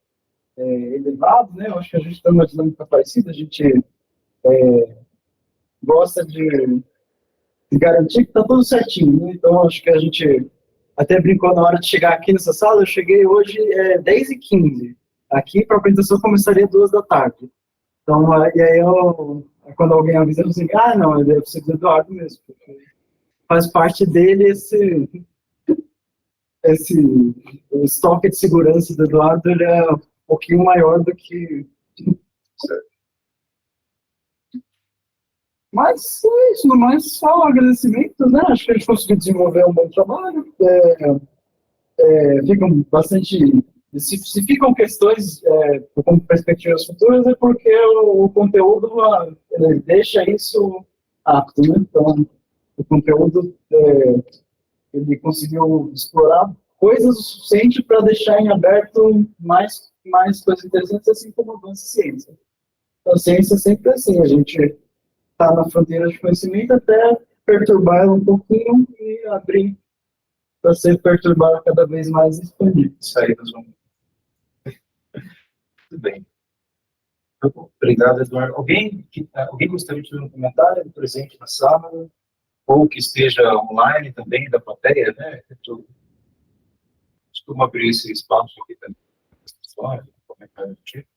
elevado, né, eu acho que a gente está numa dinâmica parecida, a gente gosta de garantir que está tudo certinho, né, então acho que a gente até brincou na hora de chegar aqui nessa sala, eu cheguei hoje 10h15, aqui para a apresentação começaria 2 da tarde. Então, e aí quando alguém avisa, eu digo assim, não, ele é o do Eduardo mesmo, porque faz parte dele o estoque de segurança do Eduardo, ele é um pouquinho maior do que... Mas é isso, no mais, só agradecimento, né? Acho que a gente conseguiu desenvolver um bom trabalho. Ficam bastante. Se ficam questões com perspectivas futuras, é porque o conteúdo ele deixa isso apto, né? Então, o conteúdo ele conseguiu explorar coisas o suficiente para deixar em aberto mais coisas interessantes, assim como avança a ciência. Então, a ciência é sempre assim, a gente está na fronteira de conhecimento até perturbar ela um pouquinho e abrir para ser perturbada cada vez mais e expandir. Isso aí nós vamos. Tudo bem. Obrigado, Eduardo. Alguém gostaria de fazer um comentário presente na sala? Ou que esteja online também, da plateia, né? Eu costumo abrir esse espaço aqui também. Comentário do tipo.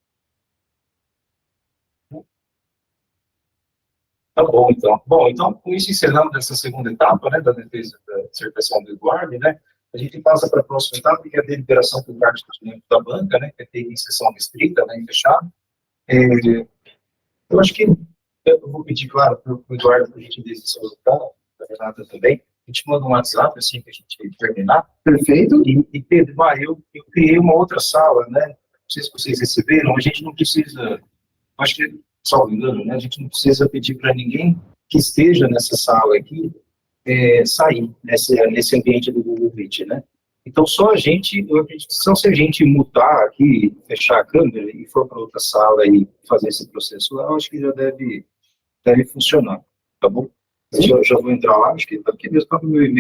Tá bom, então. Bom, então, com isso encerramos essa segunda etapa, né, da defesa da dissertação do Eduardo, né? A gente passa para a próxima etapa, que é a deliberação por parte dos membros da banca, né, que é ter em sessão restrita, né, em fechado. Eu acho que eu vou pedir, claro, para o Eduardo, para a gente dizer seu resultado, para a Renata também. A gente manda um WhatsApp, assim, para a gente terminar. Perfeito. E Pedro, eu criei uma outra sala, né? Não sei se vocês receberam, a gente não precisa, acho que, salvo engano, né? A gente não precisa pedir para ninguém que esteja nessa sala aqui sair nesse ambiente do Google Meet, né? Então, só a gente, eu acredito que só se a gente mutar aqui, fechar a câmera e for para outra sala e fazer esse processo lá, eu acho que já deve funcionar, tá bom? Eu já vou entrar lá, acho que está aqui mesmo, tá no meu e-mail.